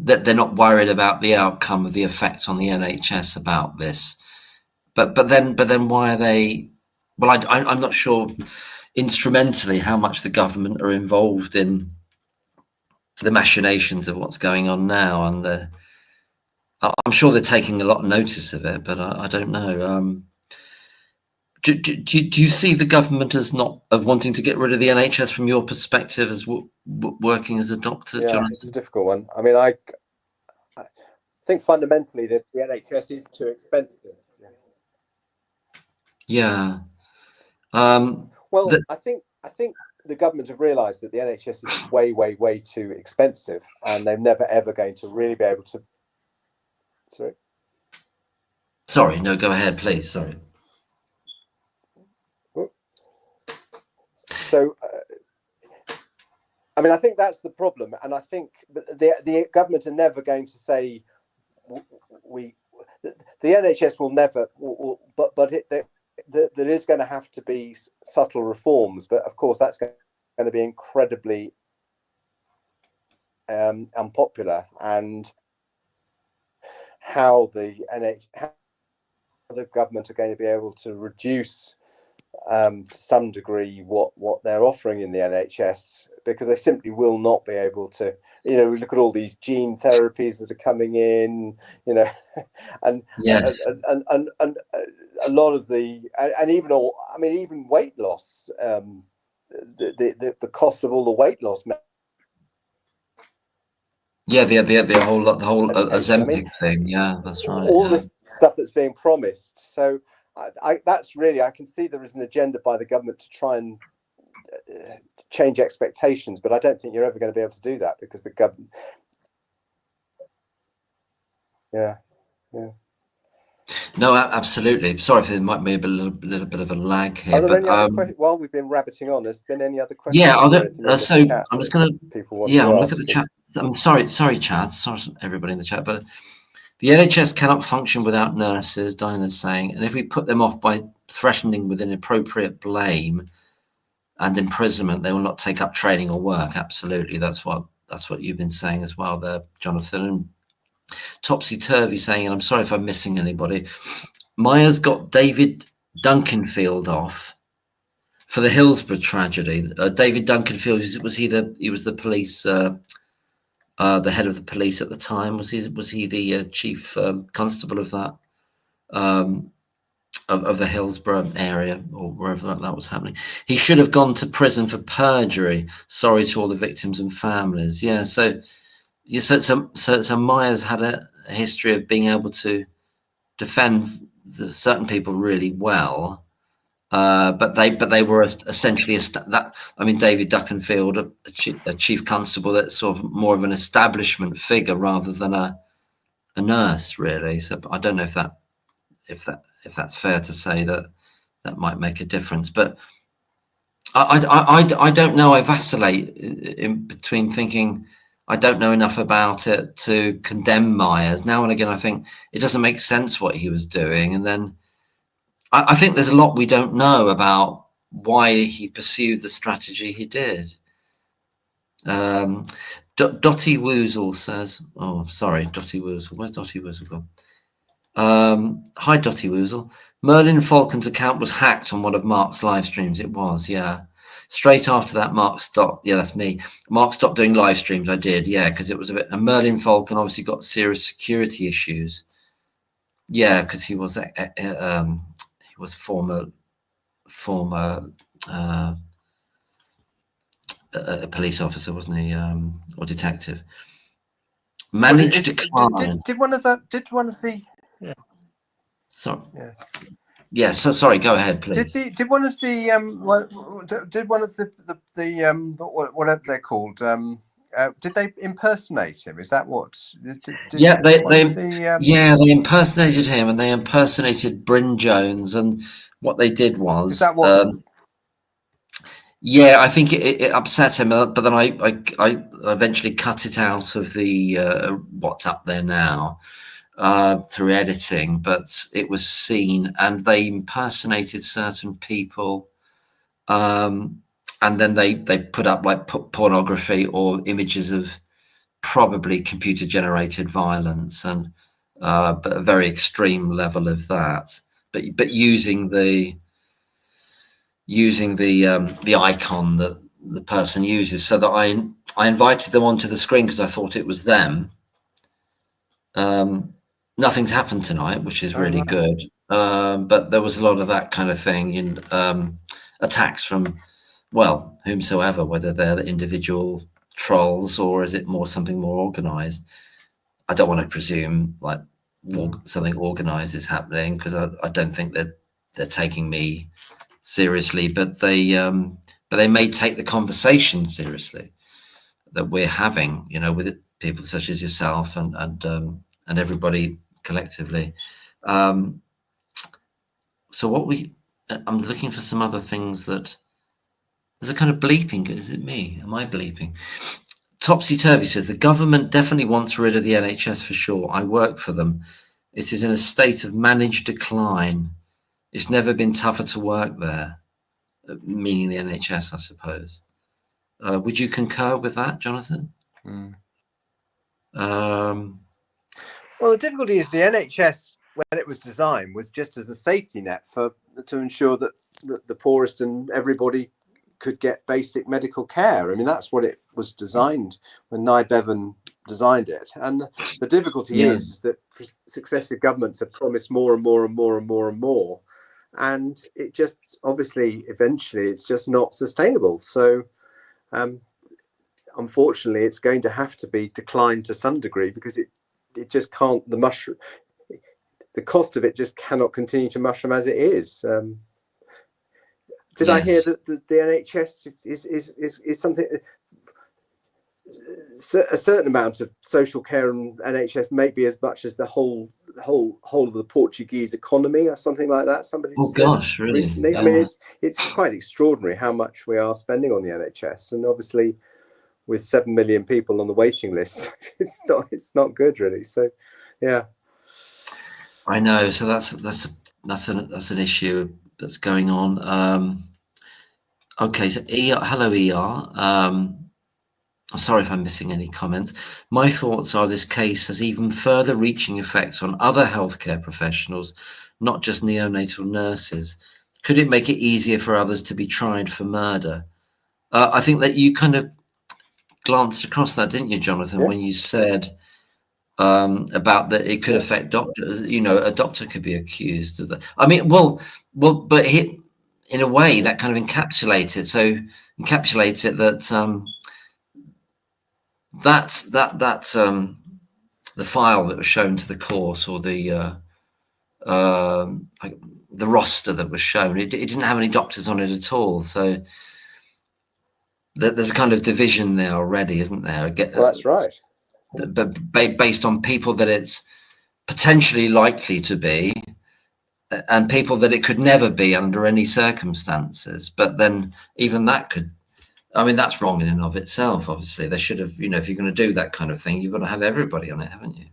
that they're not worried about the outcome of the effect on the NHS about this. But then why are they? Well, I'm not sure instrumentally how much the government are involved in the machinations of what's going on now, and I'm sure they're taking a lot of notice of it, but I don't know. Do you see the government as not of wanting to get rid of the NHS from your perspective as working as a doctor? Yeah, Jonathan? it's a difficult one. I mean, I think fundamentally that the NHS is too expensive. Yeah. Well, I think the government have realised that the NHS is way too expensive, and they're never ever going to really be able to. Sorry, no, go ahead, please. Sorry. So, I mean, I think that's the problem, and I think the government are never going to say the NHS will never, but there is going to have to be subtle reforms, but of course that's going to be incredibly unpopular, and how the government are going to be able to reduce to some degree what they're offering in the NHS, because they simply will not be able to. We look at all these gene therapies that are coming in, and yes, and a lot of even weight loss, the cost of all the weight loss. Yeah, the whole Ozempic thing. Yeah, that's right. All this stuff that's being promised. So that's really, I can see there is an agenda by the government to try and change expectations, but I don't think you're ever going to be able to do that, because the government. Yeah. No, absolutely. Sorry if there might be a little bit of a lag here. Are there any other questions? While we've been rabbiting on, has there been any other questions? Yeah, so I'm just going to. Yeah, I'm looking at the chat. I'm sorry, Chad. Sorry, everybody in the chat, but the NHS cannot function without nurses, Diana's saying, and if we put them off by threatening with inappropriate blame and imprisonment, they will not take up training or work. Absolutely, that's what you've been saying as well there, Jonathan. And Topsy Turvy saying, and I'm sorry if I'm missing anybody, Myers got David Duncanfield off for the Hillsborough tragedy. David Duncanfield, was he the police, the head of the police at the time? Was he the chief constable of that, of the Hillsborough area, or wherever that was happening? He should have gone to prison for perjury. Sorry to all the victims and families. Yeah, so Myers had a history of being able to defend certain people really well. But they were essentially David Duncanfield, a chief constable, that's sort of more of an establishment figure rather than a nurse, really. So I don't know if that's fair to say that might make a difference. But I don't know. I vacillate in between thinking I don't know enough about it to condemn Myers. Now and again, I think it doesn't make sense what he was doing, and then I think there's a lot we don't know about why he pursued the strategy he did. Dottie Woozle says, oh, sorry, Dottie Woozle. Where's Dottie Woozle gone? Hi, Dottie Woozle. Merlin Falcon's account was hacked on one of Mark's live streams. It was, yeah. Straight after that, Mark stopped. Yeah, that's me. Mark stopped doing live streams. I did, yeah, because it was a bit. And Merlin Falcon obviously got serious security issues. Yeah, because he was former a police officer, wasn't he, or detective? Managed to climb. Did one of the? Yeah. So yeah. So sorry. Go ahead, please. Did one of the whatever they're called? Did they impersonate him? Is that what? They impersonated him, and they impersonated Bryn Jones, and what they did was. Is that what? Yeah, I think it upset him, but then I eventually cut it out of the what's up there now through editing, but it was seen, and they impersonated certain people, and then they put up like pornography or images of probably computer generated violence, and but a very extreme level of that. But using the icon that the person uses, so that I invited them onto the screen because I thought it was them. Nothing's happened tonight, which is really good. But there was a lot of that kind of thing, attacks from, well, whomsoever, whether they're individual trolls or is it something more organized. I don't want to presume like something organized is happening, because I don't think that they're taking me seriously, but they may take the conversation seriously that we're having, with people such as yourself and everybody collectively. So I'm looking for some other things that there's a kind of bleeping. Is it me? Am I bleeping? Topsy Turvy says the government definitely wants rid of the NHS for sure. I work for them. It is in a state of managed decline. It's never been tougher to work there, meaning the NHS, I suppose. Would you concur with that, Jonathan? Well, the difficulty is the NHS, when it was designed, was just as a safety net to ensure that the poorest and everybody could get basic medical care. I mean, that's what it was designed when Nye Bevan designed it. And the difficulty is that successive governments have promised more and more and more and more and more. And it just, obviously, eventually, it's just not sustainable. So, unfortunately, it's going to have to be declined to some degree, because it just can't, the cost of it just cannot continue to mushroom as it is. Did I hear that the NHS is something, a certain amount of social care and NHS may be as much as the whole of the Portuguese economy or something like that? Somebody said really? Recently. I mean, it's quite extraordinary how much we are spending on the NHS, and obviously with 7 million people on the waiting list, it's not good really. So, yeah. I know. So that's an issue that's going on. Okay, so hello ER. I'm sorry if I'm missing any comments. My thoughts are this case has even further reaching effects on other healthcare professionals, not just neonatal nurses. Could it make it easier for others to be tried for murder? I think that you kind of glanced across that, didn't you, Jonathan, when you said about that it could affect doctors. A doctor could be accused of that. I mean, well, but in a way that kind of encapsulates it. So encapsulates it that the file that was shown to the court, or the roster that was shown, it didn't have any doctors on it at all. So there's a kind of division there already, isn't there? Well, that's right. But based on people that it's potentially likely to be, and people that it could never be under any circumstances. But then even that could, I mean, that's wrong in and of itself. Obviously, they should have, if you're going to do that kind of thing, you've got to have everybody on it, haven't you?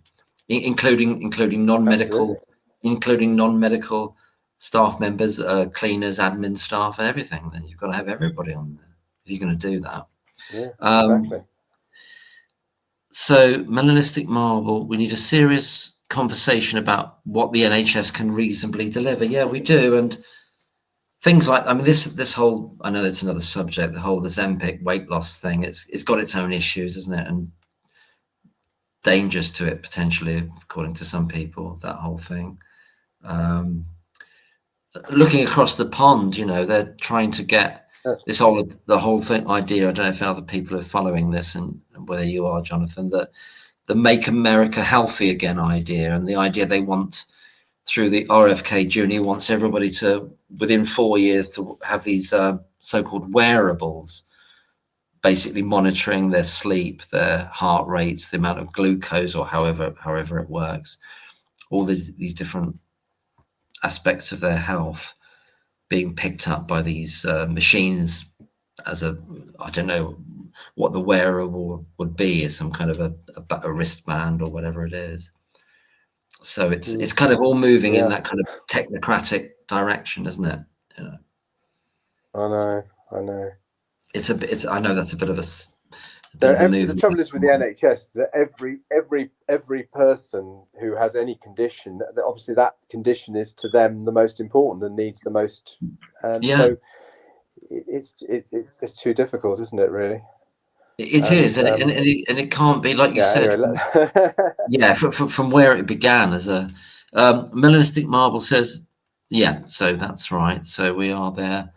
Including non-medical, including non-medical staff members, cleaners, admin staff, and everything. Then you've got to have everybody on there if you're going to do that. Yeah, exactly. So, melanistic marble, we need a serious conversation about what the NHS can reasonably deliver. Yeah, we do. And things like, I mean, this whole, I know it's another subject, the Ozempic weight loss thing, it's got its own issues, isn't it? And dangers to it, potentially, according to some people, that whole thing. Looking across the pond, they're trying to get the whole thing idea. I don't know if other people are following this, and whether you are, Jonathan, that the Make America Healthy Again idea, and the idea they want through the RFK Jr. wants everybody to, within 4 years, to have these so-called wearables, basically monitoring their sleep, their heart rates, the amount of glucose, or however it works, all these different aspects of their health being picked up by these machines as I don't know what the wearable would be, as some kind of a wristband or whatever it is. So it's kind of all moving in that kind of technocratic direction, isn't it? I know. I know that's a bit of a The trouble is with the NHS that every person who has any condition, that obviously that condition is to them the most important and needs the most. So it's just too difficult, isn't it? Really. It is, and it can't be like you said. Anyway, from where it began as a Melanistic Marble says, yeah. So that's right. So we are there.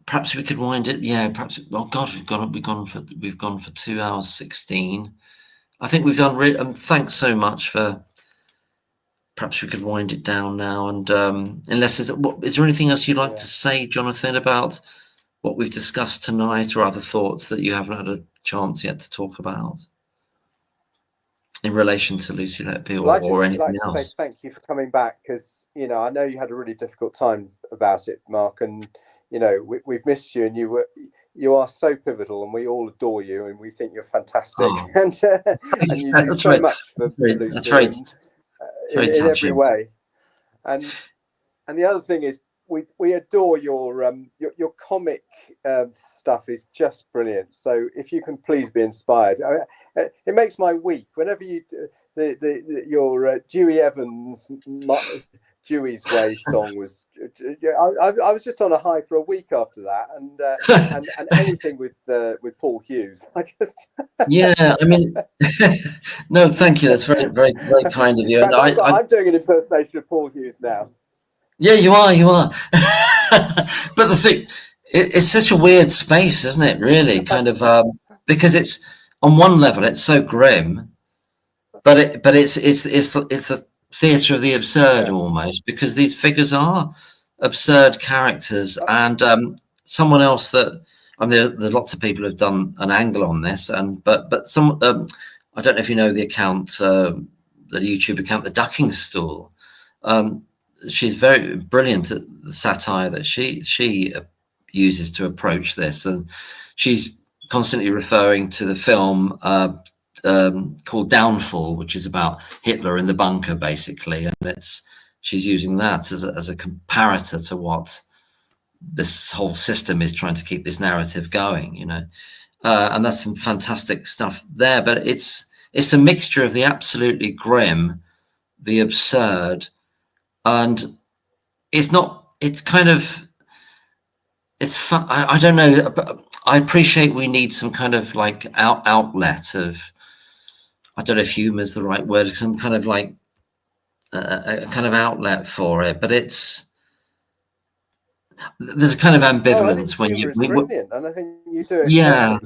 Perhaps we could wind it. Yeah, perhaps. Oh God, we've gone for 2 hours 16. I think we've done. Thanks so much for. Perhaps we could wind it down now. And unless is there anything else you'd like to say, Jonathan, about what we've discussed tonight, or other thoughts that you haven't had a chance yet to talk about in relation to Lucy Letby or anything else? I'd like to say thank you for coming back, because I know you had a really difficult time about it, Mark, and we've missed you, and you are so pivotal, and we all adore you, and we think you're fantastic, and you do so much for Lucy. That's very in every way, and the other thing is we adore your comic stuff is just brilliant. So if you can please be inspired, it makes my week whenever you do your Dewey Evans Dewey's Way song was. I was just on a high for a week after that, and anything with Paul Hughes. I just I mean, no, thank you. That's very, very, very kind of you. And I'm doing an impersonation of Paul Hughes now. Yeah, you are. But the thing, it's such a weird space, isn't it? Really, kind of, because it's on one level it's so grim, but it's the theatre of the absurd almost, because these figures are absurd characters. And someone else that there are lots of people who've done an angle on this, but some I don't know if you know the account, the YouTube account, the Ducking Stool. She's very brilliant at the satire that she uses to approach this, and she's constantly referring to the film called Downfall, which is about Hitler in the bunker, basically, and she's using that as a comparator to what this whole system is trying to keep this narrative going, and that's some fantastic stuff there. But it's a mixture of the absolutely grim, the absurd. And it's kind of, it's fun. I don't know, but I appreciate we need some kind of like outlet of, I don't know if humor is the right word, some kind of like a kind of outlet for it. But there's a kind of ambivalence when you. Brilliant, and I think you do it. Yeah.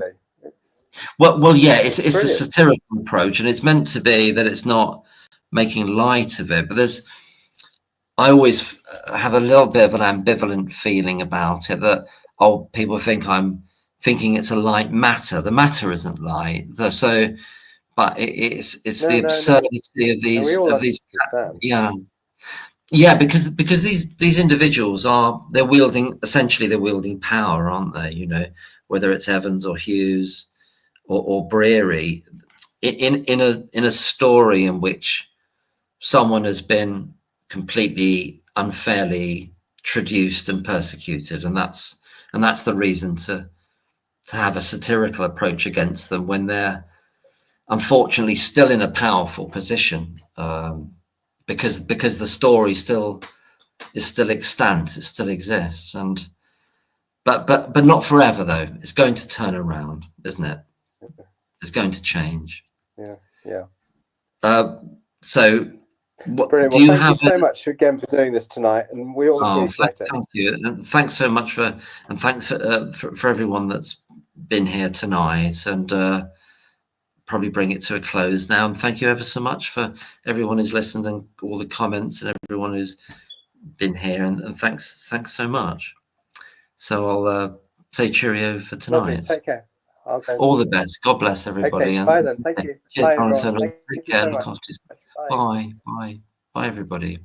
Well, yeah. It's a satirical approach, and it's meant to be that it's not making light of it, but I always have a little bit of an ambivalent feeling about it, that people think I'm thinking it's a light matter. The matter isn't light, but it's the absurdity of these. Because these individuals they're wielding power, aren't they? Whether it's Evans or Hughes or Breary, in a story in which someone has been completely unfairly traduced and persecuted, and that's the reason to have a satirical approach against them when they're unfortunately still in a powerful position, because the story is still extant, it still exists, but not forever though. It's going to turn around, isn't it? It's going to change. So brilliant. Well, thank you so much again for doing this tonight, and we all appreciate it. Thank you, and thanks so much thanks for everyone that's been here tonight, and probably bring it to a close now. And thank you ever so much for everyone who's listened, and all the comments, and everyone who's been here, and thanks so much. So I'll say cheerio for tonight. Lovely. Take care. Okay. All the best. God bless everybody. Okay, bye then. Thank you. Cheers, Bye, Jonathan. Thank Take you care. so Look much. after yourself. Bye, everybody.